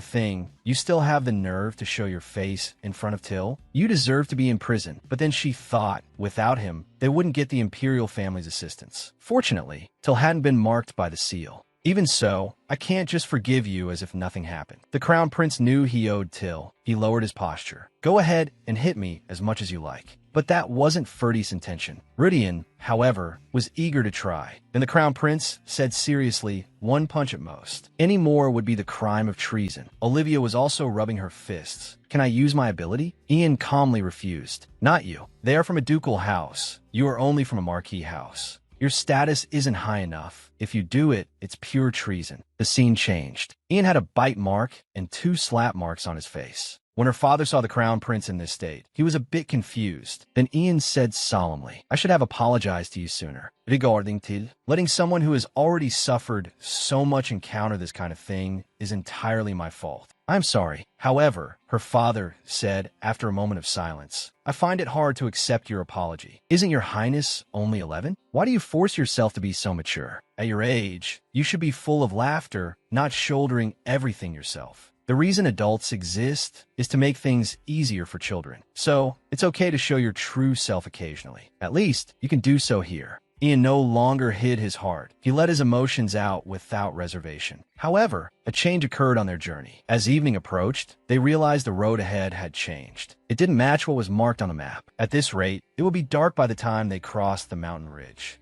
thing, you still have the nerve to show your face in front of Till? You deserve to be in prison." But then she thought, without him, they wouldn't get the Imperial family's assistance. Fortunately, Till hadn't been marked by the seal. "Even so, I can't just forgive you as if nothing happened." The Crown Prince knew he owed Till. He lowered his posture. "Go ahead and hit me as much as you like." But that wasn't Ferdy's intention. Ridian, however, was eager to try. Then the Crown Prince said seriously, "1 punch at most. Any more would be the crime of treason." Olivia was also rubbing her fists. "Can I use my ability?" Ian calmly refused. "Not you. They are from a ducal house. You are only from a marquis house. Your status isn't high enough. If you do it, it's pure treason." The scene changed. Ian had a bite mark and 2 slap marks on his face. When her father saw the Crown Prince in this state, he was a bit confused. Then Ian said solemnly, "I should have apologized to you sooner. Regarding Till, letting someone who has already suffered so much encounter this kind of thing is entirely my fault. I'm sorry." However, her father said after a moment of silence, "I find it hard to accept your apology. Isn't your highness only 11? Why do you force yourself to be so mature? At your age, you should be full of laughter, not shouldering everything yourself. The reason adults exist is to make things easier for children. So, it's okay to show your true self occasionally. At least, you can do so here." Ian no longer hid his heart. He let his emotions out without reservation. However, a change occurred on their journey. As evening approached, they realized the road ahead had changed. It didn't match what was marked on the map. At this rate, it would be dark by the time they crossed the mountain ridge.